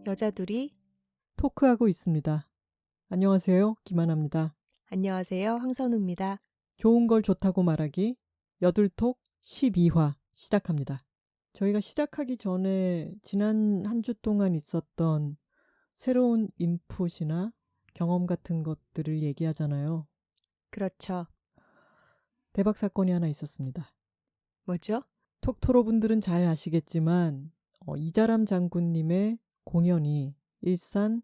여자둘이 토크하고 있습니다. 안녕하세요. 김하나입니다. 안녕하세요. 황선우입니다. 좋은 걸 좋다고 말하기 여둘톡 12화 시작합니다. 저희가 시작하기 전에 지난 한 주 동안 있었던 새로운 인풋이나 경험 같은 것들을 얘기하잖아요. 그렇죠. 대박 사건이 하나 있었습니다. 뭐죠? 톡토로 분들은 잘 아시겠지만 이자람 장군님의 공연이 일산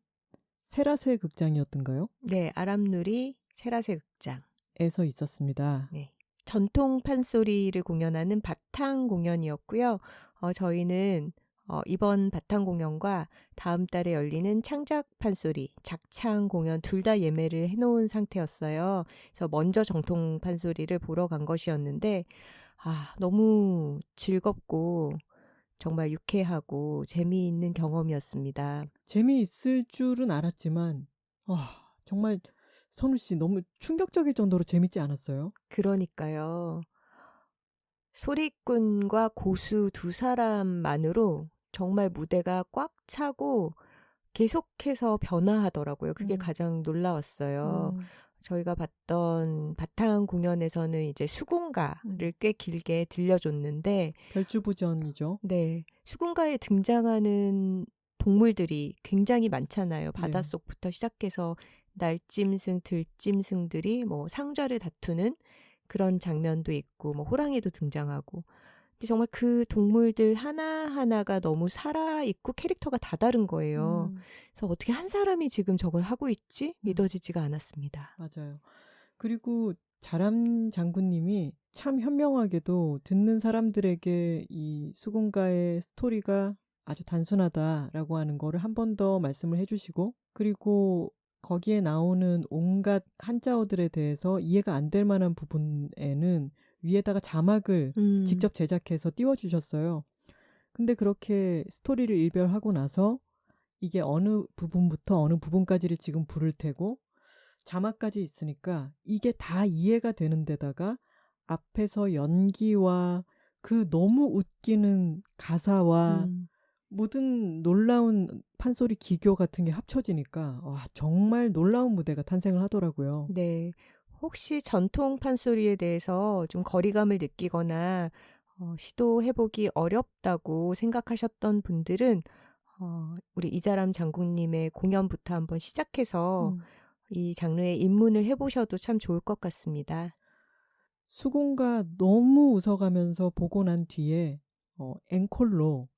세라세 극장이었던가요? 네, 아람누리 세라세 극장. 에서 있었습니다. 네. 전통 판소리를 공연하는 바탕 공연이었고요. 저희는 이번 바탕 공연과 다음 달에 열리는 창작 판소리, 작창 공연 둘 다 예매를 해놓은 상태였어요. 그래서 먼저 정통 판소리를 보러 간 것이었는데 너무 즐겁고 정말 유쾌하고 재미있는 경험이었습니다. 재미있을 줄은 알았지만 정말 선우 씨 너무 충격적일 정도로 재밌지 않았어요? 그러니까요. 소리꾼과 고수 두 사람만으로 정말 무대가 꽉 차고 계속해서 변화하더라고요. 그게 가장 놀라웠어요. 저희가 봤던 바탕 공연에서는 이제 수군가를 꽤 길게 들려줬는데 별주부전이죠. 네, 수군가에 등장하는 동물들이 굉장히 많잖아요. 바닷속부터 시작해서 날짐승, 들짐승들이 뭐 상좌를 다투는 그런 장면도 있고 뭐 호랑이도 등장하고 근데 정말 그 동물들 하나하나가 너무 살아있고 캐릭터가 다 다른 거예요. 그래서 어떻게 한 사람이 지금 저걸 하고 있지? 믿어지지가 않았습니다. 맞아요. 그리고 자람 장군님이 참 현명하게도 듣는 사람들에게 이 수군가의 스토리가 아주 단순하다라고 하는 거를 한 번 더 말씀을 해주시고 그리고 거기에 나오는 온갖 한자어들에 대해서 이해가 안 될 만한 부분에는 위에다가 자막을 직접 제작해서 띄워주셨어요. 근데 그렇게 스토리를 일별하고 나서 이게 어느 부분부터 어느 부분까지를 지금 부를 테고 자막까지 있으니까 이게 다 이해가 되는 데다가 앞에서 연기와 그 너무 웃기는 가사와 모든 놀라운 판소리 기교 같은 게 합쳐지니까 정말 놀라운 무대가 탄생을 하더라고요. 네. 혹시 전통 판소리에 대해서 좀 거리감을 느끼거나 시도해보기 어렵다고 생각하셨던 분들은 우리 이자람 장군님의 공연부터 한번 시작해서 이 장르에 입문을 해보셔도 참 좋을 것 같습니다. 수군가 너무 웃어가면서 보고 난 뒤에 앵콜로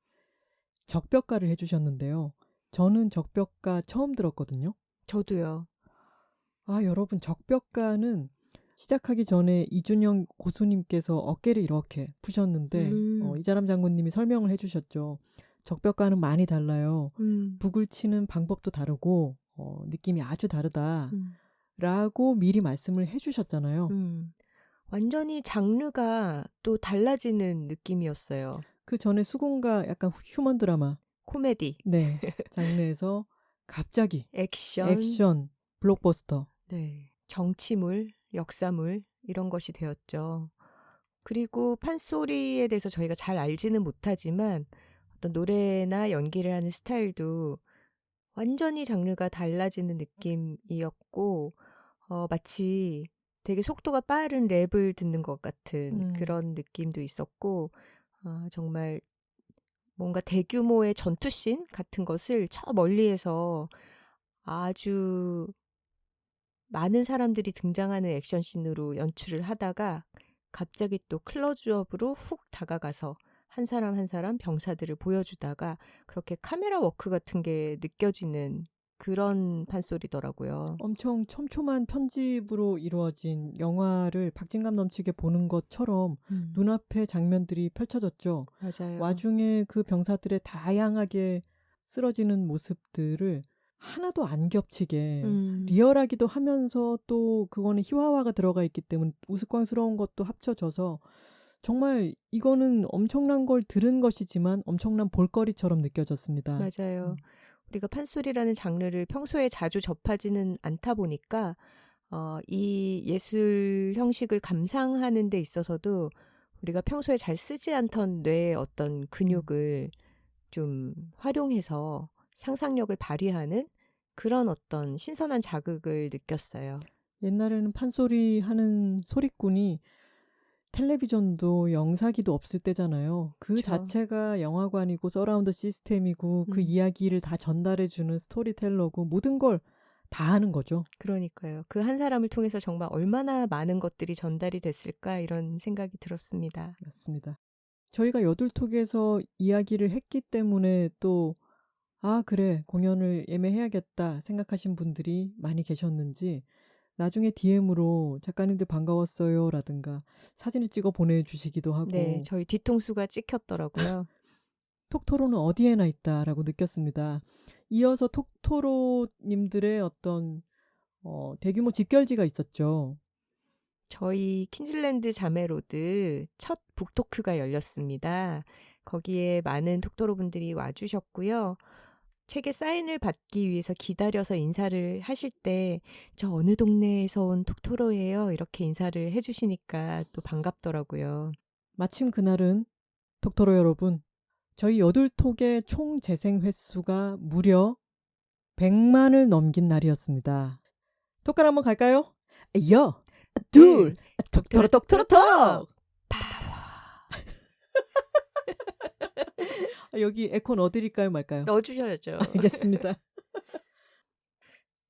적벽가를 해주셨는데요. 저는 적벽가 처음 들었거든요. 저도요. 여러분 적벽가는 시작하기 전에 이준영 고수님께서 어깨를 이렇게 푸셨는데 이자람 장군님이 설명을 해주셨죠. 적벽가는 많이 달라요. 북을 치는 방법도 다르고 느낌이 아주 다르다. 라고 미리 말씀을 해주셨잖아요. 완전히 장르가 또 달라지는 느낌이었어요. 그 전에 수군가 약간 휴먼 드라마 코미디. 네, 장르에서 갑자기 액션 블록버스터. 네, 정치물, 역사물 이런 것이 되었죠. 그리고 판소리에 대해서 저희가 잘 알지는 못하지만 어떤 노래나 연기를 하는 스타일도 완전히 장르가 달라지는 느낌이었고 마치 되게 속도가 빠른 랩을 듣는 것 같은 그런 느낌도 있었고 정말 뭔가 대규모의 전투씬 같은 것을 저 멀리에서 아주 많은 사람들이 등장하는 액션씬으로 연출을 하다가 갑자기 또 클로즈업으로 훅 다가가서 한 사람 한 사람 병사들을 보여주다가 그렇게 카메라 워크 같은 게 느껴지는 그런 판소리더라고요. 엄청 촘촘한 편집으로 이루어진 영화를 박진감 넘치게 보는 것처럼 눈앞에 장면들이 펼쳐졌죠. 맞아요. 와중에 그 병사들의 다양하게 쓰러지는 모습들을 하나도 안 겹치게 리얼하기도 하면서 또 그거는 희화화가 들어가 있기 때문에 우스꽝스러운 것도 합쳐져서 정말 이거는 엄청난 걸 들은 것이지만 엄청난 볼거리처럼 느껴졌습니다. 맞아요. 우리가 판소리라는 장르를 평소에 자주 접하지는 않다 보니까 이 예술 형식을 감상하는 데 있어서도 우리가 평소에 잘 쓰지 않던 뇌의 어떤 근육을 좀 활용해서 상상력을 발휘하는 그런 어떤 신선한 자극을 느꼈어요. 옛날에는 판소리 하는 소리꾼이 텔레비전도 영사기도 없을 때잖아요. 그 그쵸. 자체가 영화관이고 서라운드 시스템이고 그 음. 이야기를 다 전달해주는 스토리텔러고 모든 걸 다 하는 거죠. 그러니까요. 그 한 사람을 통해서 정말 얼마나 많은 것들이 전달이 됐을까 이런 생각이 들었습니다. 맞습니다. 저희가 여둘톡에서 이야기를 했기 때문에 또 아 그래 공연을 예매해야겠다 생각하신 분들이 많이 계셨는지 나중에 DM으로 작가님들 반가웠어요 라든가 사진을 찍어 보내주시기도 하고 네, 저희 뒤통수가 찍혔더라고요. 톡토로는 어디에나 있다라고 느꼈습니다. 이어서 톡토로님들의 어떤 대규모 집결지가 있었죠. 저희 퀸즐랜드 자매로드 첫 북토크가 열렸습니다. 거기에 많은 톡토로 분들이 와주셨고요. 책에 사인을 받기 위해서 기다려서 인사를 하실 때 저 어느 동네에서 온 톡토로예요 이렇게 인사를 해주시니까 또 반갑더라고요. 마침 그날은 톡토로 여러분 저희 여둘톡의 총 재생 횟수가 무려 100만을 넘긴 날이었습니다. 톡갈 한번 갈까요? 여, 둘, 톡토로 톡토로 톡! 여기 에코 넣어드릴까요 말까요? 넣어주셔야죠. 알겠습니다.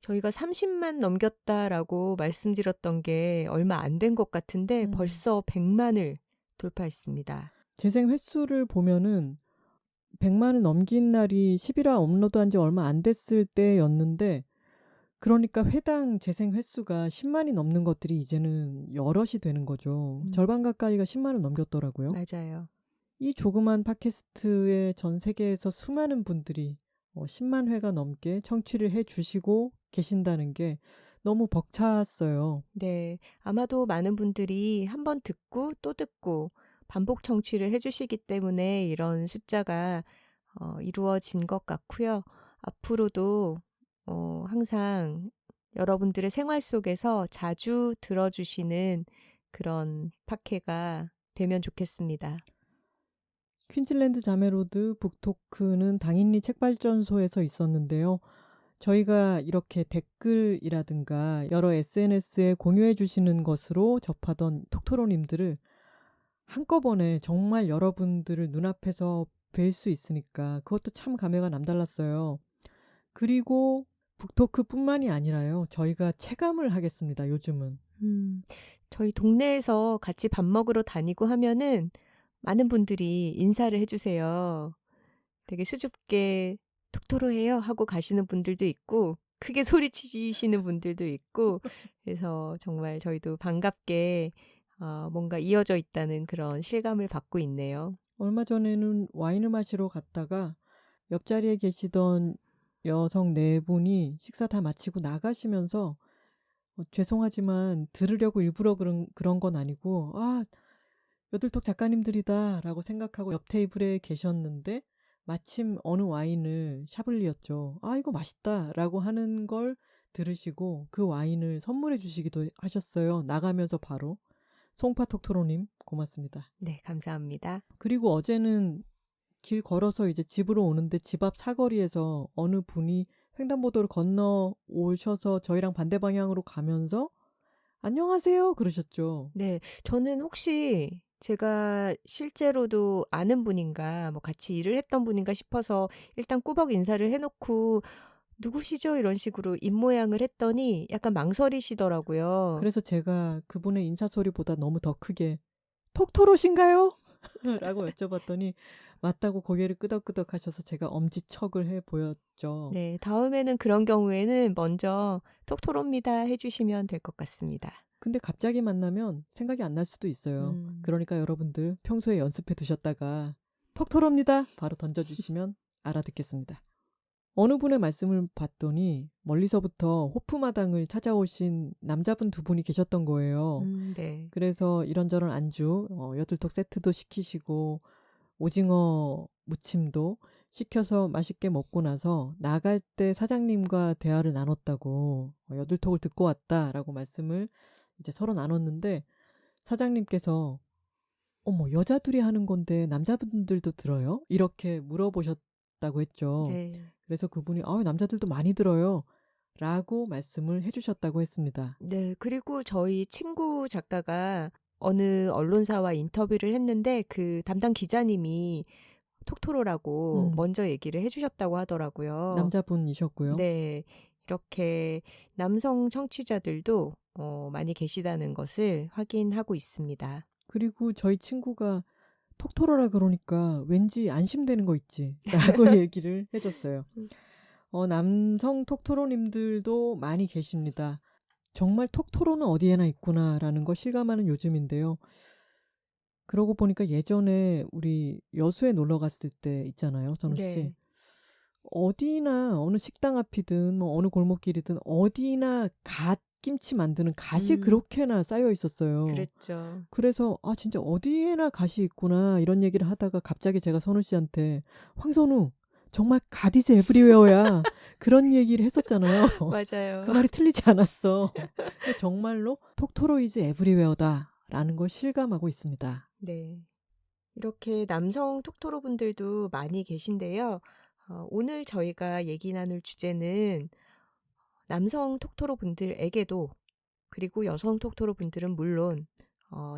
저희가 30만 넘겼다라고 말씀드렸던 게 얼마 안 된 것 같은데 벌써 100만을 돌파했습니다. 재생 횟수를 보면은 100만을 넘긴 날이 11화 업로드한 지 얼마 안 됐을 때였는데 그러니까 회당 재생 횟수가 10만이 넘는 것들이 이제는 여럿이 되는 거죠. 절반 가까이가 10만을 넘겼더라고요. 맞아요. 이 조그만 팟캐스트의 전 세계에서 수많은 분들이 10만 회가 넘게 청취를 해주시고 계신다는 게 너무 벅찼어요. 네, 아마도 많은 분들이 한번 듣고 또 듣고 반복 청취를 해주시기 때문에 이런 숫자가 이루어진 것 같고요. 앞으로도 항상 여러분들의 생활 속에서 자주 들어주시는 그런 팟캐가 되면 좋겠습니다. 퀸즐랜드 자매로드 북토크는 당인리 책발전소에서 있었는데요. 저희가 이렇게 댓글이라든가 여러 SNS에 공유해 주시는 것으로 접하던 톡토로님들을 한꺼번에 정말 여러분들을 눈앞에서 뵐 수 있으니까 그것도 참 감회가 남달랐어요. 그리고 북토크뿐만이 아니라요. 저희가 체감을 하겠습니다. 요즘은. 저희 동네에서 같이 밥 먹으러 다니고 하면은 많은 분들이 인사를 해주세요. 되게 수줍게 톡토로해요 하고 가시는 분들도 있고 크게 소리치시는 분들도 있고 그래서 정말 저희도 반갑게 뭔가 이어져 있다는 그런 실감을 받고 있네요. 얼마 전에는 와인을 마시러 갔다가 옆자리에 계시던 여성 네 분이 식사 다 마치고 나가시면서 죄송하지만 들으려고 일부러 그런 건 아니고 여둘톡 작가님들이다 라고 생각하고 옆 테이블에 계셨는데 마침 어느 와인을 샤블리였죠. 이거 맛있다 라고 하는 걸 들으시고 그 와인을 선물해 주시기도 하셨어요. 나가면서 바로. 송파톡토로님 고맙습니다. 네, 감사합니다. 그리고 어제는 길 걸어서 이제 집으로 오는데 집 앞 사거리에서 어느 분이 횡단보도를 건너 오셔서 저희랑 반대 방향으로 가면서 안녕하세요 그러셨죠. 네, 저는 혹시 제가 실제로도 아는 분인가, 뭐 같이 일을 했던 분인가 싶어서 일단 꾸벅 인사를 해놓고 누구시죠? 이런 식으로 입모양을 했더니 약간 망설이시더라고요. 그래서 제가 그분의 인사소리보다 너무 더 크게 톡토로신가요? 라고 여쭤봤더니 맞다고 고개를 끄덕끄덕 하셔서 제가 엄지척을 해 보였죠. 네, 다음에는 그런 경우에는 먼저 톡토로입니다 해주시면 될 것 같습니다. 근데 갑자기 만나면 생각이 안 날 수도 있어요. 그러니까 여러분들 평소에 연습해 두셨다가 톡토로입니다 바로 던져주시면 알아듣겠습니다. 어느 분의 말씀을 봤더니 멀리서부터 호프마당을 찾아오신 남자분 두 분이 계셨던 거예요. 네. 그래서 이런저런 안주, 여들톡 세트도 시키시고 오징어 무침도 시켜서 맛있게 먹고 나서 나갈 때 사장님과 대화를 나눴다고 여들톡을 듣고 왔다라고 말씀을 이제 서로 나눴는데 사장님께서 어머 여자들이 하는 건데 남자분들도 들어요? 이렇게 물어보셨다고 했죠. 네. 그래서 그분이 남자들도 많이 들어요 라고 말씀을 해주셨다고 했습니다. 네. 그리고 저희 친구 작가가 어느 언론사와 인터뷰를 했는데 그 담당 기자님이 톡토로라고 먼저 얘기를 해주셨다고 하더라고요. 남자분이셨고요. 네. 이렇게 남성 청취자들도 많이 계시다는 것을 확인하고 있습니다. 그리고 저희 친구가 톡토로라 그러니까 왠지 안심되는 거 있지 라고 얘기를 해줬어요. 남성 톡토로님들도 많이 계십니다. 정말 톡토로는 어디에나 있구나라는 걸 실감하는 요즘인데요. 그러고 보니까 예전에 우리 여수에 놀러 갔을 때 있잖아요, 선우 씨. 네. 어디나 어느 식당 앞이든 뭐 어느 골목길이든 어디나 갓김치 만드는 갓이 그렇게나 쌓여 있었어요. 그랬죠. 그래서 진짜 어디에나 갓이 있구나 이런 얘기를 하다가 갑자기 제가 선우 씨한테 황선우 정말 갓 이즈 에브리웨어야 그런 얘기를 했었잖아요. 맞아요. 그 말이 틀리지 않았어. 근데 정말로 톡토로 이즈 에브리웨어다라는 걸 실감하고 있습니다. 네. 이렇게 남성 톡토로 분들도 많이 계신데요. 오늘 저희가 얘기 나눌 주제는 남성 톡토로 분들에게도 그리고 여성 톡토로 분들은 물론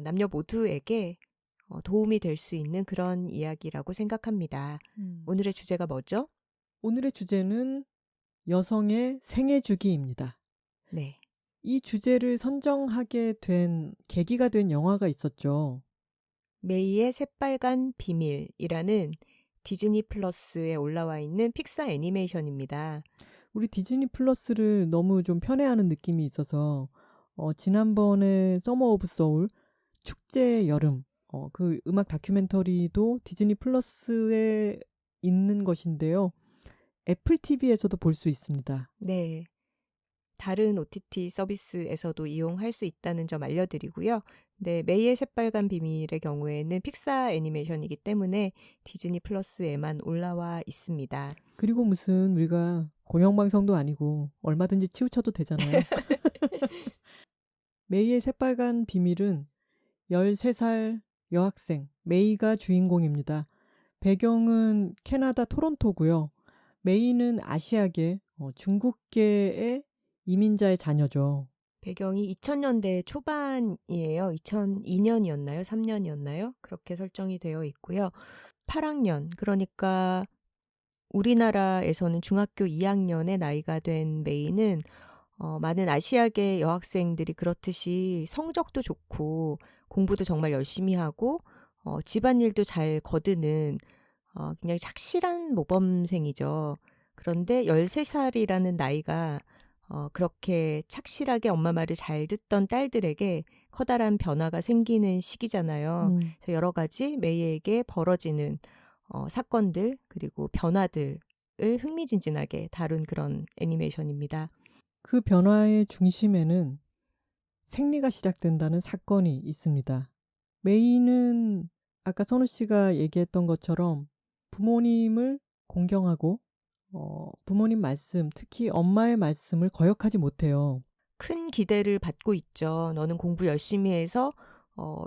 남녀 모두에게 도움이 될 수 있는 그런 이야기라고 생각합니다. 오늘의 주제가 뭐죠? 오늘의 주제는 여성의 생애 주기입니다. 네. 이 주제를 선정하게 된 계기가 된 영화가 있었죠. 메이의 새빨간 비밀이라는 디즈니 플러스에 올라와 있는 픽사 애니메이션입니다. 우리 디즈니 플러스를 너무 좀 편애하는 느낌이 있어서 지난번에 서머 오브 소울 축제 여름 그 음악 다큐멘터리도 디즈니 플러스에 있는 것인데요. 애플 TV에서도 볼 수 있습니다. 네. 다른 OTT 서비스에서도 이용할 수 있다는 점 알려드리고요. 네, 메이의 새빨간 비밀의 경우에는 픽사 애니메이션이기 때문에 디즈니 플러스에만 올라와 있습니다. 그리고 무슨 우리가 공영방송도 아니고 얼마든지 치우쳐도 되잖아요. 메이의 새빨간 비밀은 13살 여학생 메이가 주인공입니다. 배경은 캐나다 토론토고요. 메이는 아시아계 중국계의 이민자의 자녀죠. 배경이 2000년대 초반이에요. 2002년이었나요? 3년이었나요? 그렇게 설정이 되어 있고요. 8학년, 그러니까 우리나라에서는 중학교 2학년의 나이가 된 메이는 많은 아시아계 여학생들이 그렇듯이 성적도 좋고 공부도 정말 열심히 하고 집안일도 잘 거드는 굉장히 착실한 모범생이죠. 그런데 13살이라는 나이가 그렇게 착실하게 엄마 말을 잘 듣던 딸들에게 커다란 변화가 생기는 시기잖아요. 그래서 여러 가지 메이에게 벌어지는 사건들 그리고 변화들을 흥미진진하게 다룬 그런 애니메이션입니다. 그 변화의 중심에는 생리가 시작된다는 사건이 있습니다. 메이는 아까 선우 씨가 얘기했던 것처럼 부모님을 공경하고 부모님 말씀, 특히 엄마의 말씀을 거역하지 못해요. 큰 기대를 받고 있죠. 너는 공부 열심히 해서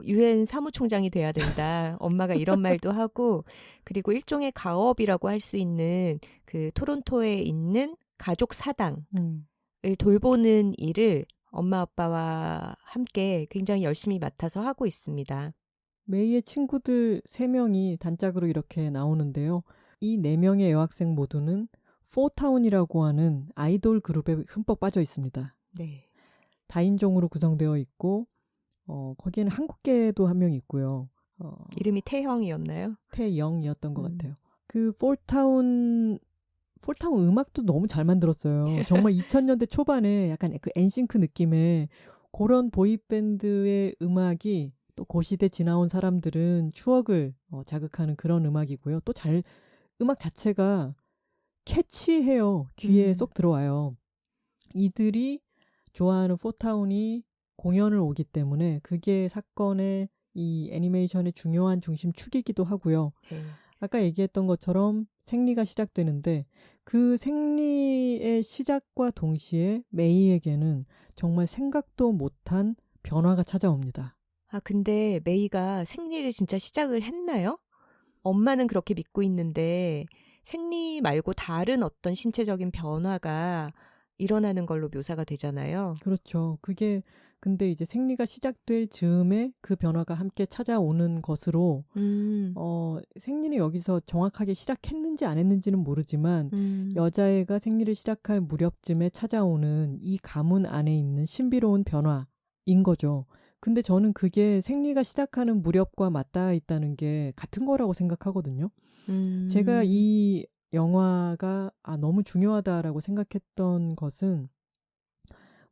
UN 사무총장이 돼야 된다. 엄마가 이런 말도 하고 그리고 일종의 가업이라고 할 수 있는 그 토론토에 있는 가족 사당을 돌보는 일을 엄마 아빠와 함께 굉장히 열심히 맡아서 하고 있습니다. 메이의 친구들 3명이 단짝으로 이렇게 나오는데요. 이 4명의 여학생 모두는 포타운이라고 하는 아이돌 그룹에 흠뻑 빠져 있습니다. 네. 다인종으로 구성되어 있고 거기에는 한국계도 한 명 있고요. 이름이 태형이었나요? 태영이었던 것 같아요. 그 포타운 음악도 너무 잘 만들었어요. 정말 2000년대 초반에 약간 그 엔싱크 느낌의 그런 보이밴드의 음악이 또 그 시대 지나온 사람들은 추억을 자극하는 그런 음악이고요. 또 음악 자체가 캐치해요. 귀에 음. 쏙 들어와요. 이들이 좋아하는 포타운이 공연을 오기 때문에 그게 사건의 이 애니메이션의 중요한 중심축이기도 하고요. 네. 아까 얘기했던 것처럼 생리가 시작되는데 그 생리의 시작과 동시에 메이에게는 정말 생각도 못한 변화가 찾아옵니다. 아, 근데 메이가 생리를 진짜 시작을 했나요? 엄마는 그렇게 믿고 있는데 생리 말고 다른 어떤 신체적인 변화가 일어나는 걸로 묘사가 되잖아요. 그렇죠. 그게 근데 이제 생리가 시작될 즈음에 그 변화가 함께 찾아오는 것으로 음, 생리는 여기서 정확하게 시작했는지 안 했는지는 모르지만 음, 여자애가 생리를 시작할 무렵쯤에 찾아오는 이 가문 안에 있는 신비로운 변화인 거죠. 근데 저는 그게 생리가 시작하는 무렵과 맞닿아 있다는 게 같은 거라고 생각하거든요. 제가 음, 이 영화가 너무 중요하다라고 생각했던 것은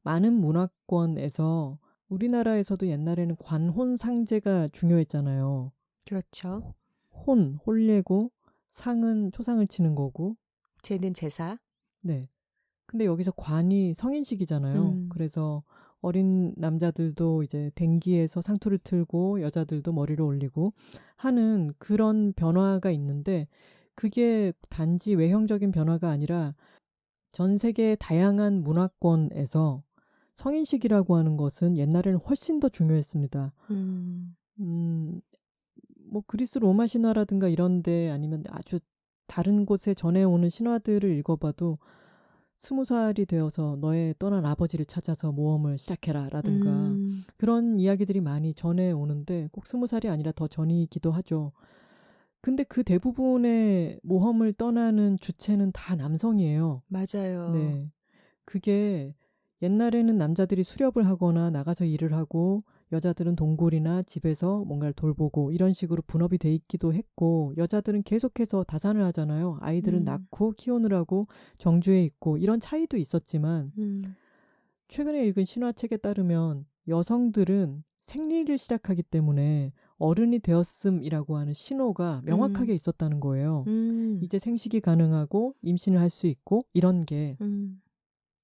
많은 문화권에서 우리나라에서도 옛날에는 관혼상제가 중요했잖아요. 그렇죠. 홀례고 상은 초상을 치는 거고. 쟤는 제사. 네. 근데 여기서 관이 성인식이잖아요. 음, 그래서 어린 남자들도 이제 댕기에서 상투를 틀고 여자들도 머리를 올리고 하는 그런 변화가 있는데 그게 단지 외형적인 변화가 아니라 전 세계 다양한 문화권에서 성인식이라고 하는 것은 옛날에는 훨씬 더 중요했습니다. 음, 음, 뭐 그리스 로마 신화라든가 이런데 아니면 아주 다른 곳에 전해오는 신화들을 읽어봐도 20살이 되어서 너의 떠난 아버지를 찾아서 모험을 시작해라 라든가 음, 그런 이야기들이 많이 전해오는데 꼭 20살이 아니라 더 전이기도 하죠. 근데 그 대부분의 모험을 떠나는 주체는 다 남성이에요. 맞아요. 네. 그게 옛날에는 남자들이 수렵을 하거나 나가서 일을 하고 여자들은 동굴이나 집에서 뭔가를 돌보고 이런 식으로 분업이 돼 있기도 했고 여자들은 계속해서 다산을 하잖아요. 아이들을 음, 낳고 키우느라고 정주에 있고 이런 차이도 있었지만 음, 최근에 읽은 신화책에 따르면 여성들은 생리를 시작하기 때문에 어른이 되었음이라고 하는 신호가 음, 명확하게 있었다는 거예요. 음, 이제 생식이 가능하고 임신을 할 수 있고 이런 게 음,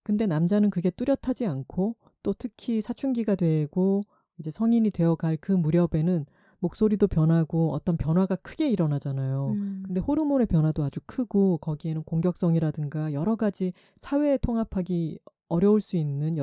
근데 남자는 그게 뚜렷하지 않고 또 특히 사춘기가 되고 이제 성인이 되어갈 그 무렵에는 목소리도 변하고 어떤 변화가 크게 일어나잖아요. 음, 근데 호르몬의 변화도 아주 크고 거기에는 공격성이라든가 여러 가지 사회에 통합하기 어려울 수 있는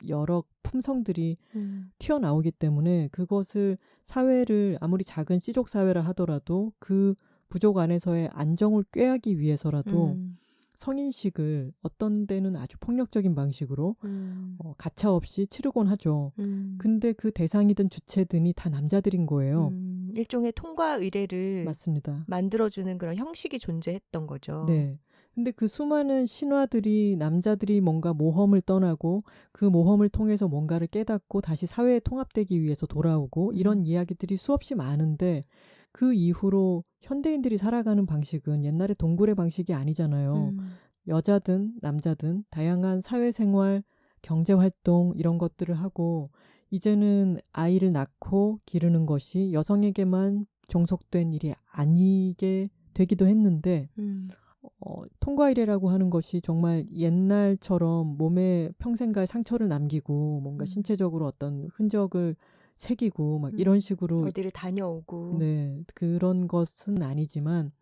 여러 품성들이 음, 튀어나오기 때문에 그것을 사회를 아무리 작은 씨족 사회라 하더라도 그 부족 안에서의 안정을 꾀하기 위해서라도 음, 성인식을 어떤 때는 아주 폭력적인 방식으로 음, 가차없이 치르곤 하죠. 음. 근데 그 대상이든 주체든이 다 남자들인 거예요. 일종의 통과 의례를 맞습니다. 만들어주는 그런 형식이 존재했던 거죠. 네. 근데 그 수많은 신화들이 남자들이 뭔가 모험을 떠나고 그 모험을 통해서 뭔가를 깨닫고 다시 사회에 통합되기 위해서 돌아오고 음, 이런 이야기들이 수없이 많은데 그 이후로 현대인들이 살아가는 방식은 옛날의 동굴의 방식이 아니잖아요. 음, 여자든 남자든 다양한 사회생활, 경제활동 이런 것들을 하고 이제는 아이를 낳고 기르는 것이 여성에게만 종속된 일이 아니게 되기도 했는데 음, 통과이래라고 하는 것이 정말 옛날처럼 몸에 평생 갈 상처를 남기고 뭔가 음, 신체적으로 어떤 흔적을 새기고 막 이런 식으로 어디를 다녀오고. 네, 그런 것은 아니지만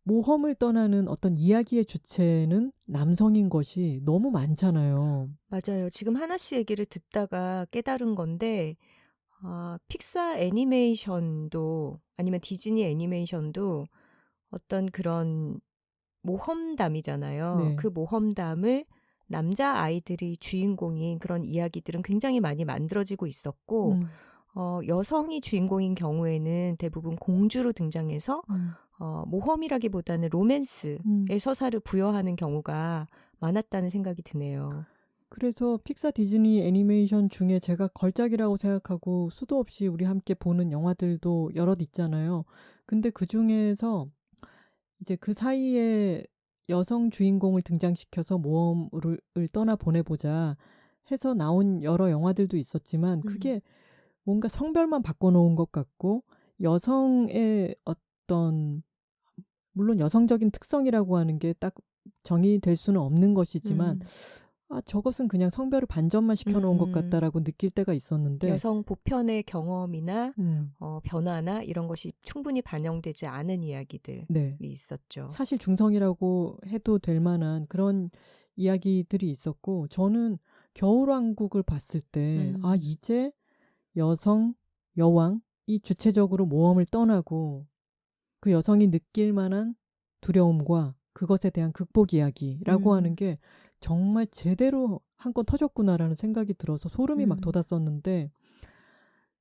모험을 떠나는 어떤 이야기의 주체는 남성인 것이 너무 많잖아요. 맞아요. 지금 하나 씨 얘기를 듣다가 깨달은 건데, 아, 픽사 애니메이션도 아니면 디즈니 애니메이션도 어떤 그런 모험담이잖아요. 그 네. 모험담을 남자 아이들이 주인공인 그런 이야기들은 굉장히 많이 만들어지고 있었고, 음, 여성이 주인공인 경우에는 대부분 공주로 등장해서 음, 모험이라기보다는 로맨스의 음. 서사를 부여하는 경우가 많았다는 생각이 드네요. 그래서 픽사 디즈니 애니메이션 중에 제가 걸작이라고 생각하고 수도 없이 우리 함께 보는 영화들도 여럿 있잖아요. 근데 그 중에서 이제 그 사이에 여성 주인공을 등장시켜서 모험을 떠나 보내보자 해서 나온 여러 영화들도 있었지만 음, 그게 뭔가 성별만 바꿔놓은 것 같고 여성의 어떤 물론 여성적인 특성이라고 하는 게 딱 정의될 수는 없는 것이지만 저것은 그냥 성별을 반전만 시켜놓은 것 같다라고 느낄 때가 있었는데 여성 보편의 경험이나 음, 변화나 이런 것이 충분히 반영되지 않은 이야기들이 네. 있었죠. 사실 중성이라고 해도 될 만한 그런 이야기들이 있었고 저는 겨울왕국을 봤을 때 이제 여성, 여왕이 주체적으로 모험을 떠나고 그 여성이 느낄 만한 두려움과 그것에 대한 극복 이야기라고 하는 게 정말 제대로 한 건 터졌구나라는 생각이 들어서 소름이 막 돋았었는데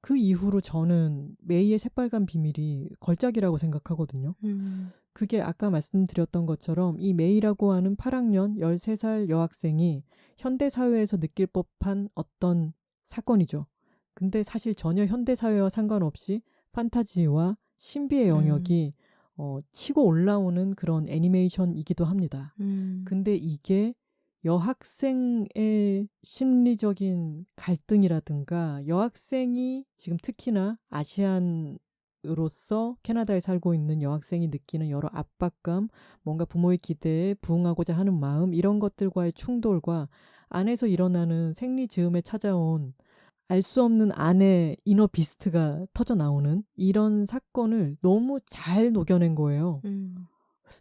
그 이후로 저는 메이의 새빨간 비밀이 걸작이라고 생각하거든요. 그게 아까 말씀드렸던 것처럼 이 메이라고 하는 8학년 13살 여학생이 현대사회에서 느낄 법한 어떤 사건이죠. 근데 사실 전혀 현대사회와 상관없이 판타지와 신비의 영역이 치고 올라오는 그런 애니메이션이기도 합니다. 근데 이게 여학생의 심리적인 갈등이라든가 여학생이 지금 특히나 아시안으로서 캐나다에 살고 있는 여학생이 느끼는 여러 압박감, 뭔가 부모의 기대에 부응하고자 하는 마음 이런 것들과의 충돌과 안에서 일어나는 생리 즈음에 찾아온 알 수 없는 안의 이너 비스트가 터져 나오는 이런 사건을 너무 잘 녹여낸 거예요.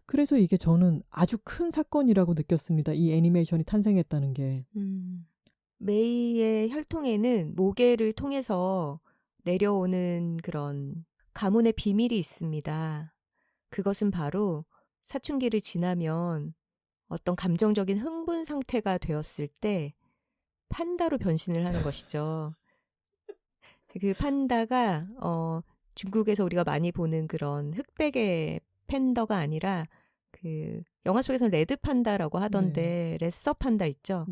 그래서 이게 저는 아주 큰 사건이라고 느꼈습니다. 이 애니메이션이 탄생했다는 게. 메이의 혈통에는 모계를 통해서 내려오는 그런 가문의 비밀이 있습니다. 그것은 바로 사춘기를 지나면 어떤 감정적인 흥분 상태가 되었을 때 판다로 변신을 하는 것이죠. 그 판다가 중국에서 우리가 많이 보는 그런 흑백의 팬더가 아니라 그 영화 속에서는 레드 판다라고 하던데 레서 판다 있죠.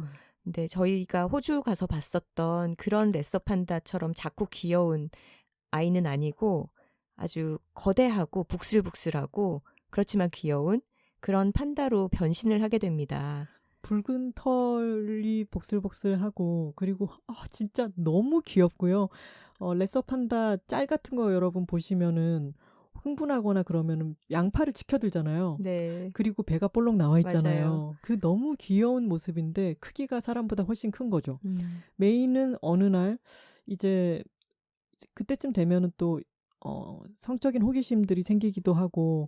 근데 저희가 호주 가서 봤었던 그런 레서 판다처럼 작고 귀여운 아이는 아니고 아주 거대하고 북슬북슬하고 그렇지만 귀여운 그런 판다로 변신을 하게 됩니다. 붉은 털이 복슬복슬하고 그리고 진짜 너무 귀엽고요. 레서 판다 짤 같은 거 여러분 보시면은 흥분하거나 그러면은 양팔을 치켜들잖아요. 네. 그리고 배가 볼록 나와 있잖아요. 맞아요. 그 너무 귀여운 모습인데 크기가 사람보다 훨씬 큰 거죠. 메이는 어느 날 이제 그때쯤 되면은 또 성적인 호기심들이 생기기도 하고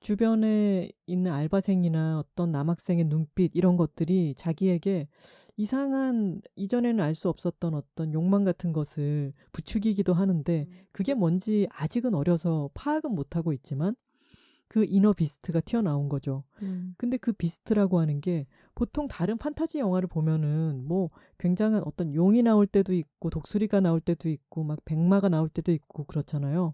주변에 있는 알바생이나 어떤 남학생의 눈빛 이런 것들이 자기에게 이상한 이전에는 알 수 없었던 어떤 욕망 같은 것을 부추기기도 하는데 그게 뭔지 아직은 어려서 파악은 못하고 있지만 그 이너 비스트가 튀어나온 거죠. 근데 그 비스트라고 하는 게 보통 다른 판타지 영화를 보면은 뭐 굉장한 어떤 용이 나올 때도 있고 독수리가 나올 때도 있고 막 백마가 나올 때도 있고 그렇잖아요.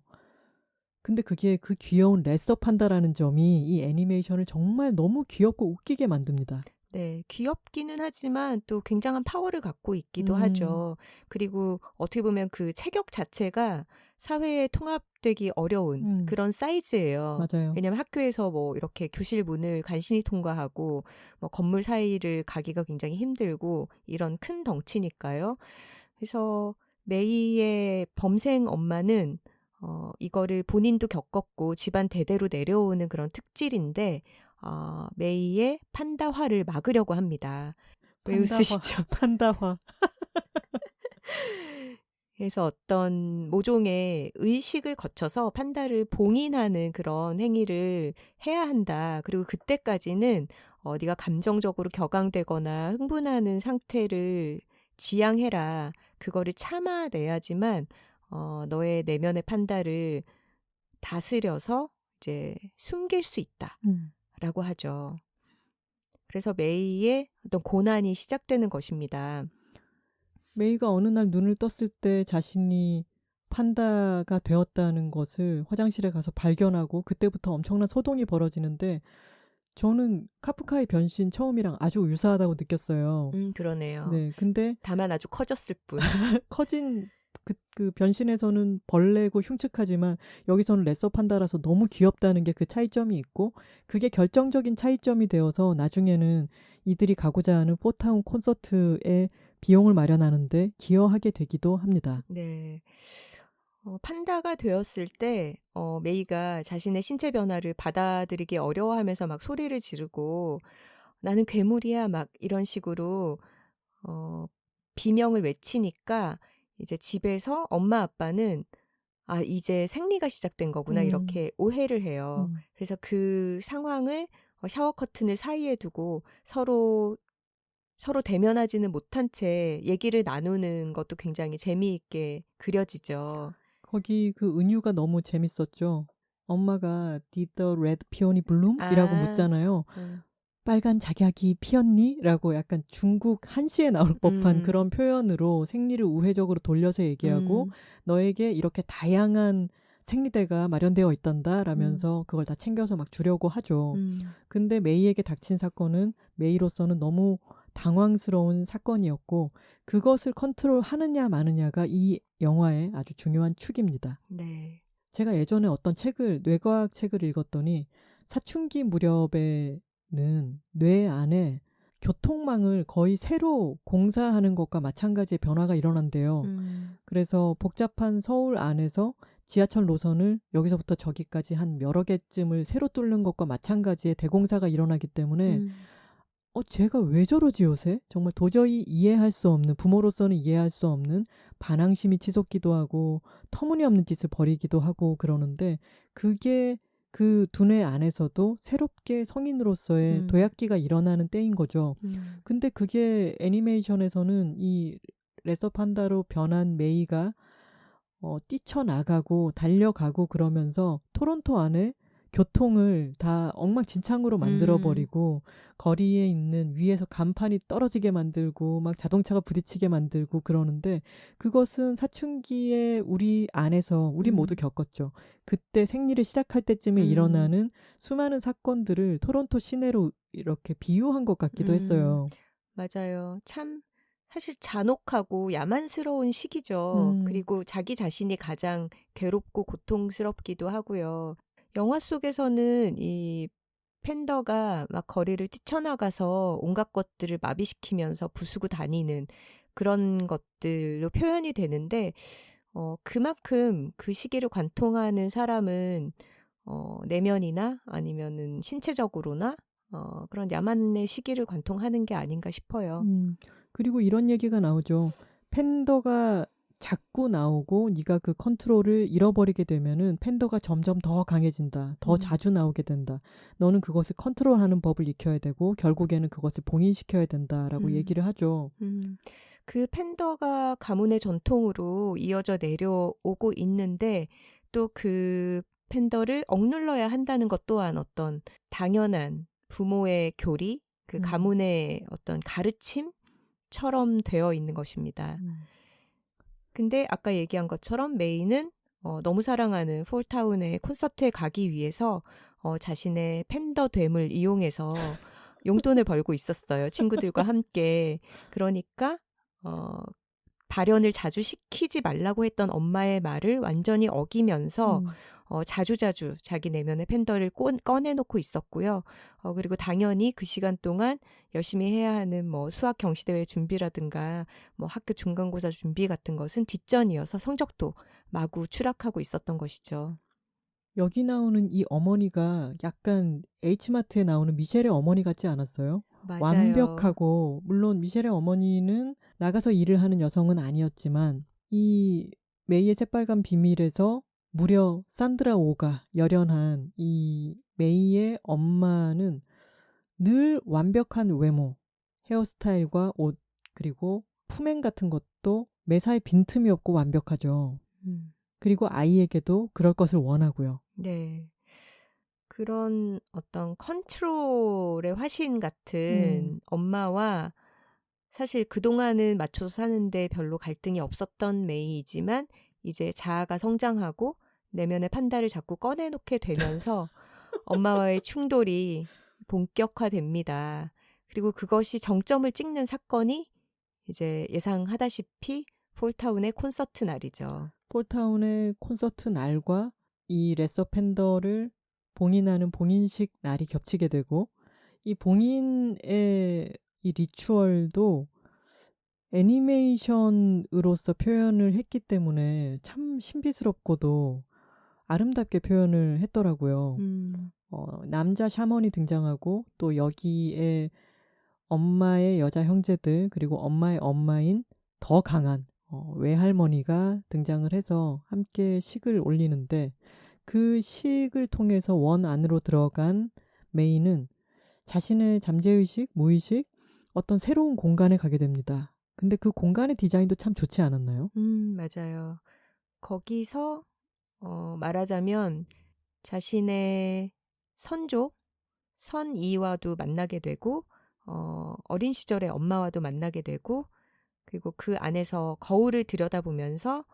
근데 그게 그 귀여운 레서 판다라는 점이 이 애니메이션을 정말 너무 귀엽고 웃기게 만듭니다. 네, 귀엽기는 하지만 또 굉장한 파워를 갖고 있기도 하죠. 그리고 어떻게 보면 그 체격 자체가 사회에 통합되기 어려운 그런 사이즈예요. 맞아요. 왜냐하면 학교에서 뭐 이렇게 교실 문을 간신히 통과하고 뭐 건물 사이를 가기가 굉장히 힘들고 이런 큰 덩치니까요. 그래서 메이의 범생 엄마는 이거를 본인도 겪었고 집안 대대로 내려오는 그런 특질인데 메이의 판다화를 막으려고 합니다. 왜 웃으시죠? 판다화. 그래서 어떤 모종의 의식을 거쳐서 판다를 봉인하는 그런 행위를 해야 한다. 그리고 그때까지는 네가 감정적으로 격앙되거나 흥분하는 상태를 지양해라. 그거를 참아내야지만 너의 내면의 판다를 다스려서 이제 숨길 수 있다라고 하죠. 그래서 메이의 어떤 고난이 시작되는 것입니다. 메이가 어느 날 눈을 떴을 때 자신이 판다가 되었다는 것을 화장실에 가서 발견하고 그때부터 엄청난 소동이 벌어지는데 저는 카프카의 변신 처음이랑 아주 유사하다고 느꼈어요. 그러네요. 네, 근데 다만 아주 커졌을 뿐. 커진 그 변신에서는 벌레고 흉측하지만 여기서는 레서 판다라서 너무 귀엽다는 게 그 차이점이 있고 그게 결정적인 차이점이 되어서 나중에는 이들이 가고자 하는 포타운 콘서트에 비용을 마련하는데 기여하게 되기도 합니다. 네. 판다가 되었을 때 메이가 자신의 신체 변화를 받아들이기 어려워하면서 막 소리를 지르고 "나는 괴물이야." 막 이런 식으로 어 비명을 외치니까 이제 집에서 엄마 아빠는 '아 이제 생리가 시작된 거구나.' 음. 이렇게 오해를 해요. 음. 그래서 그 상황을 샤워 커튼을 사이에 두고 서로 대면하지는 못한 채 얘기를 나누는 것도 굉장히 재미있게 그려지죠. 거기 그 은유가 너무 재밌었죠. 엄마가 "Did the red peony bloom?" 이라고 아. 묻잖아요. 음. "빨간 작약이 피었니?" 라고 약간 중국 한시에 나올 법한 음. 그런 표현으로 생리를 우회적으로 돌려서 얘기하고 음. "너에게 이렇게 다양한 생리대가 마련되어 있단다." 음. 라면서 그걸 다 챙겨서 막 주려고 하죠. 음. 근데 메이에게 닥친 사건은 메이로서는 너무 당황스러운 사건이었고 그것을 컨트롤하느냐 마느냐가 이 영화의 아주 중요한 축입니다. 네. 제가 예전에 어떤 책을 뇌과학 책을 읽었더니 사춘기 무렵에는 뇌 안에 교통망을 거의 새로 공사하는 것과 마찬가지의 변화가 일어난대요. 음. 그래서 복잡한 서울 안에서 지하철 노선을 여기서부터 저기까지 한 여러 개쯤을 새로 뚫는 것과 마찬가지의 대공사가 일어나기 때문에 음. 쟤가 왜 저러지 요새? 정말 도저히 이해할 수 없는, 부모로서는 이해할 수 없는 반항심이 치솟기도 하고 터무니없는 짓을 벌이기도 하고 그러는데 그게 그 두뇌 안에서도 새롭게 성인으로서의 음. 도약기가 일어나는 때인 거죠. 음. 근데 그게 애니메이션에서는 이 레서 판다로 변한 메이가 뛰쳐나가고 달려가고 그러면서 토론토 안에 교통을 다 엉망진창으로 만들어 음. 버리고 거리에 있는 위에서 간판이 떨어지게 만들고 막 자동차가 부딪히게 만들고 그러는데 그것은 사춘기에 우리 안에서 우리 모두 음. 겪었죠. 그때 생리를 시작할 때쯤에 음. 일어나는 수많은 사건들을 토론토 시내로 이렇게 비유한 것 같기도 음. 했어요. 맞아요. 참 사실 잔혹하고 야만스러운 시기죠. 음. 그리고 자기 자신이 가장 괴롭고 고통스럽기도 하고요. 영화 속에서는 이 팬더가 막 거리를 뛰쳐나가서 온갖 것들을 마비시키면서 부수고 다니는 그런 것들로 표현이 되는데 그만큼 그 시기를 관통하는 사람은 내면이나 아니면은 신체적으로나 그런 야만의 시기를 관통하는 게 아닌가 싶어요. 그리고 이런 얘기가 나오죠. 팬더가 자꾸 나오고 네가 그 컨트롤을 잃어버리게 되면은 팬더가 점점 더 강해진다. 더 음. 자주 나오게 된다. 너는 그것을 컨트롤하는 법을 익혀야 되고 결국에는 그것을 봉인시켜야 된다라고 음. 얘기를 하죠. 음. 그 팬더가 가문의 전통으로 이어져 내려오고 있는데 또 그 팬더를 억눌러야 한다는 것 또한 어떤 당연한 부모의 교리, 그 음. 가문의 어떤 가르침처럼 되어 있는 것입니다. 음. 근데 아까 얘기한 것처럼 메이는 너무 사랑하는 폴타운의 콘서트에 가기 위해서 자신의 팬더됨을 이용해서 용돈을 벌고 있었어요. 친구들과 함께. 그러니까 어 발현을 자주 시키지 말라고 했던 엄마의 말을 완전히 어기면서 음. 자주자주 자기 내면의 팬더를 꺼내놓고 있었고요. 그리고 당연히 그 시간 동안 열심히 해야 하는 뭐 수학 경시대회 준비라든가 뭐 학교 중간고사 준비 같은 것은 뒷전이어서 성적도 마구 추락하고 있었던 것이죠. 여기 나오는 이 어머니가 약간 H마트에 나오는 미셸의 어머니 같지 않았어요? 맞아요. 완벽하고 물론 미셸의 어머니는 나가서 일을 하는 여성은 아니었지만 이 메이의 새빨간 비밀에서 무려 산드라 오가 열연한 이 메이의 엄마는 늘 완벽한 외모, 헤어스타일과 옷, 그리고 품행 같은 것도 매사에 빈틈이 없고 완벽하죠. 음. 그리고 아이에게도 그럴 것을 원하고요. 네. 그런 어떤 컨트롤의 화신 음. 같은 엄마와 사실 그동안은 맞춰서 사는데 별로 갈등이 없었던 메이이지만 이제 자아가 성장하고 내면의 판다를 자꾸 꺼내놓게 되면서 엄마와의 충돌이 본격화됩니다. 그리고 그것이 정점을 찍는 사건이 이제 예상하다시피 폴타운의 콘서트 날이죠. 폴타운의 콘서트 날과 이 레서 팬더를 봉인하는 봉인식 날이 겹치게 되고 이 봉인의 이 리추얼도 애니메이션으로서 표현을 했기 때문에 참 신비스럽고도 아름답게 표현을 했더라고요. 남자 샤먼이 등장하고 또 여기에 엄마의 여자 형제들 그리고 엄마의 엄마인 더 강한 외할머니가 등장을 해서 함께 식을 올리는데 그 식을 통해서 원 안으로 들어간 메이는 자신의 잠재의식, 무의식 어떤 새로운 공간에 가게 됩니다. 근데 그 공간의 디자인도 참 좋지 않았나요? 맞아요. 거기서 말하자면 자신의 선조, 선이와도 만나게 되고 어린 시절의 엄마와도 만나게 되고 그리고 그 안에서 거울을 들여다보면서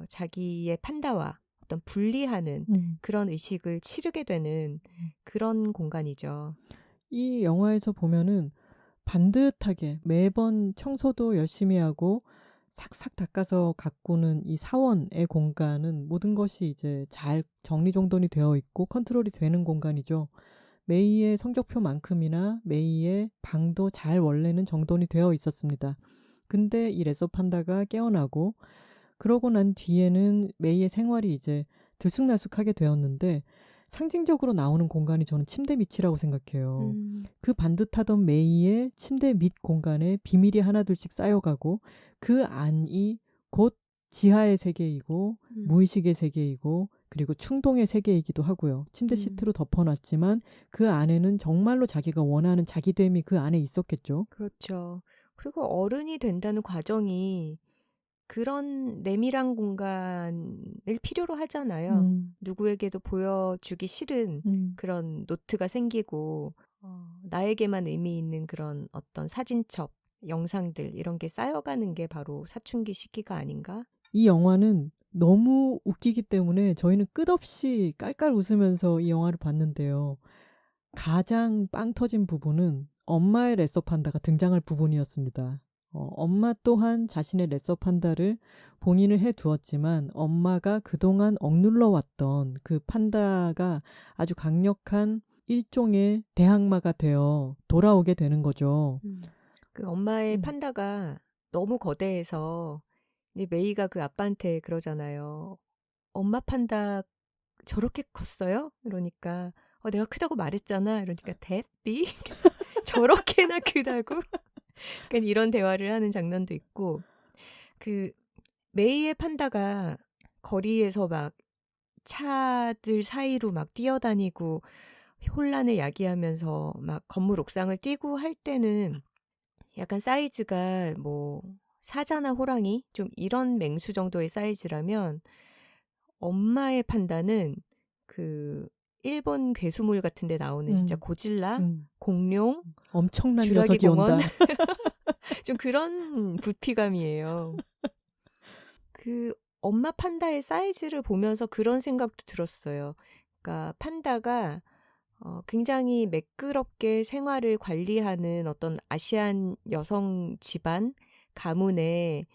자기의 판다와 어떤 분리하는 그런 의식을 치르게 되는 그런 공간이죠. 이 영화에서 보면은 반듯하게 매번 청소도 열심히 하고 싹싹 닦아서 가꾸는 이 사원의 공간은 모든 것이 이제 잘 정리정돈이 되어 있고 컨트롤이 되는 공간이죠. 메이의 성적표만큼이나 메이의 방도 잘 원래는 정돈이 되어 있었습니다. 근데 이 레서 판다가 깨어나고 그러고 난 뒤에는 메이의 생활이 이제 들쑥날쑥하게 되었는데 상징적으로 나오는 공간이 저는 침대 밑이라고 생각해요. 그 반듯하던 메이의 침대 밑 공간에 비밀이 하나둘씩 쌓여가고 그 안이 곧 지하의 세계이고 무의식의 세계이고 그리고 충동의 세계이기도 하고요. 침대 시트로 덮어놨지만 그 안에는 정말로 자기가 원하는 자기됨이 그 안에 있었겠죠. 그렇죠. 그리고 어른이 된다는 과정이 그런 내밀한 공간을 필요로 하잖아요. 누구에게도 보여주기 싫은 그런 노트가 생기고 나에게만 의미 있는 그런 어떤 사진첩, 영상들 이런 게 쌓여가는 게 바로 사춘기 시기가 아닌가? 이 영화는 너무 웃기기 때문에 저희는 끝없이 깔깔 웃으면서 이 영화를 봤는데요. 가장 빵 터진 부분은 엄마의 레서 판다가 등장할 부분이었습니다. 엄마 또한 자신의 레서 판다를 봉인을 해두었지만 엄마가 그동안 억눌러 왔던 그 판다가 아주 강력한 일종의 대항마가 되어 돌아오게 되는 거죠. 그 엄마의 판다가 너무 거대해서 근데 메이가 그 아빠한테 그러잖아요. 엄마 판다 저렇게 컸어요? 그러니까 내가 크다고 말했잖아. 이러니까 대삐 저렇게나 크다고? 그러니까 이런 대화를 하는 장면도 있고 그 메이의 판다가 거리에서 막 차들 사이로 막 뛰어다니고 혼란을 야기하면서 막 건물 옥상을 뛰고 할 때는 약간 사이즈가 뭐 사자나 호랑이 좀 이런 맹수 정도의 사이즈라면 엄마의 판다는 그 일본 괴수물 같은 데 나오는 진짜 고질라, 공룡, 엄청난 주라기 녀석이 공원 온다. 좀 그런 부피감이에요. 그 엄마 판다의 사이즈를 보면서 그런 생각도 들었어요. 그러니까 판다가 굉장히 매끄럽게 생활을 관리하는 어떤 아시안 여성 집안 가문에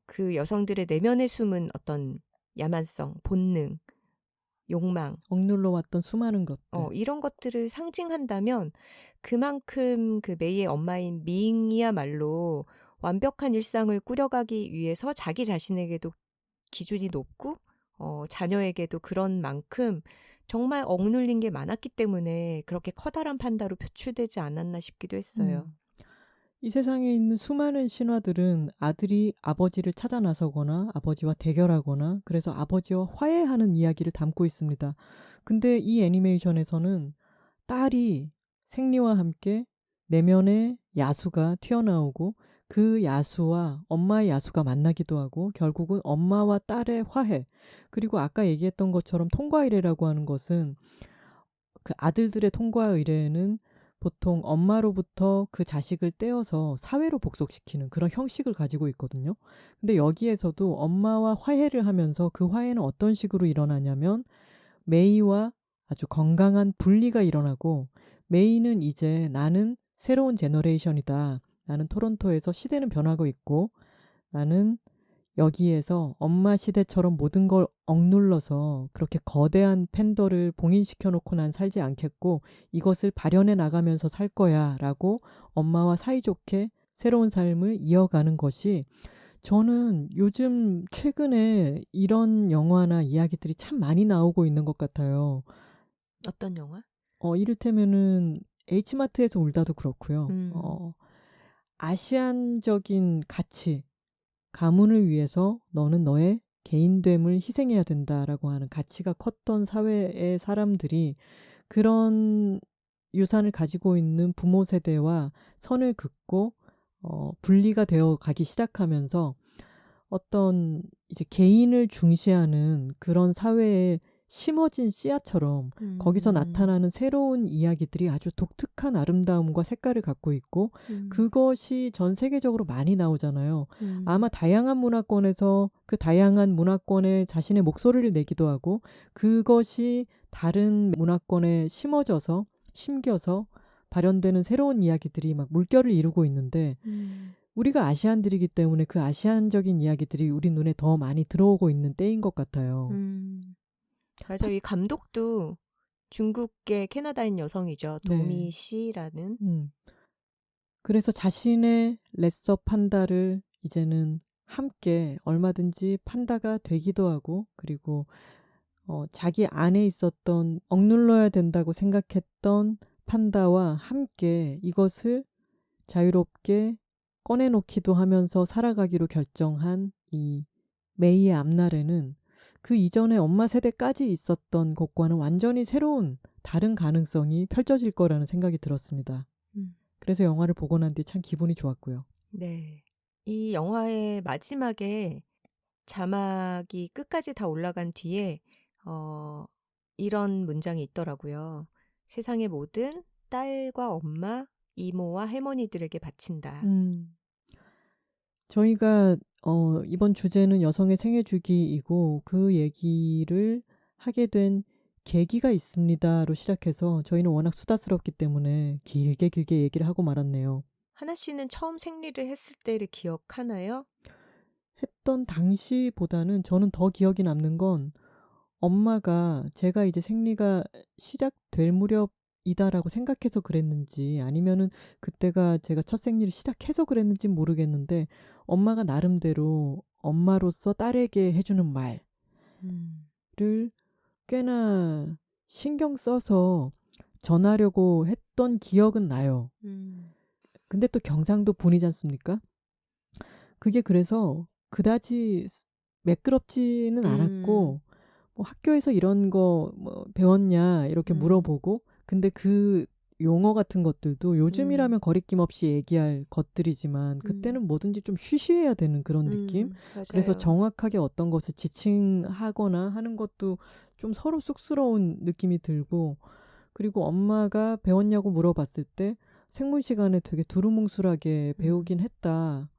그 여성들의 내면에 숨은 어떤 야만성, 본능, 욕망, 억눌러 왔던 수많은 것들. 이런 것들을 상징한다면 그만큼 그 메이의 엄마인 밍이야말로 완벽한 일상을 꾸려가기 위해서 자기 자신에게도 기준이 높고 자녀에게도 그런 만큼 정말 억눌린 게 많았기 때문에 그렇게 커다란 판다로 표출되지 않았나 싶기도 했어요. 이 세상에 있는 수많은 신화들은 아들이 아버지를 찾아 나서거나 아버지와 대결하거나 그래서 아버지와 화해하는 이야기를 담고 있습니다. 근데 이 애니메이션에서는 딸이 생리와 함께 내면의 야수가 튀어나오고 그 야수와 엄마의 야수가 만나기도 하고 결국은 엄마와 딸의 화해 그리고 아까 얘기했던 것처럼 통과 의례라고 하는 것은 그 아들들의 통과 의례는 보통 엄마로부터 그 자식을 떼어서 사회로 복속시키는 그런 형식을 가지고 있거든요. 근데 여기에서도 엄마와 화해를 하면서 그 화해는 어떤 식으로 일어나냐면 메이와 아주 건강한 분리가 일어나고 메이는 이제 나는 새로운 제너레이션이다. 나는 토론토에서 시대는 변하고 있고 나는 여기에서 엄마 시대처럼 모든 걸 억눌러서 그렇게 거대한 팬더를 봉인시켜 놓고 난 살지 않겠고 이것을 발현해 나가면서 살 거야 라고 엄마와 사이좋게 새로운 삶을 이어가는 것이 저는 요즘 최근에 이런 영화나 이야기들이 참 많이 나오고 있는 것 같아요. 어떤 영화? 이를테면은 H마트에서 울다도 그렇고요. 음. 아시안적인 가치, 가문을 위해서 너는 너의 개인됨을 희생해야 된다라고 하는 가치가 컸던 사회의 사람들이 그런 유산을 가지고 있는 부모 세대와 선을 긋고 분리가 되어 가기 시작하면서 어떤 이제 개인을 중시하는 그런 사회에 심어진 씨앗처럼 거기서 음. 나타나는 새로운 이야기들이 아주 독특한 아름다움과 색깔을 갖고 있고 음. 그것이 전 세계적으로 많이 나오잖아요. 음. 아마 다양한 문화권에서 그 다양한 문화권에 자신의 목소리를 내기도 하고 그것이 다른 문화권에 심겨서 발현되는 새로운 이야기들이 막 물결을 이루고 있는데 음. 우리가 아시안들이기 때문에 그 아시안적인 이야기들이 우리 눈에 더 많이 들어오고 있는 때인 것 같아요. 음. 파- 맞아요. 이 감독도 중국계 캐나다인 여성이죠. 네. 도미 씨라는. 음. 그래서 자신의 레서 판다를 이제는 함께 얼마든지 판다가 되기도 하고 그리고 자기 안에 있었던 억눌러야 된다고 생각했던 판다와 함께 이것을 자유롭게 꺼내놓기도 하면서 살아가기로 결정한 이 메이의 앞날에는 그 이전에 엄마 세대까지 있었던 것과는 완전히 새로운 다른 가능성이 펼쳐질 거라는 생각이 들었습니다. 음. 그래서 영화를 보고 난 뒤 참 기분이 좋았고요. 네. 이 영화의 마지막에 자막이 끝까지 다 올라간 뒤에 어 이런 문장이 있더라고요. "세상의 모든 딸과 엄마, 이모와 할머니들에게 바친다." 음, 저희가 이번 주제는 여성의 생애 주기이고 그 얘기를 하게 된 계기가 있습니다로 시작해서 저희는 워낙 수다스럽기 때문에 길게 얘기를 하고 말았네요. 하나 씨는 처음 생리를 했을 때를 기억하나요? 했던 당시보다는 저는 더 기억이 남는 건 엄마가 제가 이제 생리가 시작될 무렵이다라고 생각해서 그랬는지 아니면은 그때가 제가 첫 생리를 시작해서 그랬는지 모르겠는데 엄마가 나름대로 엄마로서 딸에게 해주는 음. 말을 꽤나 신경 써서 전하려고 했던 기억은 나요. 음. 근데 또 경상도 분이지 않습니까? 그게 그래서 그다지 매끄럽지는 음. 않았고 뭐 학교에서 이런 거 뭐 배웠냐 이렇게 음. 물어보고 근데 그 용어 같은 것들도 음. 요즘이라면 거리낌 없이 얘기할 것들이지만 음. 그때는 뭐든지 좀 쉬쉬해야 되는 그런 느낌? 그래서 맞아요. 정확하게 어떤 것을 지칭하거나 하는 것도 좀 서로 쑥스러운 느낌이 들고 그리고 엄마가 배웠냐고 물어봤을 때 생물 시간에 되게 두루뭉술하게 음. 배우긴 했다.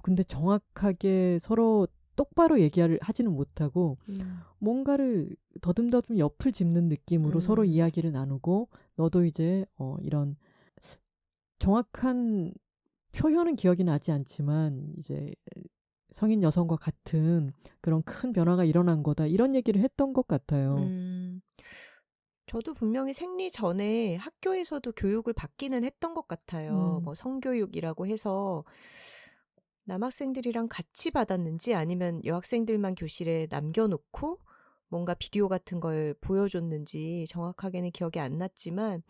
근데 정확하게 서로 똑바로 얘기를 하지는 못하고 음. 뭔가를 더듬더듬 옆을 짚는 느낌으로 서로 음. 이야기를 나누고 너도 이제 이런 정확한 표현은 기억이 나지 않지만 이제 성인 여성과 같은 그런 큰 변화가 일어난 거다 이런 얘기를 했던 것 같아요. 음. 저도 분명히 생리 전에 학교에서도 교육을 받기는 했던 것 같아요. 음, 뭐 성교육이라고 해서 남학생들이랑 같이 받았는지 아니면 여학생들만 교실에 남겨놓고 뭔가 비디오 같은 걸 보여줬는지 정확하게는 기억이 안 났지만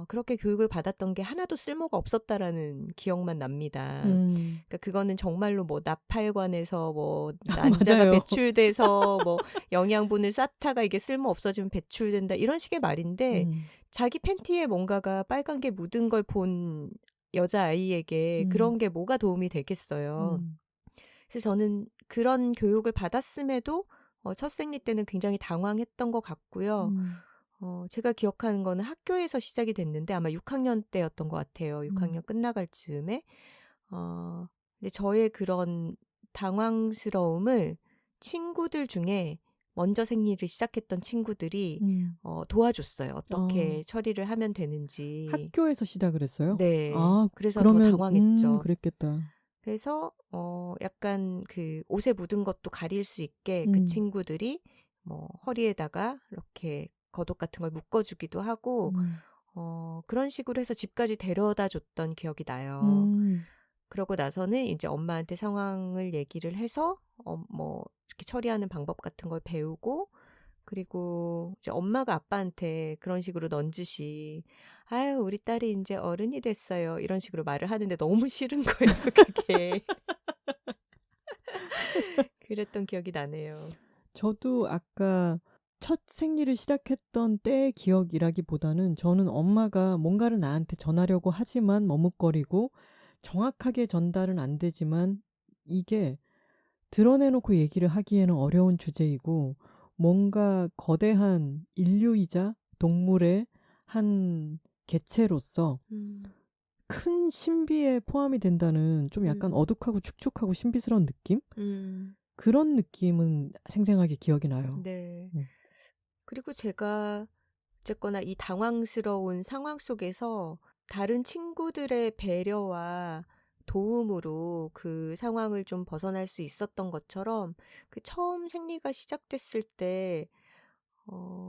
그렇게 교육을 받았던 게 하나도 쓸모가 없었다라는 기억만 납니다. 음, 그러니까 그거는 정말로 뭐 나팔관에서 뭐 난자가 맞아요. 배출돼서 뭐 영양분을 쌓다가 이게 쓸모 없어지면 배출된다 이런 식의 말인데 음, 자기 팬티에 뭔가가 빨간 게 묻은 걸 본 여자아이에게 음, 그런 게 뭐가 도움이 되겠어요. 음, 그래서 저는 그런 교육을 받았음에도 첫 생리 때는 굉장히 당황했던 것 같고요. 음, 제가 기억하는 거는 학교에서 시작이 됐는데 아마 6학년 때였던 것 같아요. 음, 6학년 끝나갈 즈음에. 근데 저의 그런 당황스러움을 친구들 중에 먼저 생리를 시작했던 친구들이 음. 도와줬어요. 어, 어떻게 처리를 하면 되는지. 학교에서 시작을 했어요? 네. 아, 그래서 더 그러면 당황했죠. 그랬겠다. 그래서 약간 그 옷에 묻은 것도 가릴 수 있게 그 음, 친구들이 뭐 허리에다가 이렇게 겉옷 같은 걸 묶어주기도 하고 음, 그런 식으로 해서 집까지 데려다 줬던 기억이 나요. 음. 그러고 나서는 이제 엄마한테 상황을 얘기를 해서 뭐 이렇게 처리하는 방법 같은 걸 배우고, 그리고 이제 엄마가 아빠한테 그런 식으로 넌지시 아유 우리 딸이 이제 어른이 됐어요 이런 식으로 말을 하는데 너무 싫은 거예요 그게. 그랬던 기억이 나네요. 저도 아까 첫 생리를 시작했던 때의 기억이라기보다는 저는 엄마가 뭔가를 나한테 전하려고 하지만 머뭇거리고 정확하게 전달은 안 되지만 이게 드러내놓고 얘기를 하기에는 어려운 주제이고 뭔가 거대한 인류이자 동물의 한 개체로서 음, 큰 신비에 포함이 된다는 좀 약간 음, 어둑하고 축축하고 신비스러운 느낌? 음, 그런 느낌은 생생하게 기억이 나요. 네. 음. 그리고 제가 어쨌거나 이 당황스러운 상황 속에서 다른 친구들의 배려와 도움으로 그 상황을 좀 벗어날 수 있었던 것처럼 그 처음 생리가 시작됐을 때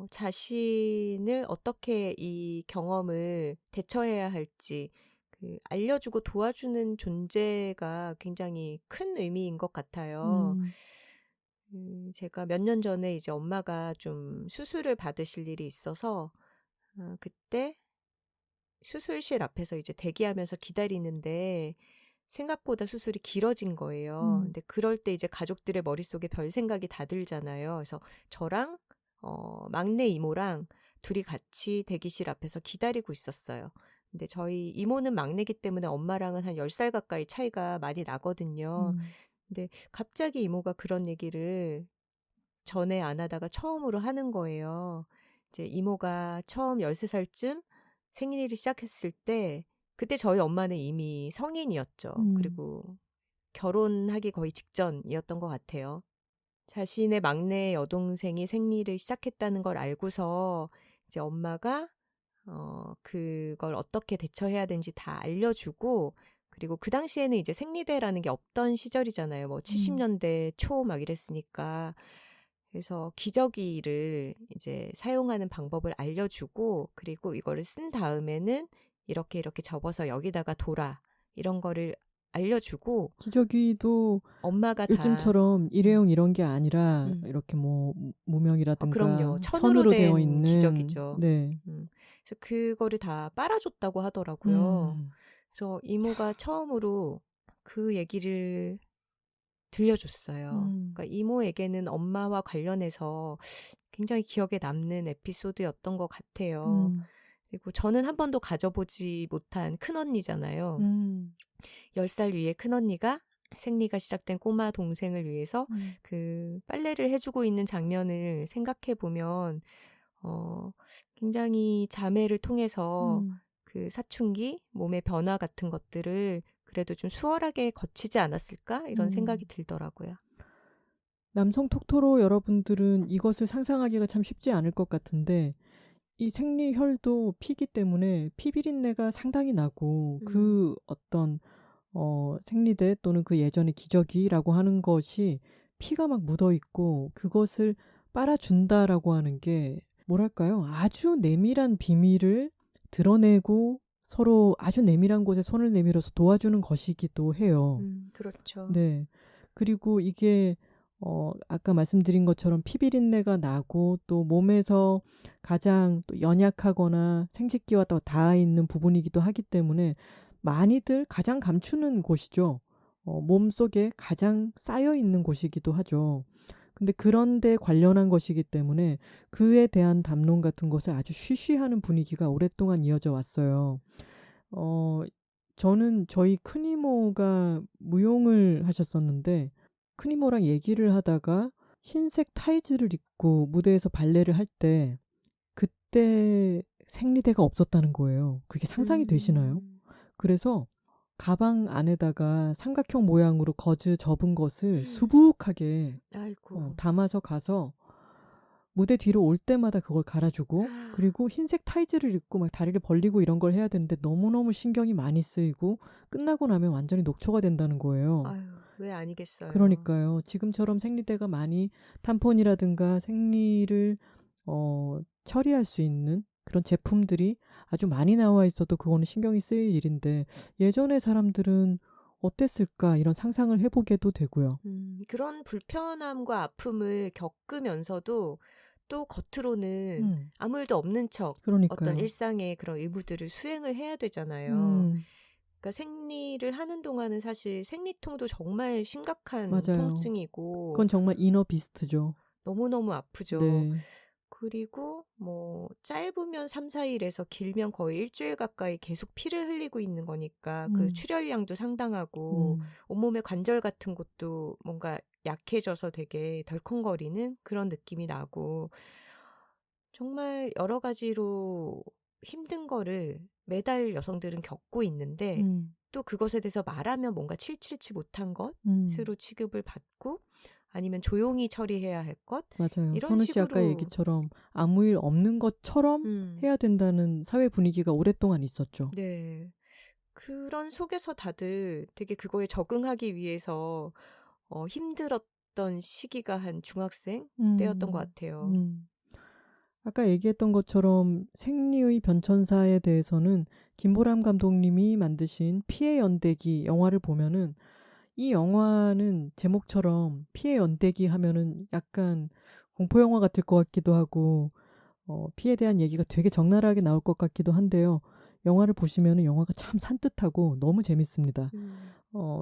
자신을 어떻게 이 경험을 대처해야 할지 알려주고 도와주는 존재가 굉장히 큰 의미인 것 같아요. 음. 제가 몇 년 전에 이제 엄마가 좀 수술을 받으실 일이 있어서 그때 수술실 앞에서 이제 대기하면서 기다리는데 생각보다 수술이 길어진 거예요. 음. 근데 그럴 때 이제 가족들의 머릿속에 별 생각이 다 들잖아요. 그래서 저랑 막내 이모랑 둘이 같이 대기실 앞에서 기다리고 있었어요. 근데 저희 이모는 막내기 때문에 엄마랑은 한 10살 가까이 차이가 많이 나거든요. 음. 근데 갑자기 이모가 그런 얘기를 전에 안 하다가 처음으로 하는 거예요. 이제 이모가 처음 13살쯤 생리를 시작했을 때 그때 저희 엄마는 이미 성인이었죠. 음. 그리고 결혼하기 거의 직전이었던 것 같아요. 자신의 막내 여동생이 생리를 시작했다는 걸 알고서 이제 엄마가 그걸 어떻게 대처해야 되는지 다 알려주고, 그리고 그 당시에는 이제 생리대라는 게 없던 시절이잖아요. 뭐 음. 70년대 초 막 이랬으니까. 그래서 기저귀를 이제 사용하는 방법을 알려주고, 그리고 이거를 쓴 다음에는 이렇게 이렇게 접어서 여기다가 둬라. 이런 거를 알려주고, 기저귀도 엄마가 다, 요즘처럼 음, 일회용 이런 게 아니라 음. 이렇게 뭐 무명이라든가 그럼요. 천으로 천으로 되어 된 있는 기저귀죠. 네. 그래서 그거를 다 빨아줬다고 하더라고요. 음. 그래서 이모가 처음으로 그 얘기를 들려줬어요. 음. 그러니까 이모에게는 엄마와 관련해서 굉장히 기억에 남는 에피소드였던 것 같아요. 음. 그리고 저는 한 번도 가져보지 못한 큰언니잖아요. 음. 10살 위의 큰언니가 생리가 시작된 꼬마 동생을 위해서 음. 그 빨래를 해주고 있는 장면을 생각해 보면 어, 굉장히 자매를 통해서 음. 그 사춘기, 몸의 변화 같은 것들을 그래도 좀 수월하게 거치지 않았을까? 이런 생각이 음. 들더라고요. 남성 톡토로 여러분들은 이것을 상상하기가 참 쉽지 않을 것 같은데 이 생리혈도 피기 때문에 피비린내가 상당히 나고 음, 그 어떤 생리대 또는 그 예전의 기저귀라고 하는 것이 피가 막 묻어 있고 그것을 빨아준다라고 하는 게 뭐랄까요? 아주 내밀한 비밀을 드러내고 서로 아주 내밀한 곳에 손을 내밀어서 도와주는 것이기도 해요. 그렇죠. 네. 그리고 이게 아까 말씀드린 것처럼 피비린내가 나고 또 몸에서 가장 또 연약하거나 생식기와 더 닿아 있는 부분이기도 하기 때문에 많이들 가장 감추는 곳이죠. 몸속에 가장 쌓여 있는 곳이기도 하죠. 근데 그런 데 관련한 것이기 때문에 그에 대한 담론 같은 것을 아주 쉬쉬하는 분위기가 오랫동안 이어져 왔어요. 어, 저는 저희 큰이모가 무용을 하셨었는데 큰이모랑 얘기를 하다가 흰색 타이즈를 입고 무대에서 발레를 할 때 그때 생리대가 없었다는 거예요. 그게 상상이 되시나요? 음, 그래서 가방 안에다가 삼각형 모양으로 거즈 접은 것을 수북하게 아이고. 담아서 가서 무대 뒤로 올 때마다 그걸 갈아주고 그리고 흰색 타이즈를 입고 막 다리를 벌리고 이런 걸 해야 되는데 너무너무 신경이 많이 쓰이고 끝나고 나면 완전히 녹초가 된다는 거예요. 아유, 왜 아니겠어요. 그러니까요. 지금처럼 생리대가 많이 탐폰이라든가 생리를 처리할 수 있는 그런 제품들이 아주 많이 나와 있어도 그거는 신경이 쓰일 일인데 예전의 사람들은 어땠을까 이런 상상을 해보게도 되고요. 그런 불편함과 아픔을 겪으면서도 또 겉으로는 음, 아무 일도 없는 척 어떤 그러니까요. 일상의 그런 의무들을 수행을 해야 되잖아요. 음, 그러니까 생리를 하는 동안은 사실 생리통도 정말 심각한 맞아요. 통증이고 그건 정말 이너 비스트죠. 너무너무 아프죠. 네. 그리고 뭐 짧으면 3, 4일에서 길면 거의 일주일 가까이 계속 피를 흘리고 있는 거니까 그 음, 출혈량도 상당하고 음, 온몸의 관절 같은 곳도 뭔가 약해져서 되게 덜컹거리는 그런 느낌이 나고 정말 여러 가지로 힘든 거를 매달 여성들은 겪고 있는데 음, 또 그것에 대해서 말하면 뭔가 칠칠치 못한 음. 것으로 취급을 받고 아니면 조용히 처리해야 할 것 맞아요. 이런 선우 씨 아까 식으로 얘기처럼 아무 일 없는 것처럼 음, 해야 된다는 사회 분위기가 오랫동안 있었죠. 네. 그런 속에서 다들 되게 그거에 적응하기 위해서 힘들었던 시기가 한 중학생 때였던 것 음, 같아요. 음. 아까 얘기했던 것처럼 생리의 변천사에 대해서는 김보람 감독님이 만드신 피해 연대기 영화를 보면은 이 영화는 제목처럼 피해 연대기 하면은 약간 공포 영화 같을 것 같기도 하고 피해에 대한 얘기가 되게 적나라하게 나올 것 같기도 한데요. 영화를 보시면은 영화가 참 산뜻하고 너무 재밌습니다. 음,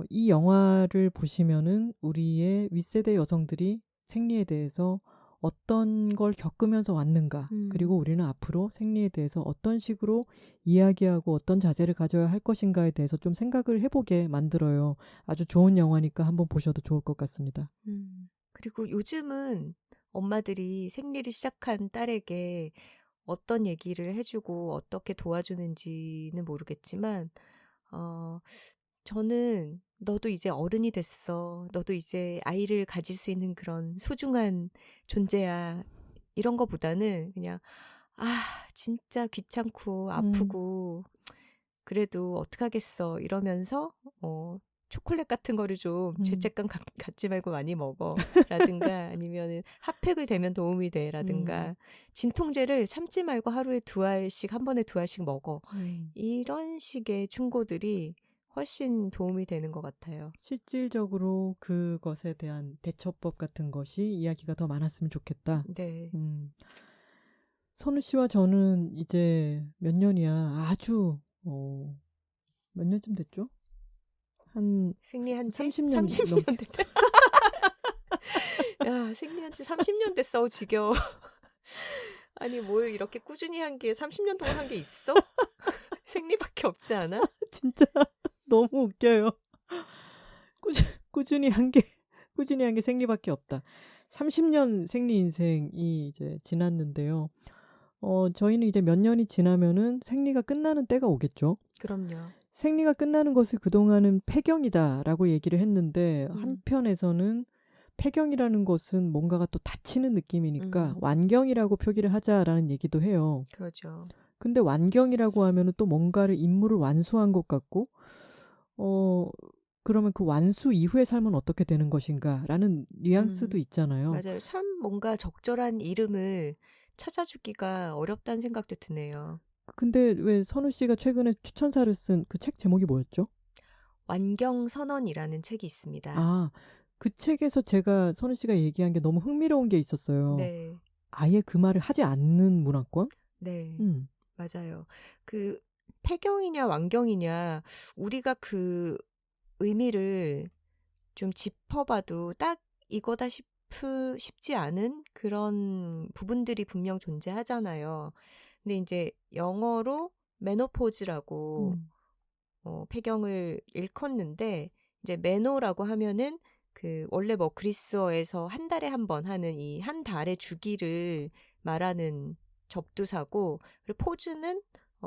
이 영화를 보시면은 우리의 윗세대 여성들이 생리에 대해서 어떤 걸 겪으면서 왔는가, 그리고 음, 우리는 앞으로 생리에 대해서 어떤 식으로 이야기하고 어떤 자세를 가져야 할 것인가에 대해서 좀 생각을 해보게 만들어요. 아주 좋은 영화니까 한번 보셔도 좋을 것 같습니다. 그리고 요즘은 엄마들이 생리를 시작한 딸에게 어떤 얘기를 해주고 어떻게 도와주는지는 모르겠지만, 어, 저는 너도 이제 어른이 됐어. 너도 이제 아이를 가질 수 있는 그런 소중한 존재야. 이런 거보다는 그냥, 아, 진짜 귀찮고 음, 아프고, 그래도 어떡하겠어. 이러면서, 초콜릿 같은 거를 좀 음, 죄책감 갖지 말고 많이 먹어. 라든가 아니면은 핫팩을 대면 도움이 돼. 음, 라든가 진통제를 참지 말고 하루에 2알씩, 한 번에 2알씩 먹어. 음. 이런 식의 충고들이 훨씬 도움이 되는 것 같아요. 실질적으로 그것에 대한 대처법 같은 것이 이야기가 더 많았으면 좋겠다. 네. 음. 선우 씨와 저는 이제 몇 년이야. 아주, 몇 년쯤 됐죠? 한 생리한 지 30년 30년 넘게. 됐다. 야, 생리한 지 30년 됐어. 지겨워. 아니, 뭘 이렇게 꾸준히 한 게 30년 동안 한 게 있어? 생리밖에 없지 않아? 진짜 너무 웃겨요. 꾸준, 꾸준히 한 게, 꾸준히 한 게 생리밖에 없다. 30년 생리 인생이 이제 지났는데요. 저희는 이제 몇 년이 지나면은 생리가 끝나는 때가 오겠죠. 그럼요. 생리가 끝나는 것을 그동안은 폐경이다라고 얘기를 했는데 음, 한편에서는 폐경이라는 것은 뭔가가 또 닫히는 느낌이니까 음, 완경이라고 표기를 하자라는 얘기도 해요. 그러죠. 근데 완경이라고 하면은 또 뭔가를 임무를 완수한 것 같고 어 그러면 그 완수 이후의 삶은 어떻게 되는 것인가라는 뉘앙스도 있잖아요. 맞아요. 참 뭔가 적절한 이름을 찾아주기가 어렵다는 생각도 드네요. 근데 왜 선우 씨가 최근에 추천사를 쓴 그 책 제목이 뭐였죠? 완경선언이라는 책이 있습니다. 아, 그 책에서 제가 선우 씨가 얘기한 게 너무 흥미로운 게 있었어요. 네, 아예 그 말을 하지 않는 문화권? 네, 음, 맞아요. 그 폐경이냐 완경이냐 우리가 그 의미를 좀 짚어봐도 딱 이거다 싶지 않은 그런 부분들이 분명 존재하잖아요. 근데 이제 영어로 메노포즈라고 음, 폐경을 일컫는데 이제 메노라고 하면은 그 원래 뭐 그리스어에서 한 달에 한 번 하는 이 한 달의 주기를 말하는 접두사고 그리고 포즈는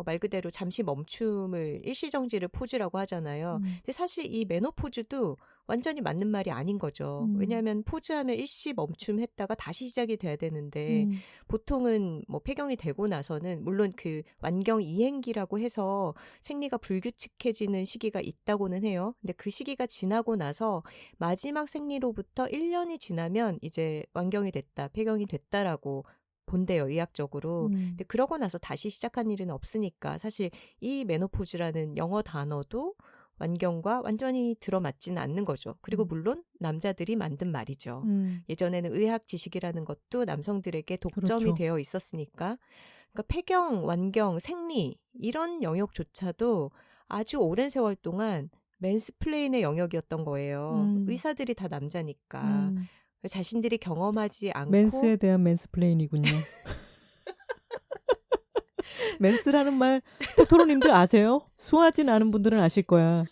말 그대로 잠시 멈춤을 일시정지를 포즈라고 하잖아요. 음, 근데 사실 이 메노포즈도 완전히 맞는 말이 아닌 거죠. 음, 왜냐하면 포즈하면 일시 멈춤했다가 다시 시작이 돼야 되는데 음, 보통은 뭐 폐경이 되고 나서는 물론 그 완경 이행기라고 해서 생리가 불규칙해지는 시기가 있다고는 해요. 근데 그 시기가 지나고 나서 마지막 생리로부터 1년이 지나면 이제 완경이 됐다, 폐경이 됐다라고 본대요, 의학적으로. 근데 그러고 나서 다시 시작한 일은 없으니까 사실 이 메노포즈라는 영어 단어도 완경과 완전히 들어맞지는 않는 거죠. 그리고 물론 남자들이 만든 말이죠. 예전에는 의학 지식이라는 것도 남성들에게 독점이 그렇죠. 되어 있었으니까. 그러니까 폐경, 완경, 생리 이런 영역조차도 아주 오랜 세월 동안 맨스플레인의 영역이었던 거예요. 의사들이 다 남자니까. 자신들이 경험하지 않고 맨스에 대한 맨스플레인이군요. 맨스라는 말 토토로님들 아세요? 수하진 않은 분들은 아실 거야.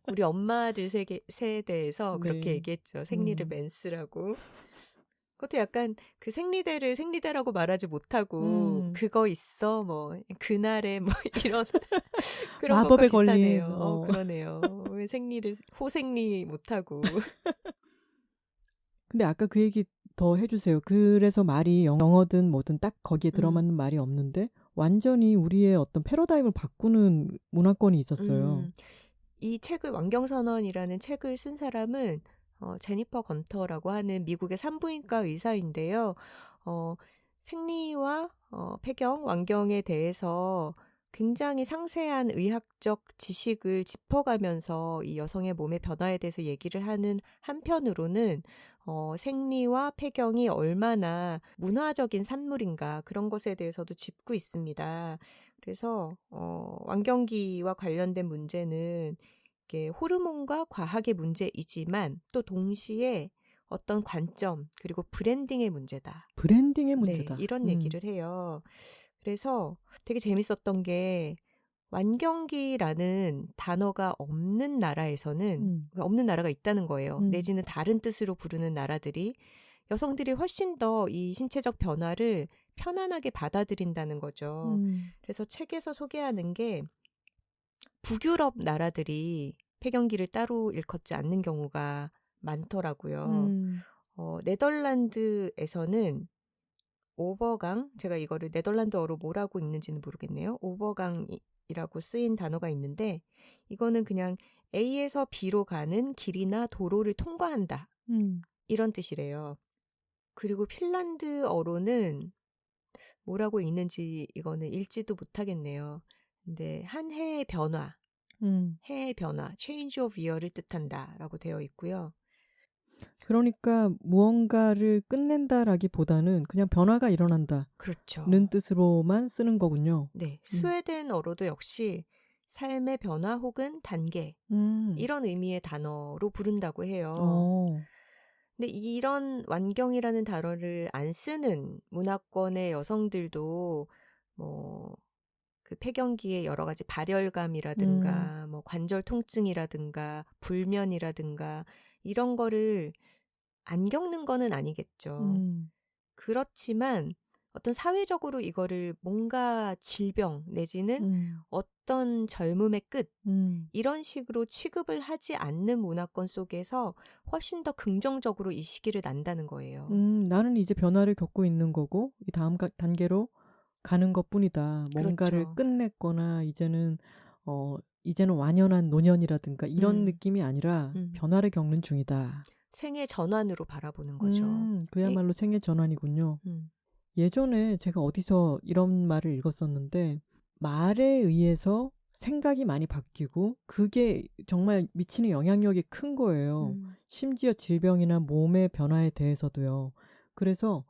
우리 엄마들 세대에서 그렇게 네. 얘기했죠. 생리를 맨스라고. 그것도 약간 그 생리대를 생리대라고 말하지 못하고 그거 있어 뭐 그날에 뭐 이런 그런 것과 마법에 걸린 비슷하네요. 그러네요. 왜 생리를 호생리 못하고. 근데 아까 그 얘기 더 해주세요. 그래서 말이 영어든 뭐든 딱 거기에 들어맞는 말이 없는데 완전히 우리의 어떤 패러다임을 바꾸는 문화권이 있었어요. 이 책을 완경선언이라는 책을 쓴 사람은 제니퍼 검터라고 하는 미국의 산부인과 의사인데요. 생리와 폐경, 완경에 대해서 굉장히 상세한 의학적 지식을 짚어가면서 이 여성의 몸의 변화에 대해서 얘기를 하는 한편으로는 생리와 폐경이 얼마나 문화적인 산물인가 그런 것에 대해서도 짚고 있습니다. 그래서 완경기와 관련된 문제는 이게 호르몬과 과학의 문제이지만 또 동시에 어떤 관점 그리고 브랜딩의 문제다. 브랜딩의 네, 문제다. 이런 얘기를 해요. 그래서 되게 재밌었던 게 완경기라는 단어가 없는 나라에서는 없는 나라가 있다는 거예요. 내지는 다른 뜻으로 부르는 나라들이 여성들이 훨씬 더 이 신체적 변화를 편안하게 받아들인다는 거죠. 그래서 책에서 소개하는 게 북유럽 나라들이 폐경기를 따로 일컫지 않는 경우가 많더라고요. 네덜란드에서는 오버강, 제가 이거를 네덜란드어로 뭐라고 읽는지는 모르겠네요. 오버강이라고 쓰인 단어가 있는데 이거는 그냥 A에서 B로 가는 길이나 도로를 통과한다. 이런 뜻이래요. 그리고 핀란드어로는 뭐라고 읽는지 이거는 읽지도 못하겠네요. 근데 한 해의 변화, 해의 변화, change of year를 뜻한다라고 되어 있고요. 그러니까 무언가를 끝낸다라기보다는 그냥 변화가 일어난다는 그렇죠. 뜻으로만 쓰는 거군요. 네, 스웨덴어로도 역시 삶의 변화 혹은 단계 이런 의미의 단어로 부른다고 해요. 근데 이런 완경이라는 단어를 안 쓰는 문화권의 여성들도 뭐 그 폐경기의 여러 가지 발열감이라든가 뭐 관절 통증이라든가 불면이라든가 이런 거를 안 겪는 거는 아니겠죠. 그렇지만 어떤 사회적으로 이거를 뭔가 질병 내지는 어떤 젊음의 끝 이런 식으로 취급을 하지 않는 문화권 속에서 훨씬 더 긍정적으로 이 시기를 난다는 거예요. 나는 이제 변화를 겪고 있는 거고 이 다음 단계로 가는 것뿐이다. 뭔가를 그렇죠. 끝냈거나 이제는 완연한 노년이라든가 이런 느낌이 아니라 변화를 겪는 중이다. 생애 전환으로 바라보는 거죠. 그야말로 생애 전환이군요. 예전에 제가 어디서 이런 말을 읽었었는데 말에 의해서 생각이 많이 바뀌고 그게 정말 미치는 영향력이 큰 거예요. 심지어 질병이나 몸의 변화에 대해서도요. 그래서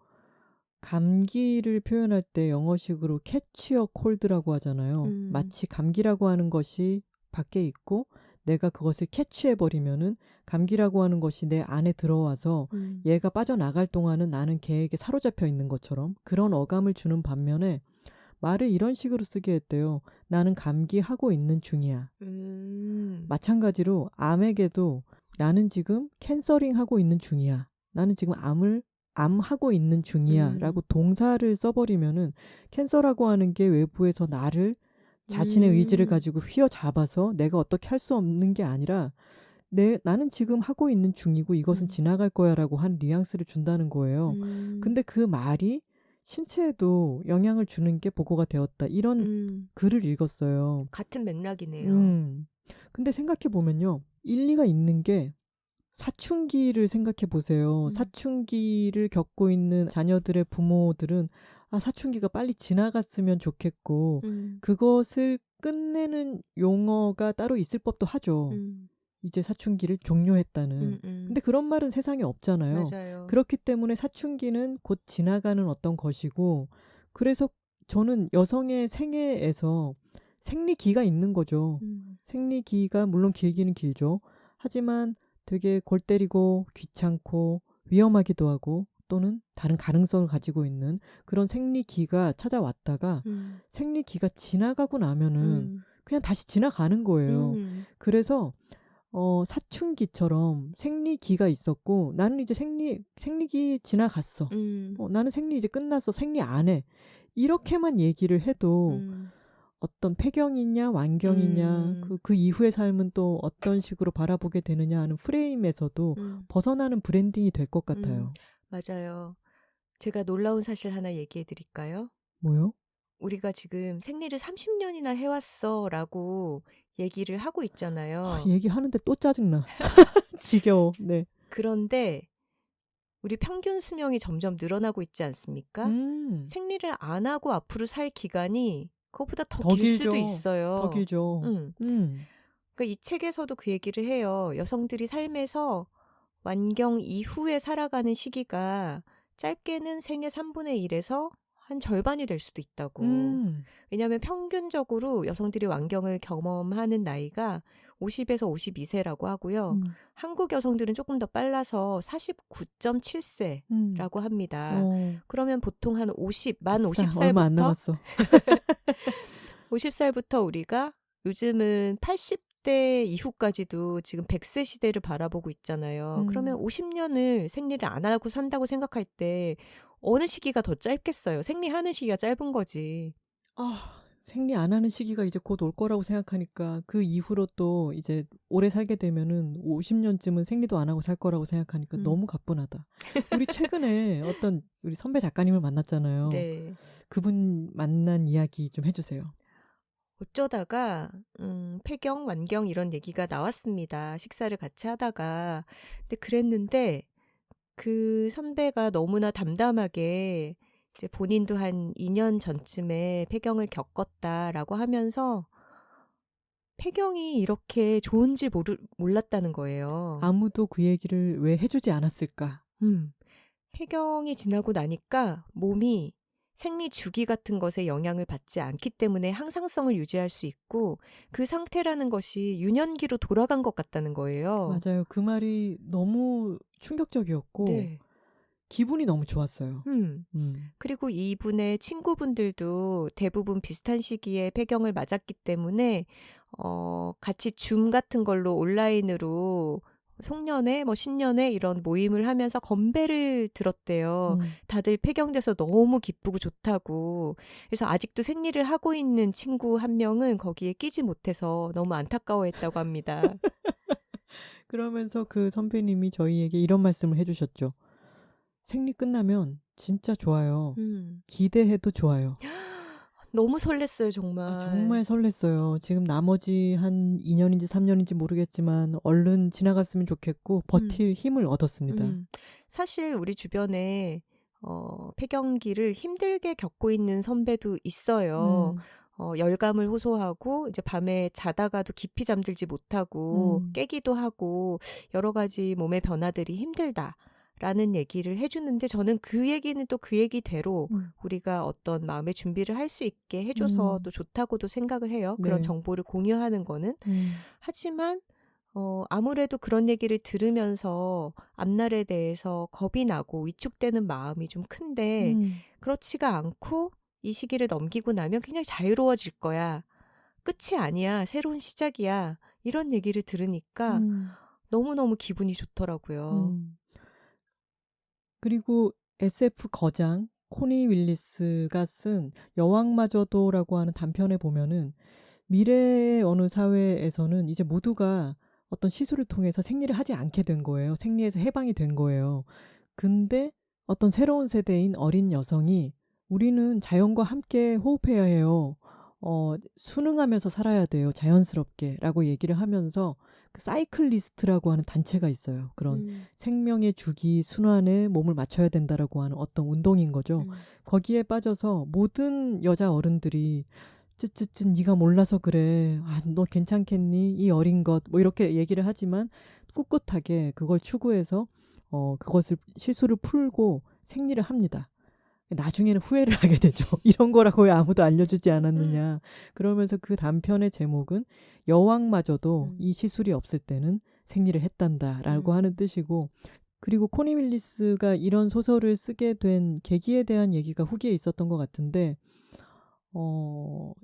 감기를 표현할 때 영어식으로 catch a cold라고 하잖아요. 마치 감기라고 하는 것이 밖에 있고 내가 그것을 캐치해버리면은 감기라고 하는 것이 내 안에 들어와서 얘가 빠져나갈 동안은 나는 걔에게 사로잡혀 있는 것처럼 그런 어감을 주는 반면에 말을 이런 식으로 쓰게 했대요. 나는 감기하고 있는 중이야. 마찬가지로 암에게도 나는 지금 캔서링 하고 있는 중이야. 나는 지금 암하고 있는 중이야 라고 동사를 써버리면은 캔서라고 하는 게 외부에서 나를 자신의 의지를 가지고 휘어잡아서 내가 어떻게 할 수 없는 게 아니라 나는 지금 하고 있는 중이고 이것은 지나갈 거야 라고 하는 뉘앙스를 준다는 거예요. 근데 그 말이 신체에도 영향을 주는 게 보고가 되었다. 이런 글을 읽었어요. 같은 맥락이네요. 근데 생각해보면요. 일리가 있는 게 사춘기를 생각해 보세요. 사춘기를 겪고 있는 자녀들의 부모들은 사춘기가 빨리 지나갔으면 좋겠고 음, 그것을 끝내는 용어가 따로 있을 법도 하죠. 음, 이제 사춘기를 종료했다는. 근데 그런 말은 세상에 없잖아요. 맞아요. 그렇기 때문에 사춘기는 곧 지나가는 어떤 것이고, 그래서 저는 여성의 생애에서 생리기가 있는 거죠. 음, 생리기가 물론 길기는 길죠. 하지만 되게 골 때리고 귀찮고 위험하기도 하고 또는 다른 가능성을 가지고 있는 그런 생리기가 찾아왔다가 음, 생리기가 지나가고 나면은 음, 그냥 다시 지나가는 거예요. 음, 그래서 사춘기처럼 생리기가 있었고 나는 이제 생리기 지나갔어. 음, 나는 생리 이제 끝났어. 생리 안 해. 이렇게만 얘기를 해도 음, 어떤 폐경이냐 완경이냐 음, 그 이후의 삶은 또 어떤 식으로 바라보게 되느냐 하는 프레임에서도 음, 벗어나는 브랜딩이 될 것 음, 같아요. 맞아요. 제가 놀라운 사실 하나 얘기해 드릴까요? 뭐요? 우리가 지금 생리를 30년이나 해왔어 라고 얘기를 하고 있잖아요. 얘기하는데 또 짜증나. 지겨워. 네. 그런데 우리 평균 수명이 점점 늘어나고 있지 않습니까? 음, 생리를 안 하고 앞으로 살 기간이 그것보다 더 더 길 수도 길죠. 더 있어요. 길죠. 응. 음, 그러니까 이 책에서도 그 얘기를 해요. 여성들이 삶에서 완경 이후에 살아가는 시기가 짧게는 생애 3분의 1에서 한 절반이 될 수도 있다고. 음, 왜냐하면 평균적으로 여성들이 완경을 경험하는 나이가 50에서 52세라고 하고요. 음, 한국 여성들은 조금 더 빨라서 49.7세라고 합니다. 어, 그러면 보통 한 만 아싸, 얼마 안 50살부터 남았어. 50살부터 우리가 요즘은 80대 이후까지도 지금 100세 시대를 바라보고 있잖아요. 그러면 50년을 생리를 안 하고 산다고 생각할 때 어느 시기가 더 짧겠어요? 생리하는 시기가 짧은 거지. 생리 안 하는 시기가 이제 곧 올 거라고 생각하니까 그 이후로 또 이제 오래 살게 되면은 50년쯤은 생리도 안 하고 살 거라고 생각하니까 음, 너무 가뿐하다. 우리 최근에 어떤 우리 선배 작가님을 만났잖아요. 네. 그분 만난 이야기 좀 해주세요. 어쩌다가 폐경, 완경 이런 얘기가 나왔습니다. 식사를 같이 하다가. 근데 그랬는데 그 선배가 너무나 담담하게 이제 본인도 한 2년 전쯤에 폐경을 겪었다라고 하면서 폐경이 이렇게 좋은지 몰랐다는 거예요. 아무도 그 얘기를 왜 해주지 않았을까? 폐경이 지나고 나니까 몸이 생리 주기 같은 것에 영향을 받지 않기 때문에 항상성을 유지할 수 있고 그 상태라는 것이 유년기로 돌아간 것 같다는 거예요. 맞아요. 그 말이 너무 충격적이었고 네. 기분이 너무 좋았어요. 음. 그리고 이분의 친구분들도 대부분 비슷한 시기에 폐경을 맞았기 때문에 같이 줌 같은 걸로 온라인으로 송년회, 뭐 신년회 이런 모임을 하면서 건배를 들었대요. 다들 폐경돼서 너무 기쁘고 좋다고. 그래서 아직도 생리를 하고 있는 친구 한 명은 거기에 끼지 못해서 너무 안타까워했다고 합니다. 그러면서 그 선배님이 저희에게 이런 말씀을 해주셨죠. 생리 끝나면 진짜 좋아요. 기대해도 좋아요. 너무 설렜어요, 정말. 정말 설렜어요. 지금 나머지 한 2년인지 3년인지 모르겠지만 얼른 지나갔으면 좋겠고 버틸 힘을 얻었습니다. 사실 우리 주변에 폐경기를 힘들게 겪고 있는 선배도 있어요. 열감을 호소하고 이제 밤에 자다가도 깊이 잠들지 못하고 깨기도 하고 여러 가지 몸의 변화들이 힘들다라는 얘기를 해주는데 저는 그 얘기는 또 그 얘기대로 우리가 어떤 마음의 준비를 할 수 있게 해줘서 또 좋다고도 생각을 해요. 네. 그런 정보를 공유하는 거는. 하지만 아무래도 그런 얘기를 들으면서 앞날에 대해서 겁이 나고 위축되는 마음이 좀 큰데 그렇지가 않고 이 시기를 넘기고 나면 굉장히 자유로워질 거야. 끝이 아니야. 새로운 시작이야. 이런 얘기를 들으니까 너무너무 기분이 좋더라고요. 그리고 SF 거장 코니 윌리스가 쓴 여왕마저도라고 하는 단편에 보면은 미래의 어느 사회에서는 이제 모두가 어떤 시술을 통해서 생리를 하지 않게 된 거예요. 생리에서 해방이 된 거예요. 근데 어떤 새로운 세대인 어린 여성이 우리는 자연과 함께 호흡해야 해요. 순응하면서 살아야 돼요. 자연스럽게 라고 얘기를 하면서 그 사이클리스트라고 하는 단체가 있어요. 그런 생명의 주기 순환에 몸을 맞춰야 된다라고 하는 어떤 운동인 거죠. 거기에 빠져서 모든 여자 어른들이 쯧쯧쯧 네가 몰라서 그래. 아, 너 괜찮겠니? 이 어린 것. 뭐 이렇게 얘기를 하지만 꿋꿋하게 그걸 추구해서 그것을 실수를 풀고 생리를 합니다. 나중에는 후회를 하게 되죠. 이런 거라고 왜 아무도 알려주지 않았느냐. 그러면서 그 단편의 제목은 여왕마저도 이 시술이 없을 때는 생리를 했단다라고 하는 뜻이고, 그리고 코니 밀리스가 이런 소설을 쓰게 된 계기에 대한 얘기가 후기에 있었던 것 같은데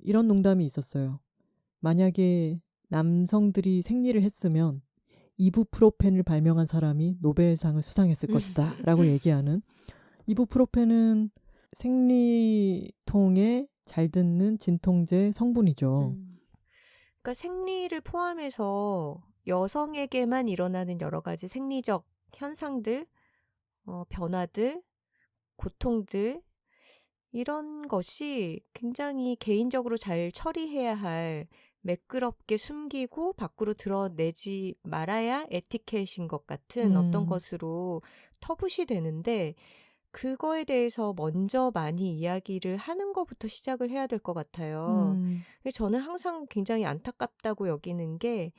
이런 농담이 있었어요. 만약에 남성들이 생리를 했으면 이부프로펜을 발명한 사람이 노벨상을 수상했을 것이다 라고 얘기하는, 이부프로펜은 생리통에 잘 듣는 진통제 성분이죠. 그러니까 생리를 포함해서 여성에게만 일어나는 여러 가지 생리적 현상들, 변화들, 고통들, 이런 것이 굉장히 개인적으로 잘 처리해야 할, 매끄럽게 숨기고 밖으로 드러내지 말아야 에티켓인 것 같은 어떤 것으로 터부시 되는데, 그거에 대해서 먼저 많이 이야기를 하는 것부터 시작을 해야 될 것 같아요. 저는 항상 굉장히 안타깝다고 여기는 게,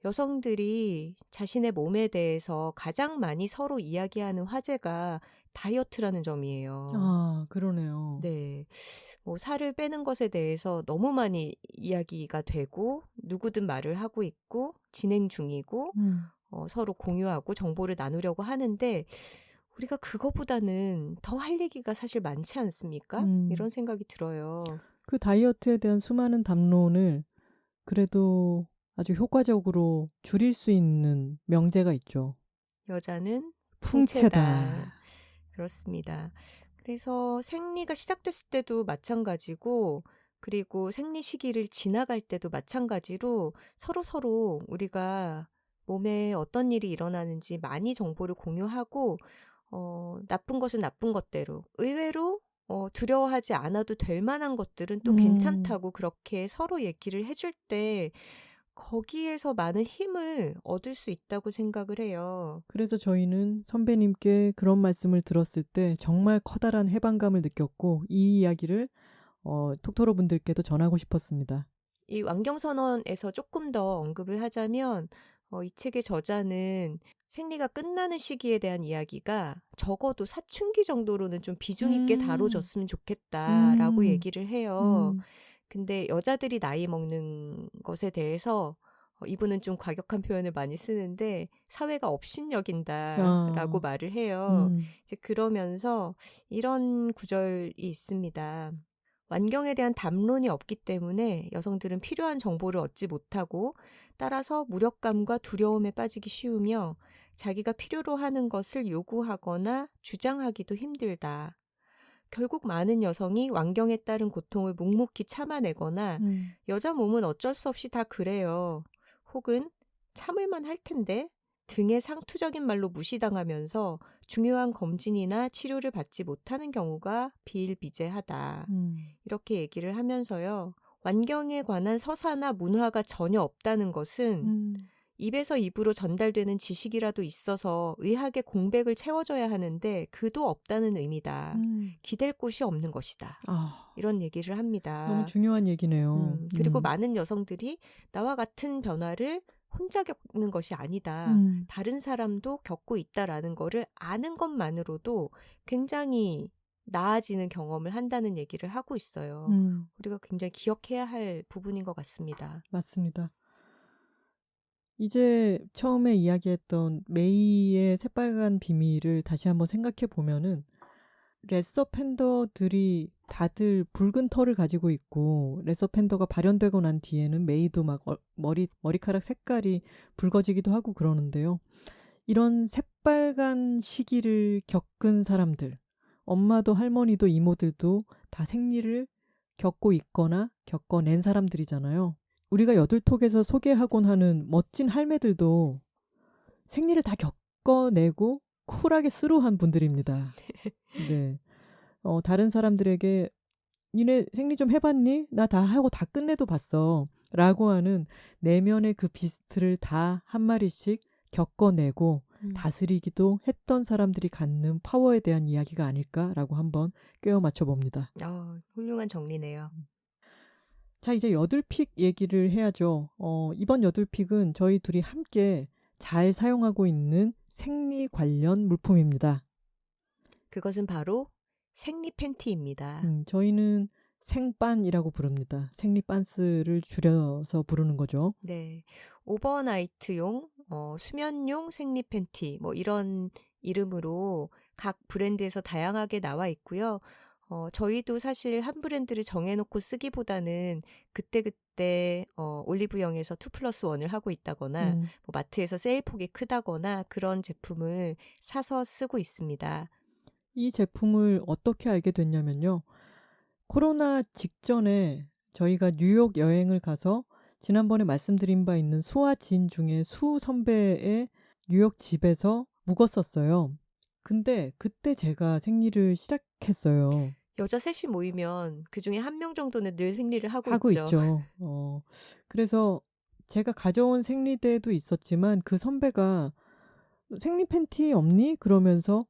여성들이 자신의 몸에 대해서 가장 많이 서로 이야기하는 화제가 다이어트라는 점이에요. 아, 그러네요. 네. 뭐 살을 빼는 것에 대해서 너무 많이 이야기가 되고, 누구든 말을 하고 있고, 진행 중이고, 서로 공유하고 정보를 나누려고 하는데, 우리가 그거보다는 더 할 얘기가 사실 많지 않습니까? 이런 생각이 들어요. 그 다이어트에 대한 수많은 담론을 그래도 아주 효과적으로 줄일 수 있는 명제가 있죠. 여자는 풍채다. 풍채다. 그렇습니다. 그래서 생리가 시작됐을 때도 마찬가지고, 그리고 생리 시기를 지나갈 때도 마찬가지로 서로 우리가 몸에 어떤 일이 일어나는지 많이 정보를 공유하고, 나쁜 것은 나쁜 것대로, 의외로 두려워하지 않아도 될 만한 것들은 또 괜찮다고 그렇게 서로 얘기를 해줄 때, 거기에서 많은 힘을 얻을 수 있다고 생각을 해요. 그래서 저희는 선배님께 그런 말씀을 들었을 때 정말 커다란 해방감을 느꼈고, 이 이야기를 톡토로 분들께도 전하고 싶었습니다. 이 완경선언에서 조금 더 언급을 하자면, 이 책의 저자는 생리가 끝나는 시기에 대한 이야기가 적어도 사춘기 정도로는 좀 비중 있게 다뤄졌으면 좋겠다라고 얘기를 해요. 근데 여자들이 나이 먹는 것에 대해서 이분은 좀 과격한 표현을 많이 쓰는데, 사회가 업신여긴다라고 말을 해요. 이제 그러면서 이런 구절이 있습니다. 완경에 대한 담론이 없기 때문에 여성들은 필요한 정보를 얻지 못하고, 따라서 무력감과 두려움에 빠지기 쉬우며 자기가 필요로 하는 것을 요구하거나 주장하기도 힘들다. 결국 많은 여성이 완경에 따른 고통을 묵묵히 참아내거나 여자 몸은 어쩔 수 없이 다 그래요. 혹은 참을만 할 텐데 등의 상투적인 말로 무시당하면서 중요한 검진이나 치료를 받지 못하는 경우가 비일비재하다. 이렇게 얘기를 하면서요. 완경에 관한 서사나 문화가 전혀 없다는 것은 입에서 입으로 전달되는 지식이라도 있어서 의학의 공백을 채워줘야 하는데 그도 없다는 의미다. 기댈 곳이 없는 것이다. 이런 얘기를 합니다. 너무 중요한 얘기네요. 그리고 많은 여성들이 나와 같은 변화를 혼자 겪는 것이 아니다. 다른 사람도 겪고 있다라는 거를 아는 것만으로도 굉장히 나아지는 경험을 한다는 얘기를 하고 있어요. 우리가 굉장히 기억해야 할 부분인 것 같습니다. 맞습니다. 이제 처음에 이야기했던 메이의 새빨간 비밀을 다시 한번 생각해 보면은, 레서 팬더들이 다들 붉은 털을 가지고 있고, 레서 팬더가 발현되고 난 뒤에는 메이도 막 머리카락 색깔이 붉어지기도 하고 그러는데요. 이런 새빨간 시기를 겪은 사람들, 엄마도 할머니도 이모들도 다 생리를 겪고 있거나 겪어낸 사람들이잖아요. 우리가 여둘톡에서 소개하곤 하는 멋진 할매들도 생리를 다 겪어내고 쿨하게 스루한 분들입니다. 네. 다른 사람들에게 니네 생리 좀 해봤니? 나 다 하고 다 끝내도 봤어. 라고 하는 내면의 그 비스트를 다 한 마리씩 겪어내고 다스리기도 했던 사람들이 갖는 파워에 대한 이야기가 아닐까라고 한번 꿰어 맞춰 봅니다. 훌륭한 정리네요. 자, 이제 여둘픽 얘기를 해야죠. 이번 여둘픽은 저희 둘이 함께 잘 사용하고 있는 생리 관련 물품입니다. 그것은 바로 생리 팬티입니다. 저희는 생빤이라고 부릅니다. 생리 빤스를 줄여서 부르는 거죠. 네. 오버나이트용, 수면용 생리 팬티, 뭐 이런 이름으로 각 브랜드에서 다양하게 나와 있고요. 저희도 사실 한 브랜드를 정해놓고 쓰기보다는 그때그때 올리브영에서 2+1을 하고 있다거나 뭐 마트에서 세일폭이 크다거나 그런 제품을 사서 쓰고 있습니다. 이 제품을 어떻게 알게 됐냐면요. 코로나 직전에 저희가 뉴욕 여행을 가서 지난번에 말씀드린 바 있는 수와 지인 중에 수 선배의 뉴욕 집에서 묵었었어요. 근데 그때 제가 생리를 시작했어요. 여자 셋이 모이면 그중에 한 명 정도는 늘 생리를 하고 있죠. 있죠. 그래서 제가 가져온 생리대도 있었지만 그 선배가 생리 팬티 없니? 그러면서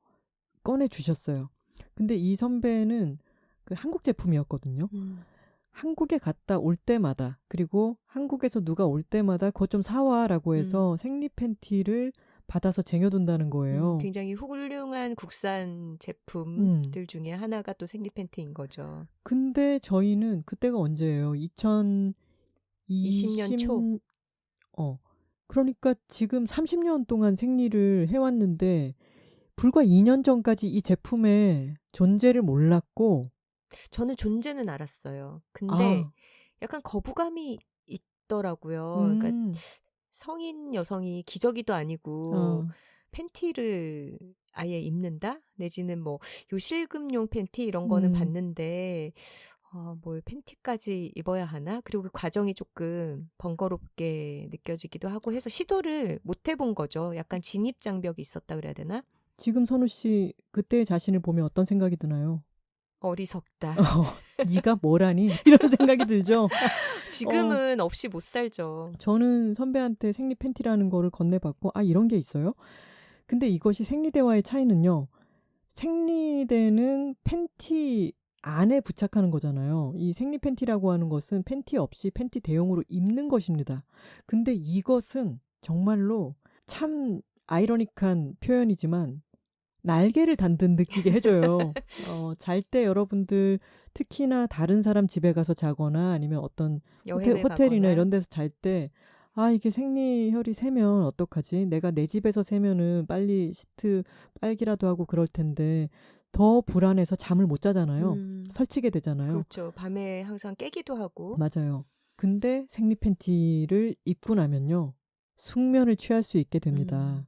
꺼내 주셨어요. 근데 이 선배는 그 한국 제품이었거든요. 한국에 갔다 올 때마다, 그리고 한국에서 누가 올 때마다 그거 좀 사와라고 해서 생리 팬티를 받아서 쟁여둔다는 거예요. 굉장히 훌륭한 국산 제품들 중에 하나가 또 생리 팬티인 거죠. 근데 저희는 그때가 언제예요? 20년 초. 그러니까 지금 30년 동안 생리를 해왔는데 불과 2년 전까지 이 제품의 존재를 몰랐고 저는 존재는 알았어요. 근데 약간 거부감이 있더라고요. 그러니까 성인 여성이 기저귀도 아니고 팬티를 아예 입는다? 내지는 뭐 요실금용 팬티 이런 거는 봤는데 뭘 팬티까지 입어야 하나? 그리고 그 과정이 조금 번거롭게 느껴지기도 하고 해서 시도를 못 해본 거죠. 약간 진입장벽이 있었다 그래야 되나? 지금 선우 씨 그때의 자신을 보면 어떤 생각이 드나요? 어리석다. 네가 뭘 하니? 이런 생각이 들죠. 지금은 없이 못 살죠. 저는 선배한테 생리 팬티라는 거를 건네받고 이런 게 있어요? 근데 이것이 생리대와의 차이는요. 생리대는 팬티 안에 부착하는 거잖아요. 이 생리 팬티라고 하는 것은 팬티 없이 팬티 대용으로 입는 것입니다. 근데 이것은 정말로 참 아이러닉한 표현이지만 날개를 단 듯 느끼게 해줘요. 잘 때 여러분들 특히나 다른 사람 집에 가서 자거나 아니면 어떤 호텔이나 가거나. 이런 데서 잘 때 이게 생리혈이 새면 어떡하지? 내가 내 집에서 새면은 빨리 시트 빨기라도 하고 그럴 텐데 더 불안해서 잠을 못 자잖아요. 설치게 되잖아요. 그렇죠. 밤에 항상 깨기도 하고. 맞아요. 근데 생리 팬티를 입고 나면요. 숙면을 취할 수 있게 됩니다.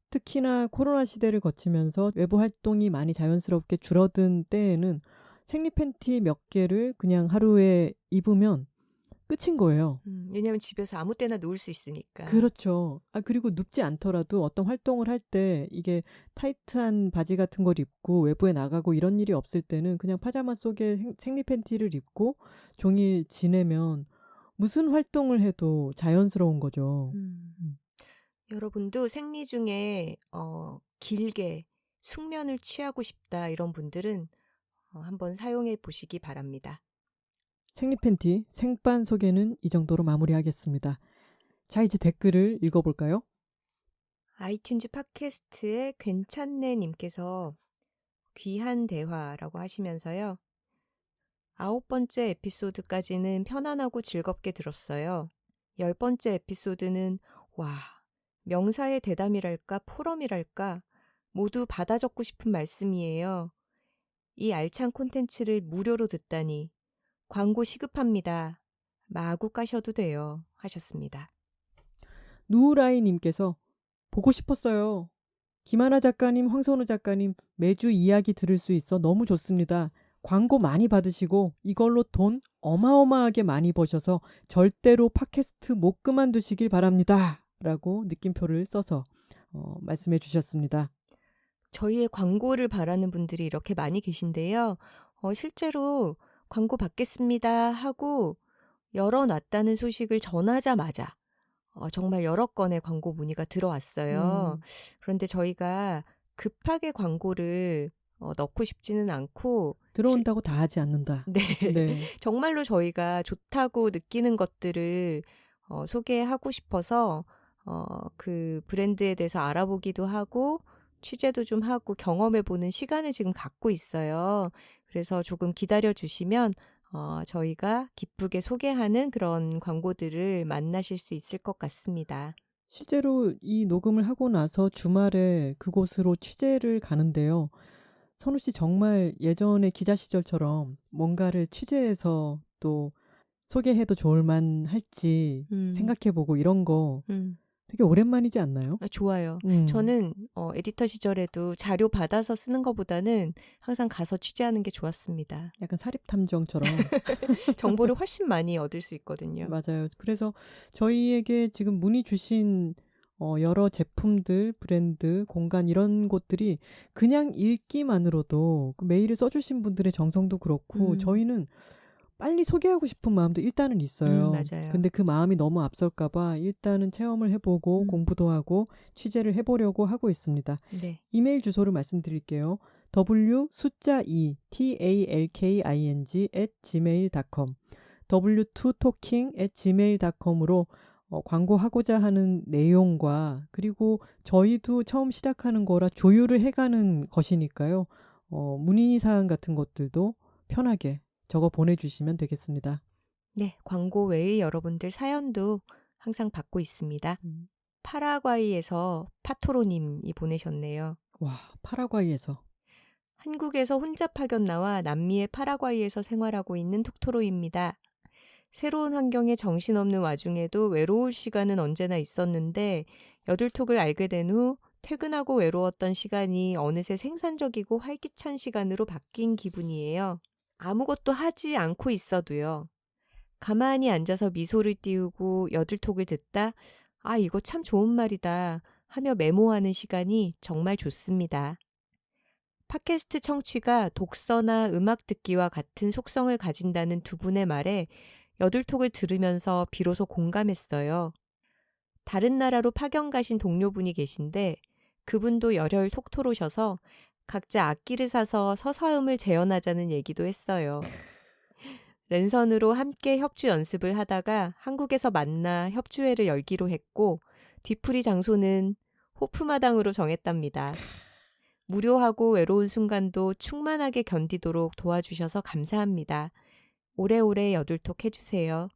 특히나 코로나 시대를 거치면서 외부 활동이 많이 자연스럽게 줄어든 때에는 생리 팬티 몇 개를 그냥 하루에 입으면 끝인 거예요. 왜냐하면 집에서 아무 때나 누울 수 있으니까. 그렇죠. 그리고 눕지 않더라도 어떤 활동을 할 때 이게 타이트한 바지 같은 걸 입고 외부에 나가고 이런 일이 없을 때는 그냥 파자마 속에 생리 팬티를 입고 종일 지내면 무슨 활동을 해도 자연스러운 거죠. 여러분도 생리 중에 길게 숙면을 취하고 싶다 이런 분들은 한번 사용해 보시기 바랍니다. 생리 팬티 생빤 소개는 이 정도로 마무리하겠습니다. 자, 이제 댓글을 읽어볼까요? 아이튠즈 팟캐스트의 괜찮네 님께서 귀한 대화라고 하시면서요. 9번째 에피소드까지는 편안하고 즐겁게 들었어요. 10번째 에피소드는 명사의 대담이랄까 포럼이랄까 모두 받아 적고 싶은 말씀이에요. 이 알찬 콘텐츠를 무료로 듣다니 광고 시급합니다. 마구 까셔도 돼요. 하셨습니다. 누라이님께서 보고 싶었어요. 김하나 작가님, 황선우 작가님 매주 이야기 들을 수 있어 너무 좋습니다. 광고 많이 받으시고 이걸로 돈 어마어마하게 많이 버셔서 절대로 팟캐스트 못 그만두시길 바랍니다. 라고 느낌표를 써서 말씀해 주셨습니다. 저희의 광고를 바라는 분들이 이렇게 많이 계신데요. 실제로 광고 받겠습니다 하고 열어놨다는 소식을 전하자마자 정말 여러 건의 광고 문의가 들어왔어요. 그런데 저희가 급하게 광고를 넣고 싶지는 않고 들어온다고 다 하지 않는다. 네. 네. 정말로 저희가 좋다고 느끼는 것들을 소개하고 싶어서 그 브랜드에 대해서 알아보기도 하고 취재도 좀 하고 경험해보는 시간을 지금 갖고 있어요. 그래서 조금 기다려 주시면 저희가 기쁘게 소개하는 그런 광고들을 만나실 수 있을 것 같습니다. 실제로 이 녹음을 하고 나서 주말에 그곳으로 취재를 가는데요. 선우 씨 정말 예전에 기자 시절처럼 뭔가를 취재해서 또 소개해도 좋을만 할지 생각해보고 이런 거 되게 오랜만이지 않나요? 좋아요. 저는 에디터 시절에도 자료 받아서 쓰는 것보다는 항상 가서 취재하는 게 좋았습니다. 약간 사립탐정처럼. 정보를 훨씬 많이 얻을 수 있거든요. 맞아요. 그래서 저희에게 지금 문의 주신 여러 제품들, 브랜드, 공간 이런 곳들이 그냥 읽기만으로도 그 메일을 써주신 분들의 정성도 그렇고 저희는 빨리 소개하고 싶은 마음도 일단은 있어요. 맞아요. 근데 그 마음이 너무 앞설까 봐 일단은 체험을 해보고 공부도 하고 취재를 해보려고 하고 있습니다. 네. 이메일 주소를 말씀드릴게요. w2talking@gmail.com w2talking@gmail.com으로 광고하고자 하는 내용과 그리고 저희도 처음 시작하는 거라 조율을 해가는 것이니까요. 문의사항 같은 것들도 편하게 적어 보내주시면 되겠습니다. 네, 광고 외의 여러분들 사연도 항상 받고 있습니다. 파라과이에서 파토로님이 보내셨네요. 와, 파라과이에서. 한국에서 혼자 파견 나와 남미의 파라과이에서 생활하고 있는 톡토로입니다. 새로운 환경에 정신없는 와중에도 외로울 시간은 언제나 있었는데 여둘톡을 알게 된 후 퇴근하고 외로웠던 시간이 어느새 생산적이고 활기찬 시간으로 바뀐 기분이에요. 아무것도 하지 않고 있어도요. 가만히 앉아서 미소를 띄우고 여둘톡을 듣다 아 이거 참 좋은 말이다 하며 메모하는 시간이 정말 좋습니다. 팟캐스트 청취가 독서나 음악 듣기와 같은 속성을 가진다는 두 분의 말에 여둘톡을 들으면서 비로소 공감했어요. 다른 나라로 파견 가신 동료분이 계신데 그분도 열혈 톡토로셔서 각자 악기를 사서 서사음을 재현하자는 얘기도 했어요. 랜선으로 함께 협주 연습을 하다가 한국에서 만나 협주회를 열기로 했고 뒤풀이 장소는 호프마당으로 정했답니다. 무료하고 외로운 순간도 충만하게 견디도록 도와주셔서 감사합니다. 오래오래 여둘톡 해주세요.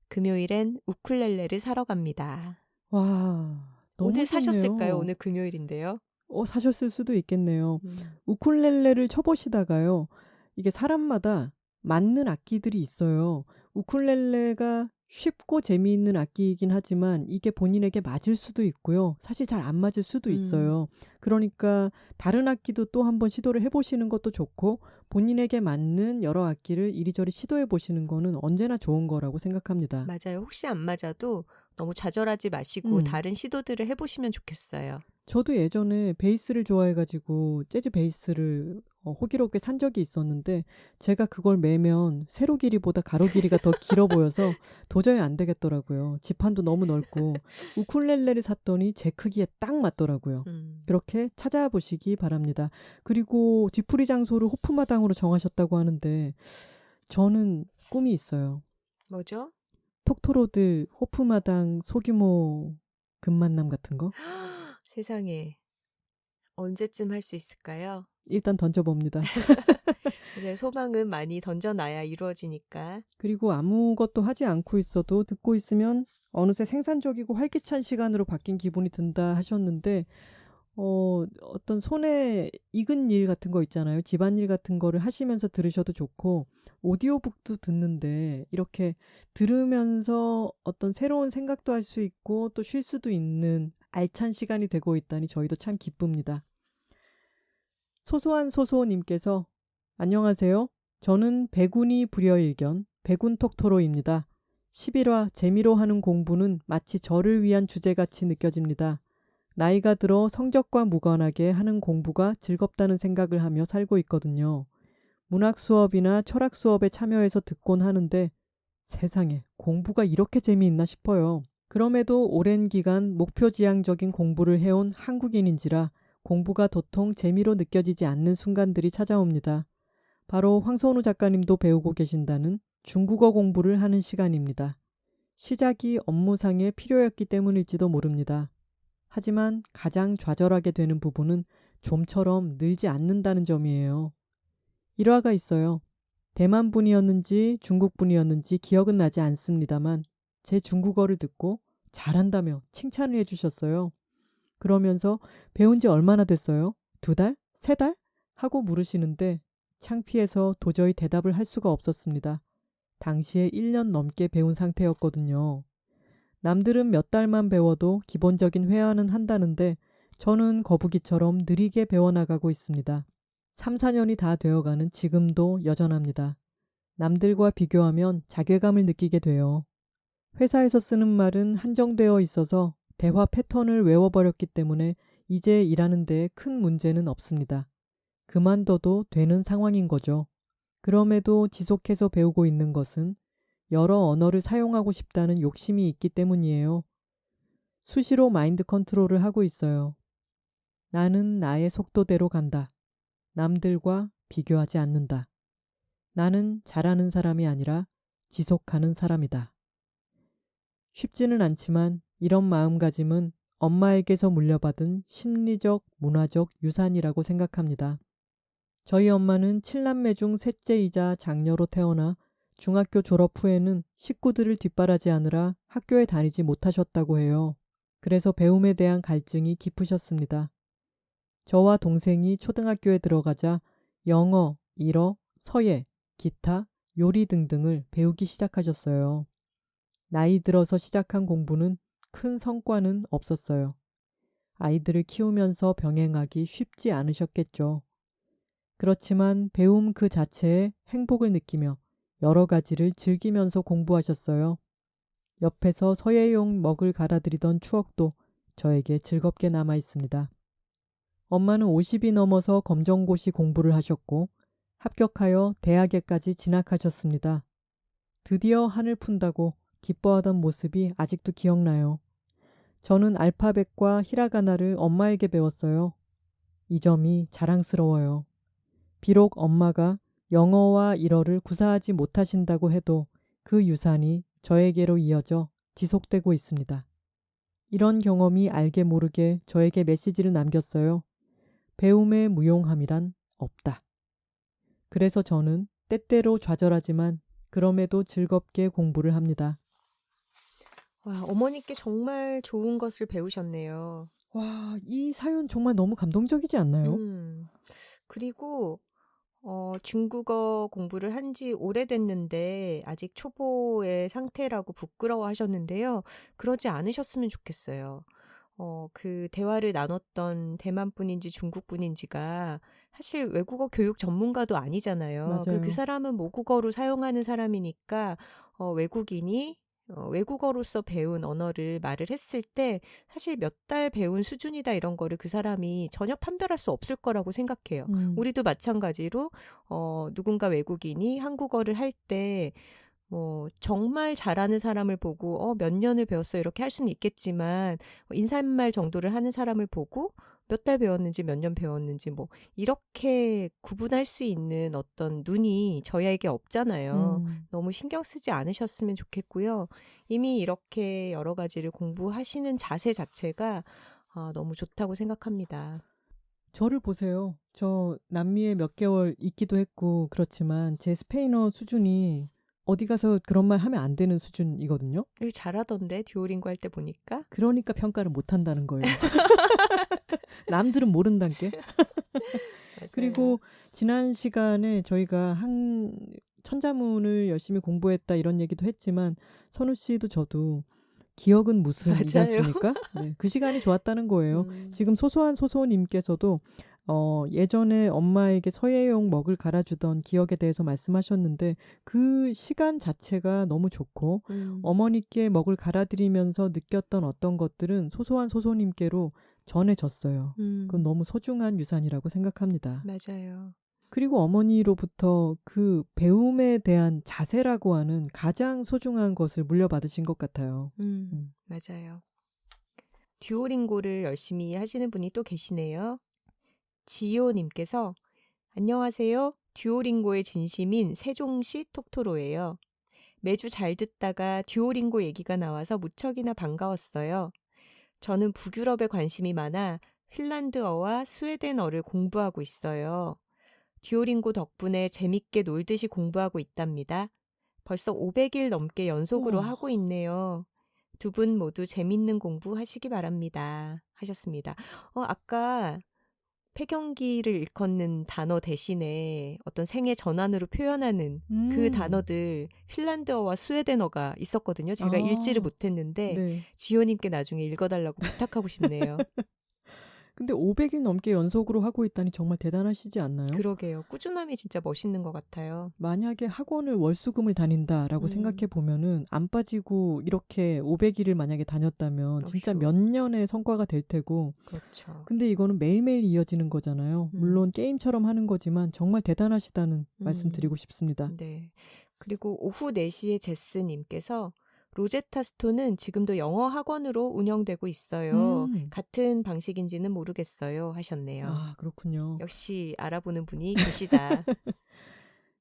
금요일엔 우쿨렐레를 사러 갑니다. 와, 너무 오늘 좋네요. 사셨을까요? 오늘 금요일인데요. 사셨을 수도 있겠네요. 우쿨렐레를 쳐보시다가요. 이게 사람마다 맞는 악기들이 있어요. 우쿨렐레가 쉽고 재미있는 악기이긴 하지만 이게 본인에게 맞을 수도 있고요. 사실 잘 안 맞을 수도 있어요. 그러니까 다른 악기도 또 한번 시도를 해보시는 것도 좋고 본인에게 맞는 여러 악기를 이리저리 시도해 보시는 거는 언제나 좋은 거라고 생각합니다. 맞아요. 혹시 안 맞아도 너무 좌절하지 마시고 음. 다른 시도들을 해보시면 좋겠어요. 저도 예전에 베이스를 좋아해가지고 재즈 베이스를 호기롭게 산 적이 있었는데 제가 그걸 매면 세로 길이보다 가로 길이가 더 길어 보여서 도저히 안 되겠더라고요. 지판도 너무 넓고 우쿨렐레를 샀더니 제 크기에 딱 맞더라고요. 그렇게 찾아보시기 바랍니다. 그리고 뒤풀이 장소를 호프마당으로 정하셨다고 하는데 저는 꿈이 있어요. 뭐죠? 톡토로들 호프마당 소규모 금만남 같은 거? 세상에. 언제쯤 할 수 있을까요? 일단 던져봅니다. 이제 소망은 많이 던져놔야 이루어지니까. 그리고 아무것도 하지 않고 있어도 듣고 있으면 어느새 생산적이고 활기찬 시간으로 바뀐 기분이 든다 하셨는데 어떤 손에 익은 일 같은 거 있잖아요. 집안일 같은 거를 하시면서 들으셔도 좋고 오디오북도 듣는데 이렇게 들으면서 어떤 새로운 생각도 할 수 있고 또 쉴 수도 있는 알찬 시간이 되고 있다니 저희도 참 기쁩니다. 소소한 소소님께서 안녕하세요. 저는 백운이 불여일견 백운톡토로입니다. 11화 재미로 하는 공부는 마치 저를 위한 주제같이 느껴집니다. 나이가 들어 성적과 무관하게 하는 공부가 즐겁다는 생각을 하며 살고 있거든요. 문학 수업이나 철학 수업에 참여해서 듣곤 하는데 세상에 공부가 이렇게 재미있나 싶어요. 그럼에도 오랜 기간 목표지향적인 공부를 해온 한국인인지라 공부가 도통 재미로 느껴지지 않는 순간들이 찾아옵니다. 바로 황선우 작가님도 배우고 계신다는 중국어 공부를 하는 시간입니다. 시작이 업무상의 필요였기 때문일지도 모릅니다. 하지만 가장 좌절하게 되는 부분은 좀처럼 늘지 않는다는 점이에요. 일화가 있어요. 대만 분이었는지 중국 분이었는지 기억은 나지 않습니다만 제 중국어를 듣고 잘한다며 칭찬을 해주셨어요. 그러면서 배운 지 얼마나 됐어요? 2달? 3달? 하고 물으시는데 창피해서 도저히 대답을 할 수가 없었습니다. 당시에 1년 넘게 배운 상태였거든요. 남들은 몇 달만 배워도 기본적인 회화는 한다는데 저는 거북이처럼 느리게 배워나가고 있습니다. 3, 4년이 다 되어가는 지금도 여전합니다. 남들과 비교하면 자괴감을 느끼게 돼요. 회사에서 쓰는 말은 한정되어 있어서 대화 패턴을 외워버렸기 때문에 이제 일하는 데에 큰 문제는 없습니다. 그만둬도 되는 상황인 거죠. 그럼에도 지속해서 배우고 있는 것은 여러 언어를 사용하고 싶다는 욕심이 있기 때문이에요. 수시로 마인드 컨트롤을 하고 있어요. 나는 나의 속도대로 간다. 남들과 비교하지 않는다. 나는 잘하는 사람이 아니라 지속하는 사람이다. 쉽지는 않지만 이런 마음가짐은 엄마에게서 물려받은 심리적, 문화적 유산이라고 생각합니다. 저희 엄마는 7남매 중 셋째이자 장녀로 태어나 중학교 졸업 후에는 식구들을 뒷바라지하느라 학교에 다니지 못하셨다고 해요. 그래서 배움에 대한 갈증이 깊으셨습니다. 저와 동생이 초등학교에 들어가자 영어, 일어, 서예, 기타, 요리 등등을 배우기 시작하셨어요. 나이 들어서 시작한 공부는 큰 성과는 없었어요. 아이들을 키우면서 병행하기 쉽지 않으셨겠죠. 그렇지만 배움 그 자체에 행복을 느끼며 여러 가지를 즐기면서 공부하셨어요. 옆에서 서예용 먹을 갈아드리던 추억도 저에게 즐겁게 남아 있습니다. 엄마는 50이 넘어서 검정고시 공부를 하셨고 합격하여 대학에까지 진학하셨습니다. 드디어 한을 푼다고 기뻐하던 모습이 아직도 기억나요. 저는 알파벳과 히라가나를 엄마에게 배웠어요. 이 점이 자랑스러워요. 비록 엄마가 영어와 일어를 구사하지 못하신다고 해도 그 유산이 저에게로 이어져 지속되고 있습니다. 이런 경험이 알게 모르게 저에게 메시지를 남겼어요. 배움의 무용함이란 없다. 그래서 저는 때때로 좌절하지만 그럼에도 즐겁게 공부를 합니다. 와, 어머니께 정말 좋은 것을 배우셨네요. 와, 이 사연 정말 너무 감동적이지 않나요? 그리고 중국어 공부를 한 지 오래됐는데 아직 초보의 상태라고 부끄러워하셨는데요. 그러지 않으셨으면 좋겠어요. 그 대화를 나눴던 대만 분인지 중국 분인지가 사실 외국어 교육 전문가도 아니잖아요. 그리고 그 맞아요. 사람은 모국어로 사용하는 사람이니까 외국인이 외국어로서 배운 언어를 말을 했을 때 사실 몇 달 배운 수준이다 이런 거를 그 사람이 전혀 판별할 수 없을 거라고 생각해요. 우리도 마찬가지로 누군가 외국인이 한국어를 할 때 정말 잘하는 사람을 보고 몇 년을 배웠어 이렇게 할 수는 있겠지만 인사말 정도를 하는 사람을 보고 몇 달 배웠는지 몇 년 배웠는지 이렇게 구분할 수 있는 어떤 눈이 저희에게 없잖아요. 너무 신경 쓰지 않으셨으면 좋겠고요. 이미 이렇게 여러 가지를 공부하시는 자세 자체가 너무 좋다고 생각합니다. 저를 보세요. 저 남미에 몇 개월 있기도 했고 그렇지만 제 스페인어 수준이 어디 가서 그런 말 하면 안 되는 수준이거든요. 잘하던데 듀오링고 할 때 보니까. 그러니까 평가를 못 한다는 거예요. 남들은 모른다는 게. 그리고 지난 시간에 저희가 천자문을 열심히 공부했다 이런 얘기도 했지만 선우 씨도 저도 기억은 무슨이지 맞아요. 않습니까? 네, 그 시간이 좋았다는 거예요. 지금 소소님께서도 예전에 엄마에게 서예용 먹을 갈아주던 기억에 대해서 말씀하셨는데 그 시간 자체가 너무 좋고 어머니께 먹을 갈아드리면서 느꼈던 어떤 것들은 소소님께로 전해졌어요. 그건 너무 소중한 유산이라고 생각합니다. 맞아요. 그리고 어머니로부터 그 배움에 대한 자세라고 하는 가장 소중한 것을 물려받으신 것 같아요. 맞아요. 듀오링고를 열심히 하시는 분이 또 계시네요. 지효님께서 안녕하세요. 듀오링고의 진심인 세종시 톡토로예요. 매주 잘 듣다가 듀오링고 얘기가 나와서 무척이나 반가웠어요. 저는 북유럽에 관심이 많아 핀란드어와 스웨덴어를 공부하고 있어요. 듀오링고 덕분에 재밌게 놀듯이 공부하고 있답니다. 벌써 500일 넘게 연속으로 우와. 하고 있네요. 두 분 모두 재밌는 공부 하시기 바랍니다. 하셨습니다. 아까 폐경기를 일컫는 단어 대신에 어떤 생애 전환으로 표현하는 그 단어들 핀란드어와 스웨덴어가 있었거든요. 제가 읽지를 아, 못했는데 네. 지호님께 나중에 읽어달라고 부탁하고 싶네요. 근데 500일 넘게 연속으로 하고 있다니 정말 대단하시지 않나요? 그러게요. 꾸준함이 진짜 멋있는 것 같아요. 만약에 학원을 월수금을 다닌다라고 생각해 보면은 안 빠지고 이렇게 500일을 만약에 다녔다면 진짜 어휴. 몇 년의 성과가 될 테고. 그렇죠. 근데 이거는 매일매일 이어지는 거잖아요. 물론 게임처럼 하는 거지만 정말 대단하시다는 말씀 드리고 싶습니다. 네. 그리고 오후 4시에 제스님께서 로제타 스톤은 지금도 영어 학원으로 운영되고 있어요. 같은 방식인지는 모르겠어요. 하셨네요. 아, 그렇군요. 역시 알아보는 분이 계시다.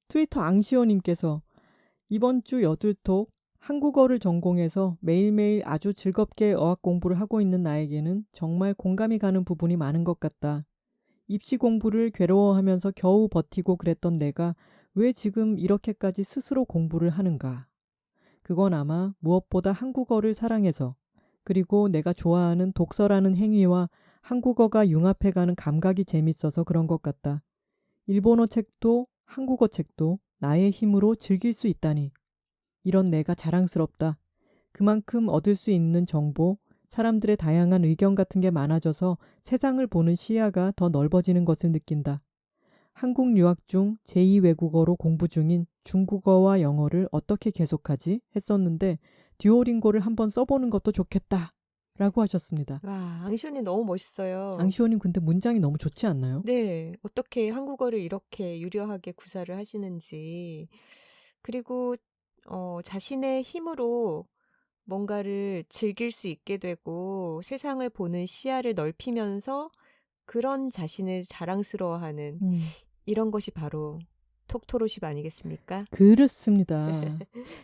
트위터 앙시오님께서 이번 주 여둘톡 한국어를 전공해서 매일매일 아주 즐겁게 어학 공부를 하고 있는 나에게는 정말 공감이 가는 부분이 많은 것 같다. 입시 공부를 괴로워하면서 겨우 버티고 그랬던 내가 왜 지금 이렇게까지 스스로 공부를 하는가. 그건 아마 무엇보다 한국어를 사랑해서 그리고 내가 좋아하는 독서라는 행위와 한국어가 융합해가는 감각이 재밌어서 그런 것 같다. 일본어 책도 한국어 책도 나의 힘으로 즐길 수 있다니. 이런 내가 자랑스럽다. 그만큼 얻을 수 있는 정보, 사람들의 다양한 의견 같은 게 많아져서 세상을 보는 시야가 더 넓어지는 것을 느낀다. 한국 유학 중 제2외국어로 공부 중인 중국어와 영어를 어떻게 계속하지? 했었는데 듀오링고를 한번 써보는 것도 좋겠다. 라고 하셨습니다. 와, 앙시오님 너무 멋있어요. 앙시오님 근데 문장이 너무 좋지 않나요? 네, 어떻게 한국어를 이렇게 유려하게 구사를 하시는지. 그리고 자신의 힘으로 뭔가를 즐길 수 있게 되고 세상을 보는 시야를 넓히면서 그런 자신을 자랑스러워하는 이런 것이 바로 톡토로십 아니겠습니까? 그렇습니다.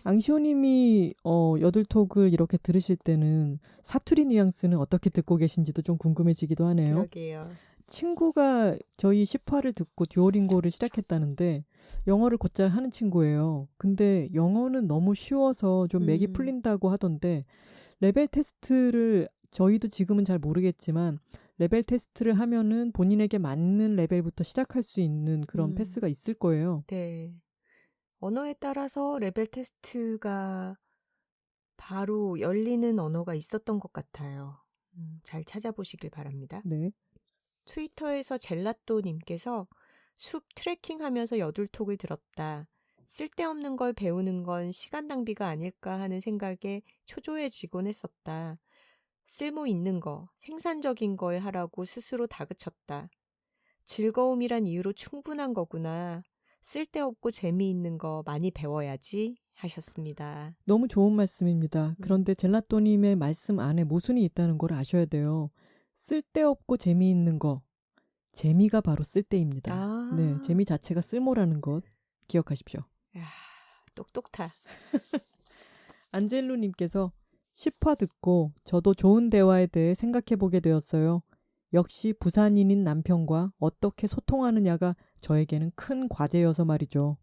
앙시오님이 여둘톡을 이렇게 들으실 때는 사투리 뉘앙스는 어떻게 듣고 계신지도 좀 궁금해지기도 하네요. 그러게요. 친구가 저희 10화를 듣고 듀오링고를 시작했다는데 영어를 곧잘 하는 친구예요. 근데 영어는 너무 쉬워서 좀 맥이 풀린다고 하던데 레벨 테스트를 저희도 지금은 잘 모르겠지만 레벨 테스트를 하면은 본인에게 맞는 레벨부터 시작할 수 있는 그런 패스가 있을 거예요. 네. 언어에 따라서 레벨 테스트가 바로 열리는 언어가 있었던 것 같아요. 잘 찾아보시길 바랍니다. 네. 트위터에서 젤라또님께서 숲 트레킹하면서 여둘톡을 들었다. 쓸데없는 걸 배우는 건 시간 낭비가 아닐까 하는 생각에 초조해지곤 했었다. 쓸모 있는 거, 생산적인 걸 하라고 스스로 다그쳤다. 즐거움이란 이유로 충분한 거구나. 쓸데없고 재미있는 거 많이 배워야지 하셨습니다. 너무 좋은 말씀입니다. 그런데 젤라또님의 말씀 안에 모순이 있다는 걸 아셔야 돼요. 쓸데없고 재미있는 거. 재미가 바로 쓸데입니다. 네, 재미 자체가 쓸모라는 것 기억하십시오. 야, 똑똑타. 안젤루님께서 10화 듣고 저도 좋은 대화에 대해 생각해보게 되었어요. 역시 부산인인 남편과 어떻게 소통하느냐가 저에게는 큰 과제여서 말이죠.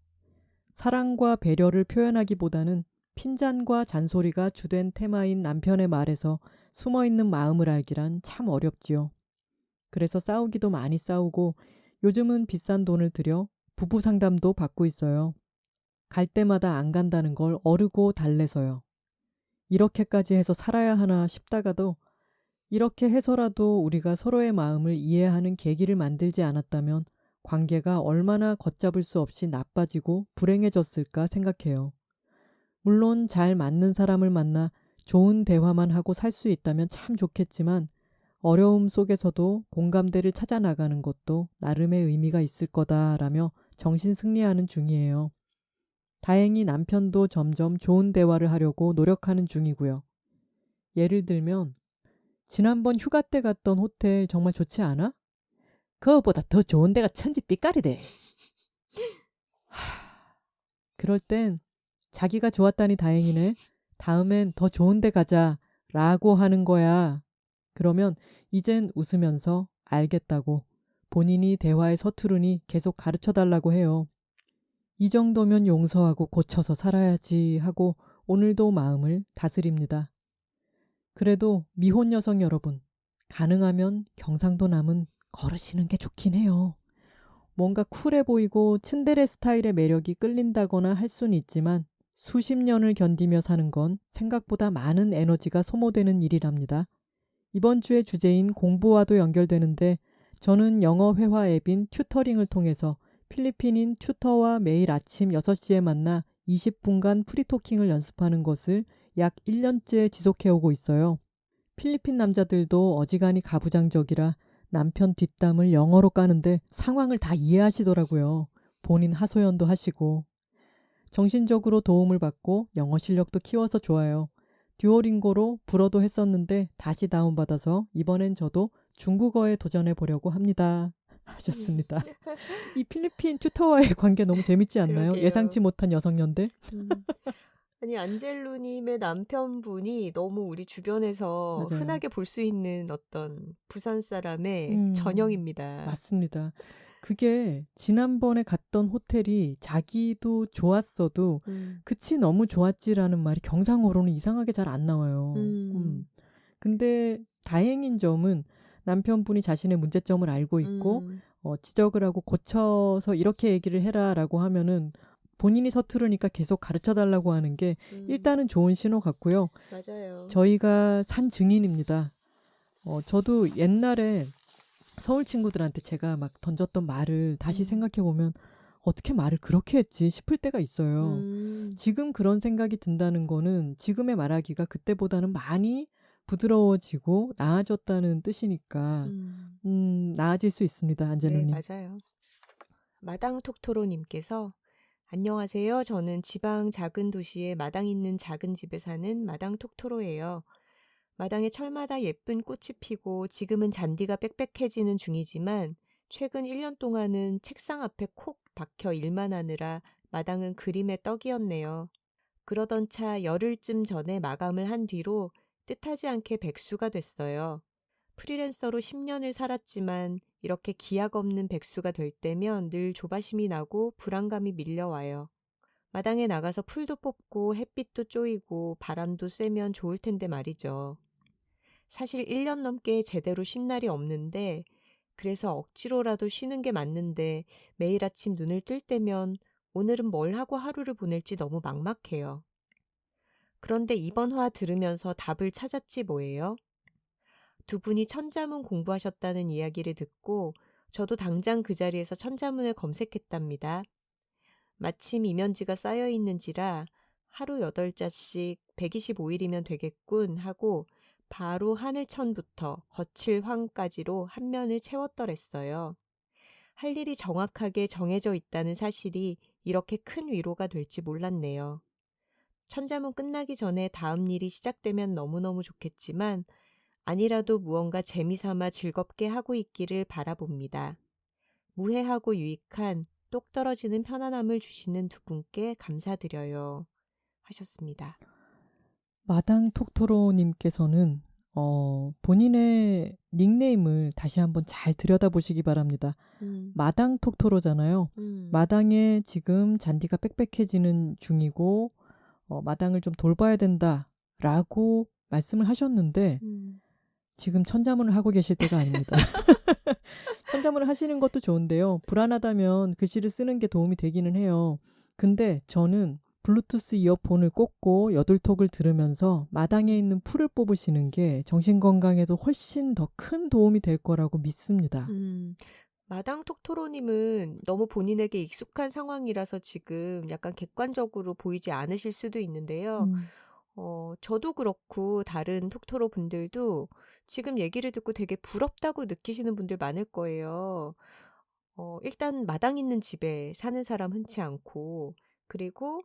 사랑과 배려를 표현하기보다는 핀잔과 잔소리가 주된 테마인 남편의 말에서 숨어있는 마음을 알기란 참 어렵지요. 그래서 싸우기도 많이 싸우고 요즘은 비싼 돈을 들여 부부 상담도 받고 있어요. 갈 때마다 안 간다는 걸 어르고 달래서요. 이렇게까지 해서 살아야 하나 싶다가도 이렇게 해서라도 우리가 서로의 마음을 이해하는 계기를 만들지 않았다면 관계가 얼마나 걷잡을 수 없이 나빠지고 불행해졌을까 생각해요. 물론 잘 맞는 사람을 만나 좋은 대화만 하고 살 수 있다면 참 좋겠지만 어려움 속에서도 공감대를 찾아 나가는 것도 나름의 의미가 있을 거다라며 정신 승리하는 중이에요. 다행히 남편도 점점 좋은 대화를 하려고 노력하는 중이고요. 예를 들면 지난번 휴가 때 갔던 호텔 정말 좋지 않아? 그거보다 더 좋은 데가 천지 삐까리대. 그럴 땐 자기가 좋았다니 다행이네. 다음엔 더 좋은 데 가자 라고 하는 거야. 그러면 이젠 웃으면서 알겠다고 본인이 대화에 서투르니 계속 가르쳐 달라고 해요. 이 정도면 용서하고 고쳐서 살아야지 하고 오늘도 마음을 다스립니다. 그래도 미혼 여성 여러분, 가능하면 경상도 남은 걸으시는 게 좋긴 해요. 뭔가 쿨해 보이고 츤데레 스타일의 매력이 끌린다거나 할 수는 있지만 수십 년을 견디며 사는 건 생각보다 많은 에너지가 소모되는 일이랍니다. 이번 주의 주제인 공부와도 연결되는데 저는 영어 회화 앱인 튜터링을 통해서 필리핀인 튜터와 매일 아침 6시에 만나 20분간 프리토킹을 연습하는 것을 약 1년째 지속해오고 있어요. 필리핀 남자들도 어지간히 가부장적이라 남편 뒷담을 영어로 까는데 상황을 다 이해하시더라고요. 본인 하소연도 하시고. 정신적으로 도움을 받고 영어 실력도 키워서 좋아요. 듀오링고로 불어도 했었는데 다시 다운받아서 이번엔 저도 중국어에 도전해 보려고 합니다. 하셨습니다. 이 필리핀 튜터와의 관계 너무 재밌지 않나요? 그러게요. 예상치 못한 여성연대. 아니 안젤루님의 남편분이 너무 우리 주변에서 맞아요. 흔하게 볼 수 있는 어떤 부산 사람의 전형입니다. 맞습니다. 그게 지난번에 갔던 호텔이 자기도 좋았어도 그치 너무 좋았지라는 말이 경상어로는 이상하게 잘 안 나와요. 근데 다행인 점은 남편분이 자신의 문제점을 알고 있고 지적을 하고 고쳐서 이렇게 얘기를 해라라고 하면은 본인이 서투르니까 계속 가르쳐달라고 하는 게 일단은 좋은 신호 같고요. 맞아요. 저희가 산 증인입니다. 저도 옛날에 서울 친구들한테 제가 막 던졌던 말을 다시 생각해보면 어떻게 말을 그렇게 했지 싶을 때가 있어요. 지금 그런 생각이 든다는 거는 지금의 말하기가 그때보다는 많이 부드러워지고 나아졌다는 뜻이니까 나아질 수 있습니다. 네, 안젤로님. 맞아요. 마당 톡토로님께서 안녕하세요. 저는 지방 작은 도시에 마당 있는 작은 집에 사는 마당 톡토로예요. 마당에 철마다 예쁜 꽃이 피고 지금은 잔디가 빽빽해지는 중이지만 최근 1년 동안은 책상 앞에 콕 박혀 일만 하느라 마당은 그림의 떡이었네요. 그러던 차 열흘쯤 전에 마감을 한 뒤로 뜻하지 않게 백수가 됐어요. 프리랜서로 10년을 살았지만 이렇게 기약 없는 백수가 될 때면 늘 조바심이 나고 불안감이 밀려와요. 마당에 나가서 풀도 뽑고 햇빛도 쪼이고 바람도 쐬면 좋을 텐데 말이죠. 사실 1년 넘게 제대로 쉰 날이 없는데 그래서 억지로라도 쉬는 게 맞는데 매일 아침 눈을 뜰 때면 오늘은 뭘 하고 하루를 보낼지 너무 막막해요. 그런데 이번 화 들으면서 답을 찾았지 뭐예요? 두 분이 천자문 공부하셨다는 이야기를 듣고 저도 당장 그 자리에서 천자문을 검색했답니다. 마침 이면지가 쌓여 있는지라 하루 8자씩 125일이면 되겠군 하고 바로 하늘천부터 거칠 황까지로 한 면을 채웠더랬어요. 할 일이 정확하게 정해져 있다는 사실이 이렇게 큰 위로가 될지 몰랐네요. 천자문 끝나기 전에 다음 일이 시작되면 너무너무 좋겠지만 아니라도 무언가 재미삼아 즐겁게 하고 있기를 바라봅니다. 무해하고 유익한 똑 떨어지는 편안함을 주시는 두 분께 감사드려요. 하셨습니다. 마당 톡토로님께서는 본인의 닉네임을 다시 한번 잘 들여다보시기 바랍니다. 마당 톡토로잖아요. 마당에 지금 잔디가 빽빽해지는 중이고 마당을 좀 돌봐야 된다라고 말씀을 하셨는데 지금 천자문을 하고 계실 때가 아닙니다. 천자문을 하시는 것도 좋은데요. 불안하다면 글씨를 쓰는 게 도움이 되기는 해요. 근데 저는 블루투스 이어폰을 꽂고 여둘톡을 들으면서 마당에 있는 풀을 뽑으시는 게 정신건강에도 훨씬 더 큰 도움이 될 거라고 믿습니다. 마당 톡토로님은 너무 본인에게 익숙한 상황이라서 지금 약간 객관적으로 보이지 않으실 수도 있는데요. 저도 그렇고 다른 톡토로 분들도 지금 얘기를 듣고 되게 부럽다고 느끼시는 분들 많을 거예요. 일단 마당 있는 집에 사는 사람 흔치 않고, 그리고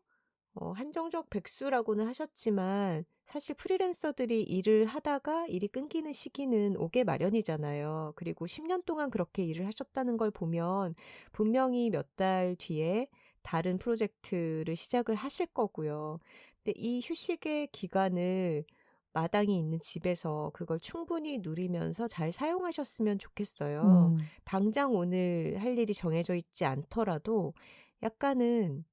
한정적 백수라고는 하셨지만 사실 프리랜서들이 일을 하다가 일이 끊기는 시기는 오게 마련이잖아요. 그리고 10년 동안 그렇게 일을 하셨다는 걸 보면 분명히 몇 달 뒤에 다른 프로젝트를 시작을 하실 거고요. 근데 이 휴식의 기간을 마당이 있는 집에서 그걸 충분히 누리면서 잘 사용하셨으면 좋겠어요. 음, 당장 오늘 할 일이 정해져 있지 않더라도 약간은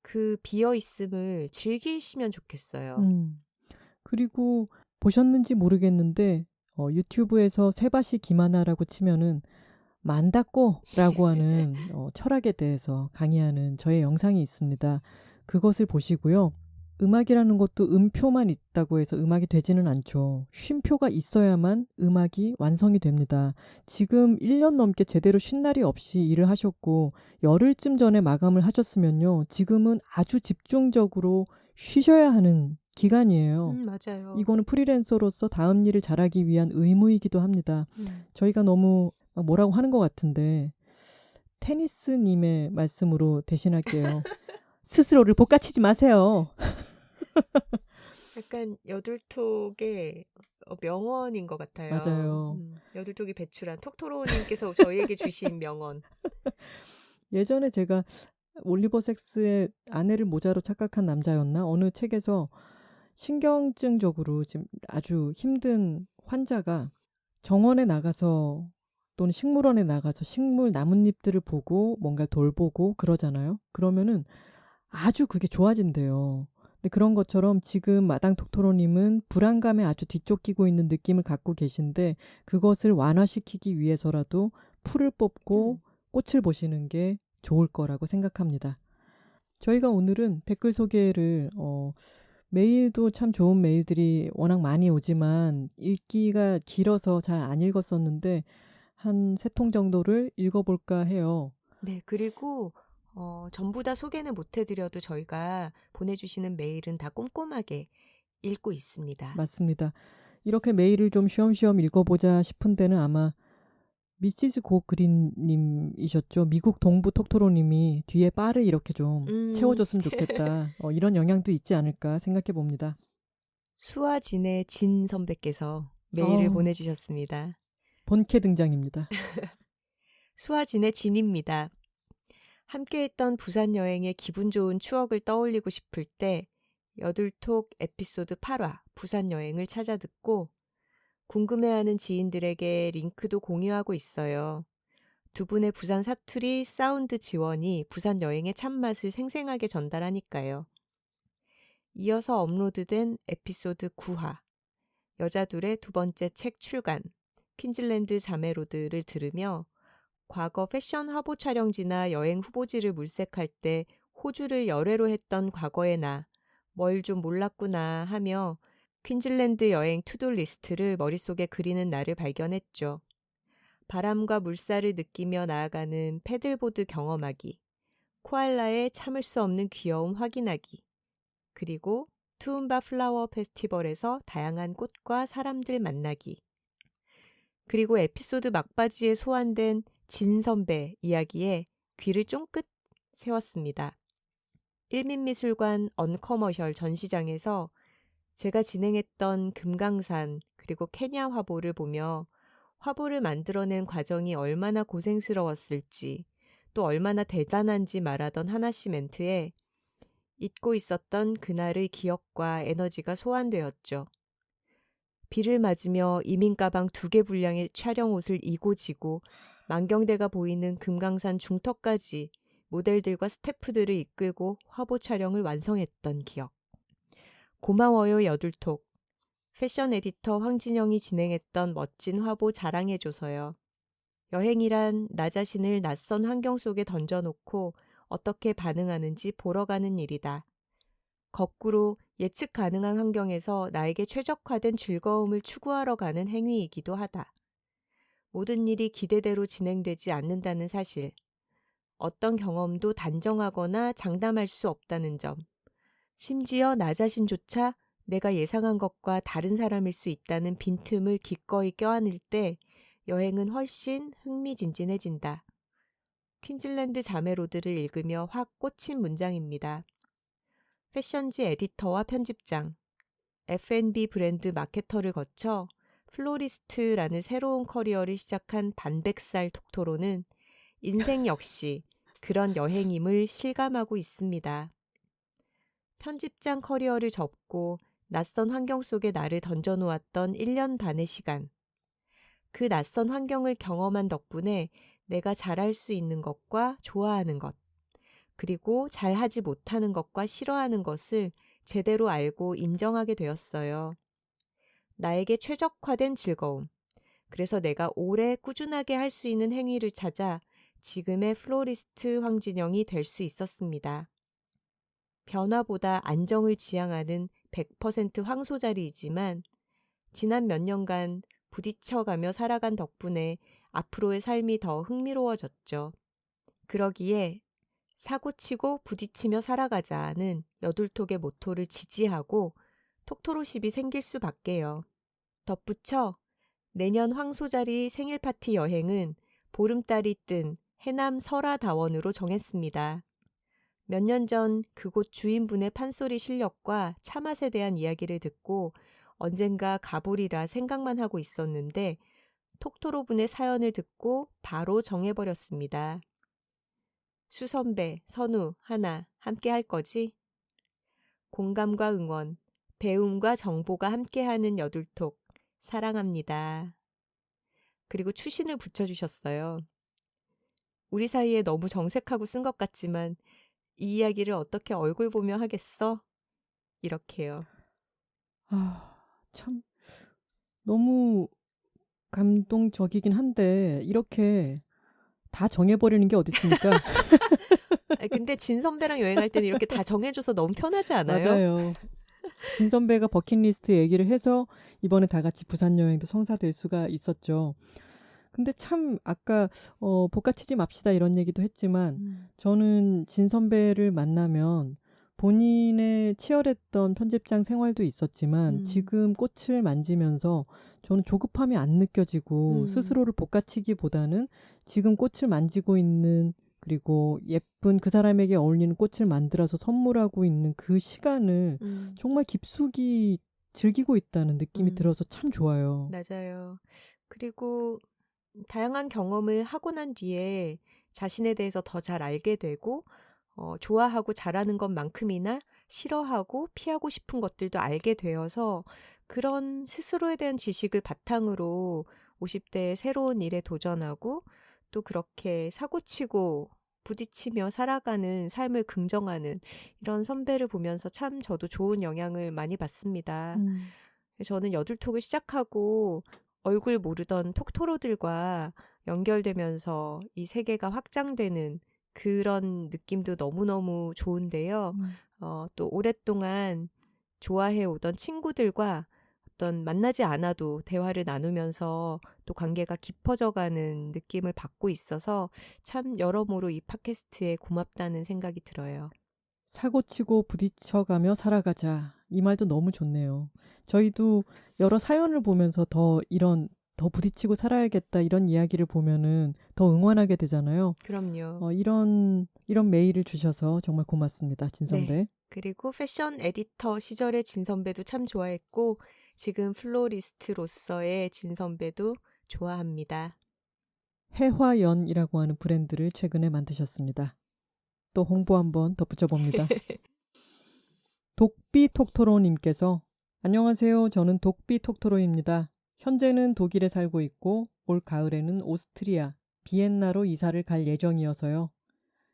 그 비어 있음을 즐기시면 좋겠어요. 음. 그리고 보셨는지 모르겠는데 유튜브에서 세바시 기마나라고 치면은 만다꼬라고 하는 철학에 대해서 강의하는 저의 영상이 있습니다. 그것을 보시고요. 음악이라는 것도 음표만 있다고 해서 음악이 되지는 않죠. 쉼표가 있어야만 음악이 완성이 됩니다. 지금 1년 넘게 제대로 쉰 날이 없이 일을 하셨고 열흘쯤 전에 마감을 하셨으면요. 지금은 아주 집중적으로 쉬셔야 하는 기간이에요. 맞아요. 이거는 프리랜서로서 다음 일을 잘하기 위한 의무이기도 합니다. 음. 저희가 너무 뭐라고 하는 것 같은데 테니스님의 말씀으로 대신할게요. 스스로를 볶아치지 마세요. 약간 여둘톡의 명언인 것 같아요. 맞아요. 여둘톡이 배출한 톡토로님께서 저희에게 주신 명언. 예전에 제가 올리버 섹스의 아내를 모자로 착각한 남자였나? 어느 책에서 신경증적으로 지금 아주 힘든 환자가 정원에 나가서 또는 식물원에 나가서 식물 나뭇잎들을 보고 뭔가 돌보고 그러잖아요. 그러면은 아주 그게 좋아진대요. 근데 그런 것처럼 지금 마당 톡토로님은 불안감에 아주 뒤쫓기고 있는 느낌을 갖고 계신데 그것을 완화시키기 위해서라도 풀을 뽑고 음. 꽃을 보시는 게 좋을 거라고 생각합니다. 저희가 오늘은 댓글 소개를 메일도 참 좋은 메일들이 워낙 많이 오지만 읽기가 길어서 잘 안 읽었었는데 한 3통 정도를 읽어볼까 해요. 네, 그리고 전부 다 소개는 못 해드려도 저희가 보내주시는 메일은 다 꼼꼼하게 읽고 있습니다. 맞습니다. 이렇게 메일을 좀 쉬엄쉬엄 읽어보자 싶은 데는 아마 미시즈 고그린님이셨죠. 미국 동부 톡토로님이 뒤에 바를 이렇게 좀 음, 채워줬으면 좋겠다. 이런 영향도 있지 않을까 생각해 봅니다. 수아진의 진 선배께서 메일을 어, 보내주셨습니다. 본캐 등장입니다. 수아진의 진입니다. 함께했던 부산 여행의 기분 좋은 추억을 떠올리고 싶을 때 여둘톡 에피소드 8화 부산 여행을 찾아 듣고 궁금해하는 지인들에게 링크도 공유하고 있어요. 두 분의 부산 사투리 사운드 지원이 부산 여행의 참맛을 생생하게 전달하니까요. 이어서 업로드된 에피소드 9화 여자둘의 두 번째 책 출간 퀸즐랜드 자매로드를 들으며 과거 패션 화보 촬영지나 여행 후보지를 물색할 때 호주를 열애로 했던 과거의 나, 뭘 좀 몰랐구나 하며 퀸즐랜드 여행 투두 리스트를 머릿속에 그리는 나를 발견했죠. 바람과 물살을 느끼며 나아가는 패들보드 경험하기, 코알라의 참을 수 없는 귀여움 확인하기, 그리고 투움바 플라워 페스티벌에서 다양한 꽃과 사람들 만나기, 그리고 에피소드 막바지에 소환된 진 선배 이야기에 귀를 쫑긋 세웠습니다. 일민미술관 언커머셜 전시장에서 제가 진행했던 금강산 그리고 케냐 화보를 보며 화보를 만들어낸 과정이 얼마나 고생스러웠을지 또 얼마나 대단한지 말하던 하나씨 멘트에 잊고 있었던 그날의 기억과 에너지가 소환되었죠. 비를 맞으며 이민 가방 2개 분량의 촬영 옷을 이고지고 만경대가 보이는 금강산 중턱까지 모델들과 스태프들을 이끌고 화보 촬영을 완성했던 기억. 고마워요 여둘톡. 패션 에디터 황진영이 진행했던 멋진 화보 자랑해줘서요. 여행이란 나 자신을 낯선 환경 속에 던져놓고 어떻게 반응하는지 보러 가는 일이다. 거꾸로 예측 가능한 환경에서 나에게 최적화된 즐거움을 추구하러 가는 행위이기도 하다. 모든 일이 기대대로 진행되지 않는다는 사실. 어떤 경험도 단정하거나 장담할 수 없다는 점. 심지어 나 자신조차 내가 예상한 것과 다른 사람일 수 있다는 빈틈을 기꺼이 껴안을 때 여행은 훨씬 흥미진진해진다. 퀸즐랜드 자매로드를 읽으며 확 꽂힌 문장입니다. 패션지 에디터와 편집장, F&B 브랜드 마케터를 거쳐 플로리스트라는 새로운 커리어를 시작한 반백살 톡토로는 인생 역시 그런 여행임을 실감하고 있습니다. 편집장 커리어를 접고 낯선 환경 속에 나를 던져놓았던 1년 반의 시간. 그 낯선 환경을 경험한 덕분에 내가 잘할 수 있는 것과 좋아하는 것, 그리고 잘하지 못하는 것과 싫어하는 것을 제대로 알고 인정하게 되었어요. 나에게 최적화된 즐거움. 그래서 내가 오래 꾸준하게 할 수 있는 행위를 찾아 지금의 플로리스트 황진영이 될 수 있었습니다. 변화보다 안정을 지향하는 100% 황소자리이지만 지난 몇 년간 부딪혀가며 살아간 덕분에 앞으로의 삶이 더 흥미로워졌죠. 그러기에 사고치고 부딪히며 살아가자는 여둘톡의 모토를 지지하고 톡토로십이 생길 수밖에요. 덧붙여 내년 황소자리 생일 파티 여행은 보름달이 뜬 해남 설화다원으로 정했습니다. 몇 년 전 그곳 주인분의 판소리 실력과 차맛에 대한 이야기를 듣고 언젠가 가보리라 생각만 하고 있었는데 톡토로분의 사연을 듣고 바로 정해버렸습니다. 수선배, 선우, 하나 함께 할 거지? 공감과 응원, 배움과 정보가 함께하는 여둘톡 사랑합니다. 그리고 추신을 붙여주셨어요. 우리 사이에 너무 정색하고 쓴 것 같지만 이 이야기를 어떻게 얼굴 보며 하겠어? 이렇게요. 참 너무 감동적이긴 한데 이렇게 다 정해버리는 게 어디 있습니까? 근데 진 선배랑 여행할 때는 이렇게 다 정해줘서 너무 편하지 않아요? 맞아요. 진 선배가 버킷리스트 얘기를 해서 이번에 다 같이 부산 여행도 성사될 수가 있었죠. 근데 참 아까 복가치지 맙시다 이런 얘기도 했지만 저는 진 선배를 만나면 본인의 치열했던 편집장 생활도 있었지만 지금 꽃을 만지면서 저는 조급함이 안 느껴지고 스스로를 복가치기보다는 지금 꽃을 만지고 있는 그리고 예쁜 그 사람에게 어울리는 꽃을 만들어서 선물하고 있는 그 시간을 정말 깊숙이 즐기고 있다는 느낌이 들어서 참 좋아요. 맞아요. 그리고 다양한 경험을 하고 난 뒤에 자신에 대해서 더 잘 알게 되고 좋아하고 잘하는 것만큼이나 싫어하고 피하고 싶은 것들도 알게 되어서 그런 스스로에 대한 지식을 바탕으로 50대에 새로운 일에 도전하고 또 그렇게 사고치고 부딪히며 살아가는 삶을 긍정하는 이런 선배를 보면서 참 저도 좋은 영향을 많이 받습니다. 저는 여둘톡을 시작하고 얼굴 모르던 톡토로들과 연결되면서 이 세계가 확장되는 그런 느낌도 너무너무 좋은데요. 또 오랫동안 좋아해 오던 친구들과 어떤 만나지 않아도 대화를 나누면서 또 관계가 깊어져가는 느낌을 받고 있어서 참 여러모로 이 팟캐스트에 고맙다는 생각이 들어요. 사고치고 부딪혀가며 살아가자. 이 말도 너무 좋네요. 저희도 여러 사연을 보면서 더 부딪히고 살아야겠다 이런 이야기를 보면은 더 응원하게 되잖아요. 그럼요. 이런 메일을 주셔서 정말 고맙습니다. 진 선배. 네. 그리고 패션 에디터 시절의 진 선배도 참 좋아했고 지금 플로리스트로서의 진 선배도 좋아합니다. 해화연이라고 하는 브랜드를 최근에 만드셨습니다. 또 홍보 한번 덧붙여 봅니다. 독비톡토로님께서 안녕하세요. 저는 독비톡토로입니다. 현재는 독일에 살고 있고 올 가을에는 오스트리아, 비엔나로 이사를 갈 예정이어서요.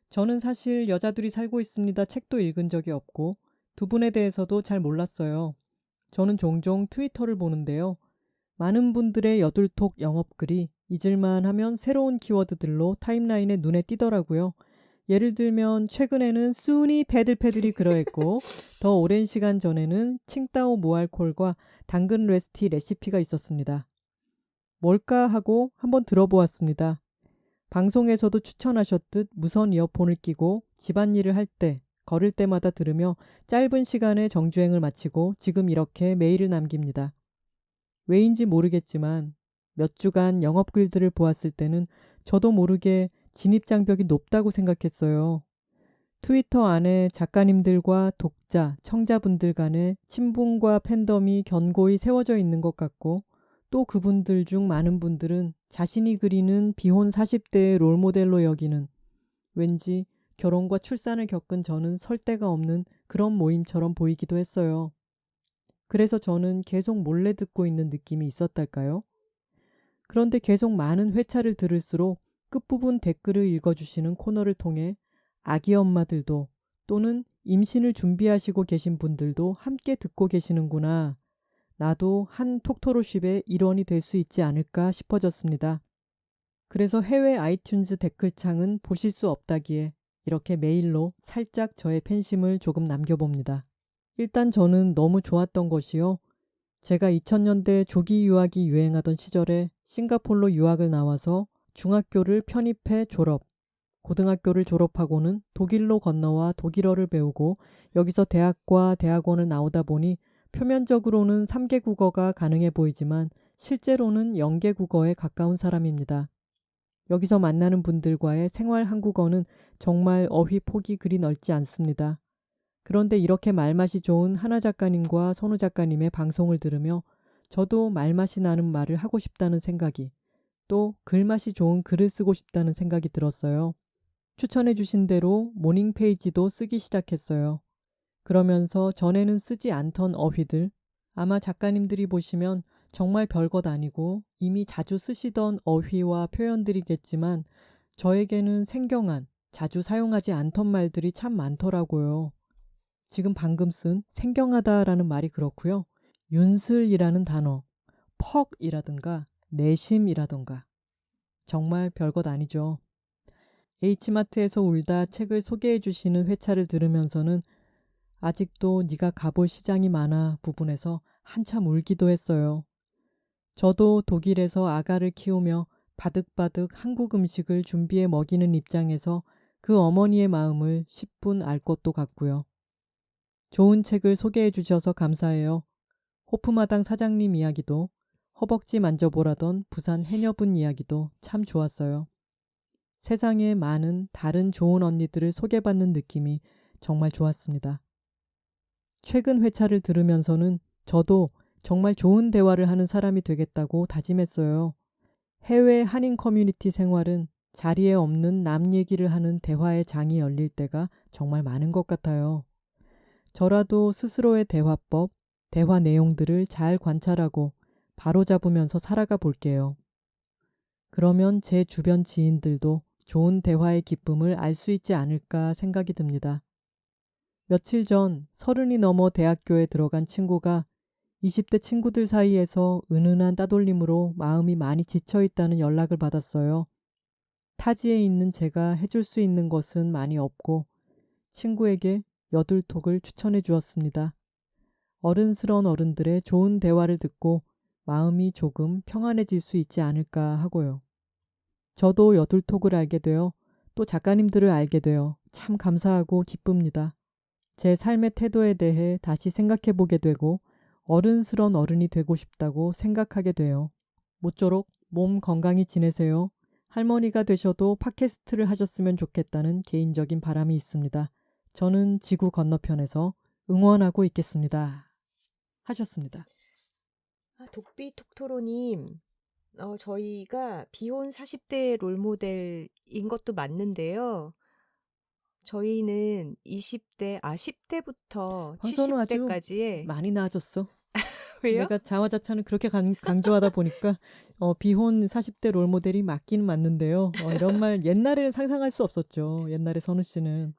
저는 사실 여자들이 살고 있습니다. 책도 읽은 적이 없고 두 분에 대해서도 잘 몰랐어요. 저는 종종 트위터를 보는데요. 많은 분들의 여둘톡 영업글이 잊을만 하면 새로운 키워드들로 타임라인에 눈에 띄더라고요. 예를 들면 최근에는 순이 패들패들이 그러했고 더 오랜 시간 전에는 칭따오 무알콜과 당근 레스티 레시피가 있었습니다. 뭘까 하고 한번 들어보았습니다. 방송에서도 추천하셨듯 무선 이어폰을 끼고 집안일을 할 때 걸을 때마다 들으며 짧은 시간에 정주행을 마치고 지금 이렇게 메일을 남깁니다. 왜인지 모르겠지만 몇 주간 영업 글들을 보았을 때는 저도 모르게 진입장벽이 높다고 생각했어요. 트위터 안에 작가님들과 독자, 청자분들 간의 친분과 팬덤이 견고히 세워져 있는 것 같고 또 그분들 중 많은 분들은 자신이 그리는 비혼 40대의 롤모델로 여기는 왠지 결혼과 출산을 겪은 저는 설 데가 없는 그런 모임처럼 보이기도 했어요. 그래서 저는 계속 몰래 듣고 있는 느낌이 있었달까요? 그런데 계속 많은 회차를 들을수록 끝부분 댓글을 읽어주시는 코너를 통해 아기 엄마들도 또는 임신을 준비하시고 계신 분들도 함께 듣고 계시는구나. 나도 한 톡토로쉽의 일원이 될 수 있지 않을까 싶어졌습니다. 그래서 해외 아이튠즈 댓글창은 보실 수 없다기에 이렇게 메일로 살짝 저의 팬심을 조금 남겨봅니다. 일단 저는 너무 좋았던 것이요. 제가 2000년대 조기 유학이 유행하던 시절에 싱가폴로 유학을 나와서 중학교를 편입해 졸업, 고등학교를 졸업하고는 독일로 건너와 독일어를 배우고 여기서 대학과 대학원을 나오다 보니 표면적으로는 3개 국어가 가능해 보이지만 실제로는 0개 국어에 가까운 사람입니다. 여기서 만나는 분들과의 생활 한국어는 정말 어휘 폭이 그리 넓지 않습니다. 그런데 이렇게 말맛이 좋은 하나 작가님과 선우 작가님의 방송을 들으며 저도 말맛이 나는 말을 하고 싶다는 생각이 또 글맛이 좋은 글을 쓰고 싶다는 생각이 들었어요. 추천해 주신 대로 모닝 페이지도 쓰기 시작했어요. 그러면서 전에는 쓰지 않던 어휘들, 아마 작가님들이 보시면 정말 별것 아니고 이미 자주 쓰시던 어휘와 표현들이겠지만 저에게는 생경한, 자주 사용하지 않던 말들이 참 많더라고요. 지금 방금 쓴 생경하다라는 말이 그렇고요. 윤슬이라는 단어, 퍽이라든가 내심이라든가 정말 별것 아니죠. H마트에서 울다 책을 소개해 주시는 회차를 들으면서는 아직도 네가 가볼 시장이 많아 부분에서 한참 울기도 했어요. 저도 독일에서 아가를 키우며 바득바득 한국 음식을 준비해 먹이는 입장에서 그 어머니의 마음을 10분 알 것도 같고요. 좋은 책을 소개해 주셔서 감사해요. 호프마당 사장님 이야기도 허벅지 만져보라던 부산 해녀분 이야기도 참 좋았어요. 세상에 많은 다른 좋은 언니들을 소개받는 느낌이 정말 좋았습니다. 최근 회차를 들으면서는 저도 정말 좋은 대화를 하는 사람이 되겠다고 다짐했어요. 해외 한인 커뮤니티 생활은 자리에 없는 남 얘기를 하는 대화의 장이 열릴 때가 정말 많은 것 같아요. 저라도 스스로의 대화법, 대화 내용들을 잘 관찰하고 바로잡으면서 살아가 볼게요. 그러면 제 주변 지인들도 좋은 대화의 기쁨을 알 수 있지 않을까 생각이 듭니다. 며칠 전 30이 넘어 대학교에 들어간 친구가 20대 친구들 사이에서 은은한 따돌림으로 마음이 많이 지쳐있다는 연락을 받았어요. 타지에 있는 제가 해줄 수 있는 것은 많이 없고 친구에게 여둘톡을 추천해 주었습니다. 어른스러운 어른들의 좋은 대화를 듣고 마음이 조금 평안해질 수 있지 않을까 하고요. 저도 여둘톡을 알게 되어 또 작가님들을 알게 되어 참 감사하고 기쁩니다. 제 삶의 태도에 대해 다시 생각해 보게 되고 어른스러운 어른이 되고 싶다고 생각하게 돼요. 모쪼록 몸 건강히 지내세요. 할머니가 되셔도 팟캐스트를 하셨으면 좋겠다는 개인적인 바람이 있습니다. 저는 지구 건너편에서 응원하고 있겠습니다. 하셨습니다. 독비 톡토로님, 저희가 비혼 40대 롤모델인 것도 맞는데요. 저희는 10대부터 황선우 아주 70대까지의 많이 나아졌어. 왜요? 내가 자화자찬을 그렇게 강조하다 보니까 비혼 40대 롤모델이 맞긴 맞는데요. 이런 말 옛날에는 상상할 수 없었죠. 옛날에 선우 씨는.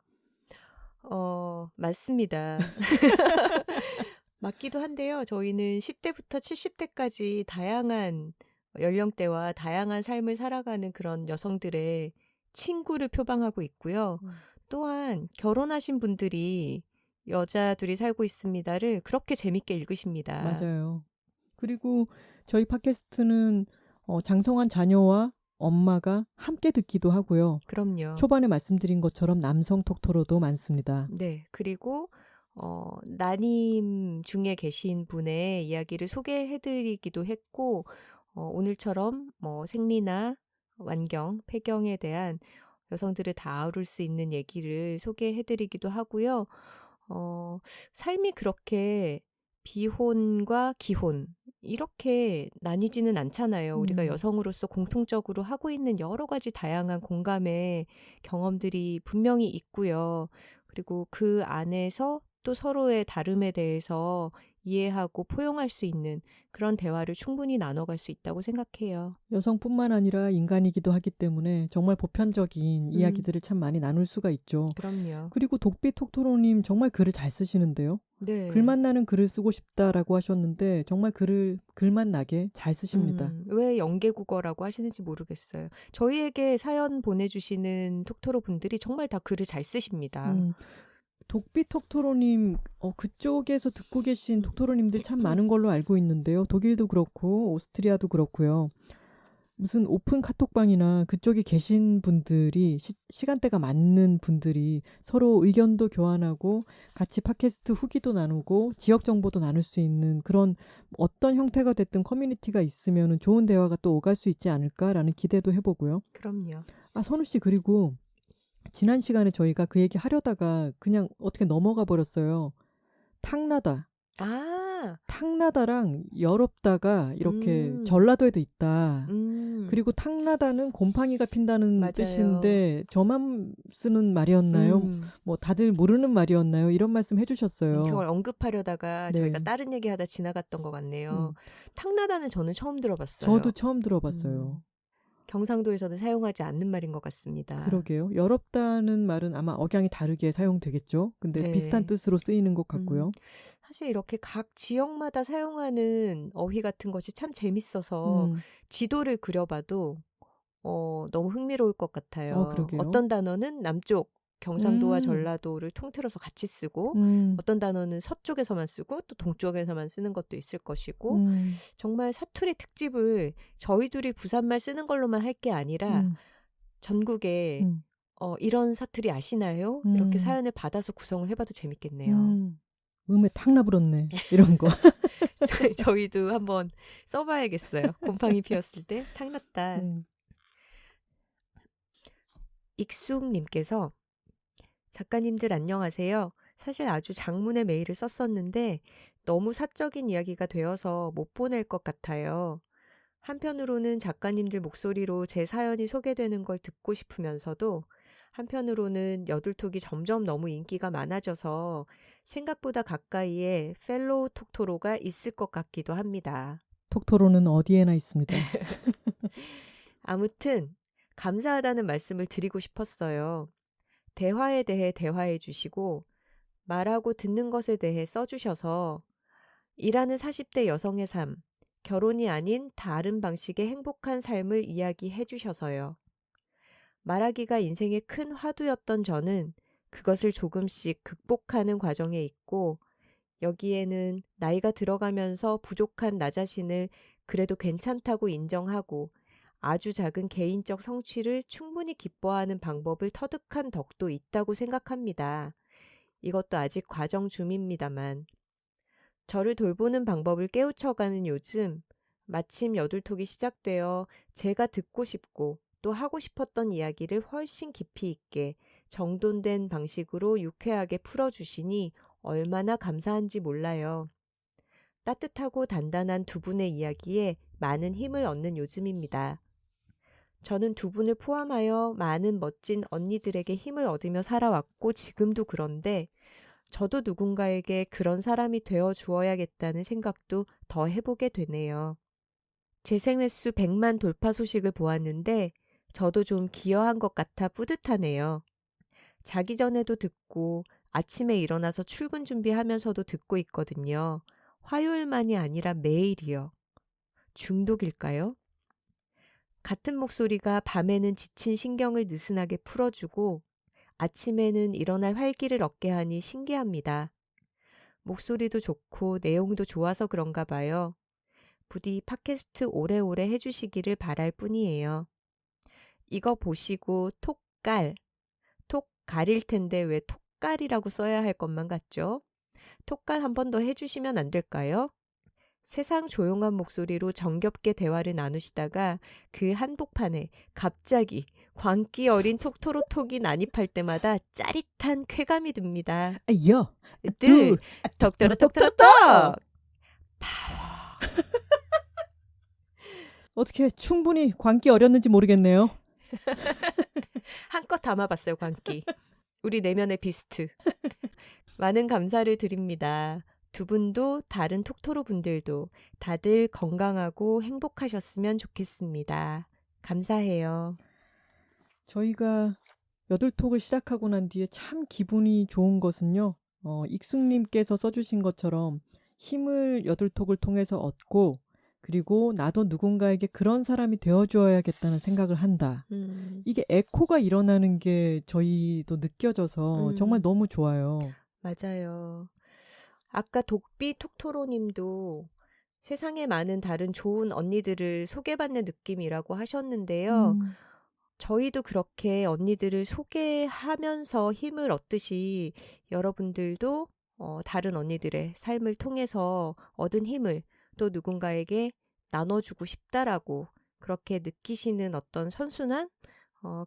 맞습니다. 맞기도 한데요. 저희는 10대부터 70대까지 다양한 연령대와 다양한 삶을 살아가는 그런 여성들의 친구를 표방하고 있고요. 또한 결혼하신 분들이 여자 둘이 살고 있습니다를 그렇게 재밌게 읽으십니다. 맞아요. 그리고 저희 팟캐스트는 장성한 자녀와 엄마가 함께 듣기도 하고요. 그럼요. 초반에 말씀드린 것처럼 남성 톡토로도 많습니다. 네. 그리고 나님 중에 계신 분의 이야기를 소개해드리기도 했고, 오늘처럼 뭐 생리나 완경, 폐경에 대한 여성들을 다 아우를 수 있는 얘기를 소개해드리기도 하고요. 삶이 그렇게 비혼과 기혼 이렇게 나뉘지는 않잖아요. 우리가 여성으로서 공통적으로 하고 있는 여러 가지 다양한 공감의 경험들이 분명히 있고요. 그리고 그 안에서 또 서로의 다름에 대해서 이해하고 포용할 수 있는 그런 대화를 충분히 나눠갈 수 있다고 생각해요. 여성뿐만 아니라 인간이기도 하기 때문에 정말 보편적인 이야기들을 참 많이 나눌 수가 있죠. 그럼요. 그리고 독비 톡토로님 정말 글을 잘 쓰시는데요. 네. 글만 나는 글을 쓰고 싶다라고 하셨는데 정말 글만 나게 잘 쓰십니다. 왜 연계국어라고 하시는지 모르겠어요. 저희에게 사연 보내주시는 톡토로 분들이 정말 다 글을 잘 쓰십니다. 독비 톡토로님, 그쪽에서 듣고 계신 톡토로님들 참 많은 걸로 알고 있는데요. 독일도 그렇고 오스트리아도 그렇고요. 무슨 오픈 카톡방이나 그쪽에 계신 분들이 시간대가 맞는 분들이 서로 의견도 교환하고 같이 팟캐스트 후기도 나누고 지역 정보도 나눌 수 있는 그런 어떤 형태가 됐든 커뮤니티가 있으면 좋은 대화가 또 오갈 수 있지 않을까라는 기대도 해보고요. 그럼요. 선우 씨, 그리고 지난 시간에 저희가 그 얘기 하려다가 그냥 어떻게 넘어가 버렸어요. 탕나다. 탕나다랑 여롭다가 이렇게 전라도에도 있다. 그리고 탕나다는 곰팡이가 핀다는 맞아요. 뜻인데 저만 쓰는 말이었나요? 뭐 다들 모르는 말이었나요? 이런 말씀 해주셨어요. 그걸 언급하려다가 네. 저희가 다른 얘기하다 지나갔던 것 같네요. 탕나다는 저는 처음 들어봤어요. 저도 처음 들어봤어요. 경상도에서는 사용하지 않는 말인 것 같습니다. 그러게요. 여롭다는 말은 아마 억양이 다르게 사용되겠죠. 근데 네. 비슷한 뜻으로 쓰이는 것 같고요. 사실 이렇게 각 지역마다 사용하는 어휘 같은 것이 참 재밌어서 지도를 그려봐도 너무 흥미로울 것 같아요. 그러게요. 어떤 단어는 남쪽 경상도와 전라도를 통틀어서 같이 쓰고 어떤 단어는 서쪽에서만 쓰고 또 동쪽에서만 쓰는 것도 있을 것이고 정말 사투리 특집을 저희 둘이 부산말 쓰는 걸로만 할 게 아니라 전국에 이런 사투리 아시나요? 이렇게 사연을 받아서 구성을 해봐도 재밌겠네요. 음에 탁 나불었네. 이런 거. 저희도 한번 써봐야겠어요. 곰팡이 피었을 때 탁 났다. 익숙님께서 작가님들 안녕하세요. 사실 아주 장문의 메일을 썼었는데 너무 사적인 이야기가 되어서 못 보낼 것 같아요. 한편으로는 작가님들 목소리로 제 사연이 소개되는 걸 듣고 싶으면서도 한편으로는 여둘톡이 점점 너무 인기가 많아져서 생각보다 가까이에 펠로우 톡토로가 있을 것 같기도 합니다. 톡토로는 어디에나 있습니다. 아무튼 감사하다는 말씀을 드리고 싶었어요. 대화에 대해 대화해 주시고 말하고 듣는 것에 대해 써주셔서 일하는 40대 여성의 삶, 결혼이 아닌 다른 방식의 행복한 삶을 이야기해 주셔서요. 말하기가 인생의 큰 화두였던 저는 그것을 조금씩 극복하는 과정에 있고 여기에는 나이가 들어가면서 부족한 나 자신을 그래도 괜찮다고 인정하고 아주 작은 개인적 성취를 충분히 기뻐하는 방법을 터득한 덕도 있다고 생각합니다. 이것도 아직 과정 중입니다만. 저를 돌보는 방법을 깨우쳐가는 요즘 마침 여둘톡이 시작되어 제가 듣고 싶고 또 하고 싶었던 이야기를 훨씬 깊이 있게 정돈된 방식으로 유쾌하게 풀어주시니 얼마나 감사한지 몰라요. 따뜻하고 단단한 두 분의 이야기에 많은 힘을 얻는 요즘입니다. 저는 두 분을 포함하여 많은 멋진 언니들에게 힘을 얻으며 살아왔고 지금도 그런데 저도 누군가에게 그런 사람이 되어 주어야겠다는 생각도 더 해보게 되네요. 재생횟수 100만 돌파 소식을 보았는데 저도 좀 기여한 것 같아 뿌듯하네요. 자기 전에도 듣고 아침에 일어나서 출근 준비하면서도 듣고 있거든요. 화요일만이 아니라 매일이요. 중독일까요? 같은 목소리가 밤에는 지친 신경을 느슨하게 풀어주고 아침에는 일어날 활기를 얻게 하니 신기합니다. 목소리도 좋고 내용도 좋아서 그런가 봐요. 부디 팟캐스트 오래오래 해주시기를 바랄 뿐이에요. 이거 보시고 톡갈, 톡갈일 텐데 왜 톡갈이라고 써야 할 것만 같죠? 톡갈 한 번 더 해주시면 안 될까요? 세상 조용한 목소리로 정겹게 대화를 나누시다가 그 한복판에 갑자기 광기 어린 톡토로톡이 난입할 때마다 짜릿한 쾌감이 듭니다. 아여, 늘 톡토로톡토로톡! 어떻게 충분히 광기 어렸는지 모르겠네요. 한껏 담아봤어요, 광기. 우리 내면의 비스트. 많은 감사를 드립니다. 두 분도 다른 톡토로 분들도 다들 건강하고 행복하셨으면 좋겠습니다. 감사해요. 저희가 여덟톡을 시작하고 난 뒤에 참 기분이 좋은 것은요. 익숙님께서 써주신 것처럼 힘을 여덟톡을 통해서 얻고 그리고 나도 누군가에게 그런 사람이 되어줘야겠다는 생각을 한다. 이게 에코가 일어나는 게 저희도 느껴져서 정말 너무 좋아요. 맞아요. 아까 독비 톡토로님도 세상에 많은 다른 좋은 언니들을 소개받는 느낌이라고 하셨는데요. 저희도 그렇게 언니들을 소개하면서 힘을 얻듯이 여러분들도 다른 언니들의 삶을 통해서 얻은 힘을 또 누군가에게 나눠주고 싶다라고 그렇게 느끼시는 어떤 선순환?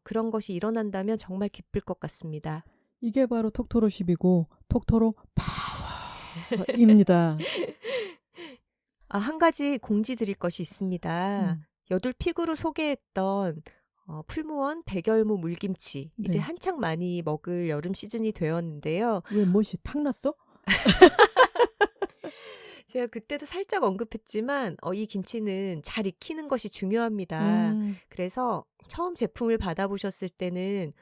그런 것이 일어난다면 정말 기쁠 것 같습니다. 이게 바로 톡토로십이고 톡토로 파워입니다. 한 가지 공지 드릴 것이 있습니다. 여둘픽으로 소개했던 풀무원 백열무 물김치. 이제 네. 한창 많이 먹을 여름 시즌이 되었는데요. 왜 멋이 탁 났어? 제가 그때도 살짝 언급했지만 이 김치는 잘 익히는 것이 중요합니다. 그래서 처음 제품을 받아보셨을 때는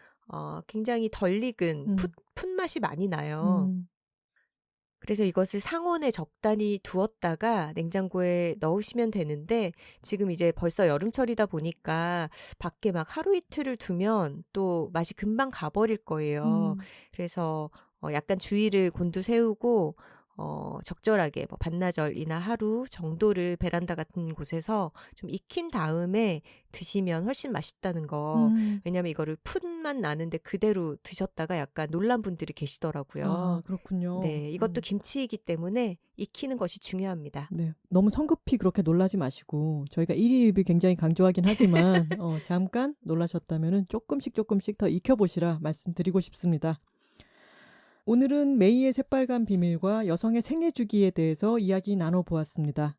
굉장히 덜 익은 풋맛이 많이 나요. 그래서 이것을 상온에 적당히 두었다가 냉장고에 넣으시면 되는데 지금 이제 벌써 여름철이다 보니까 밖에 막 하루 이틀을 두면 또 맛이 금방 가버릴 거예요. 그래서 약간 주의를 곤두세우고 적절하게 뭐 반나절이나 하루 정도를 베란다 같은 곳에서 좀 익힌 다음에 드시면 훨씬 맛있다는 거. 왜냐하면 이거를 풋만 나는데 그대로 드셨다가 약간 놀란 분들이 계시더라고요. 아, 그렇군요. 네, 이것도 김치이기 때문에 익히는 것이 중요합니다. 네, 너무 성급히 그렇게 놀라지 마시고 저희가 1일1이 굉장히 강조하긴 하지만 잠깐 놀라셨다면 조금씩 더 익혀보시라 말씀드리고 싶습니다. 오늘은 메이의 새빨간 비밀과 여성의 생애 주기에 대해서 이야기 나눠보았습니다.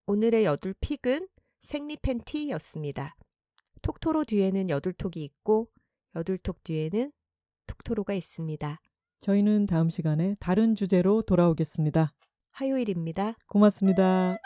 오늘의 여둘픽은 생리 팬티였습니다. 톡토로 뒤에는 여둘톡이 있고 여둘톡 뒤에는 톡토로가 있습니다. 저희는 다음 시간에 다른 주제로 돌아오겠습니다. 화요일입니다. 고맙습니다.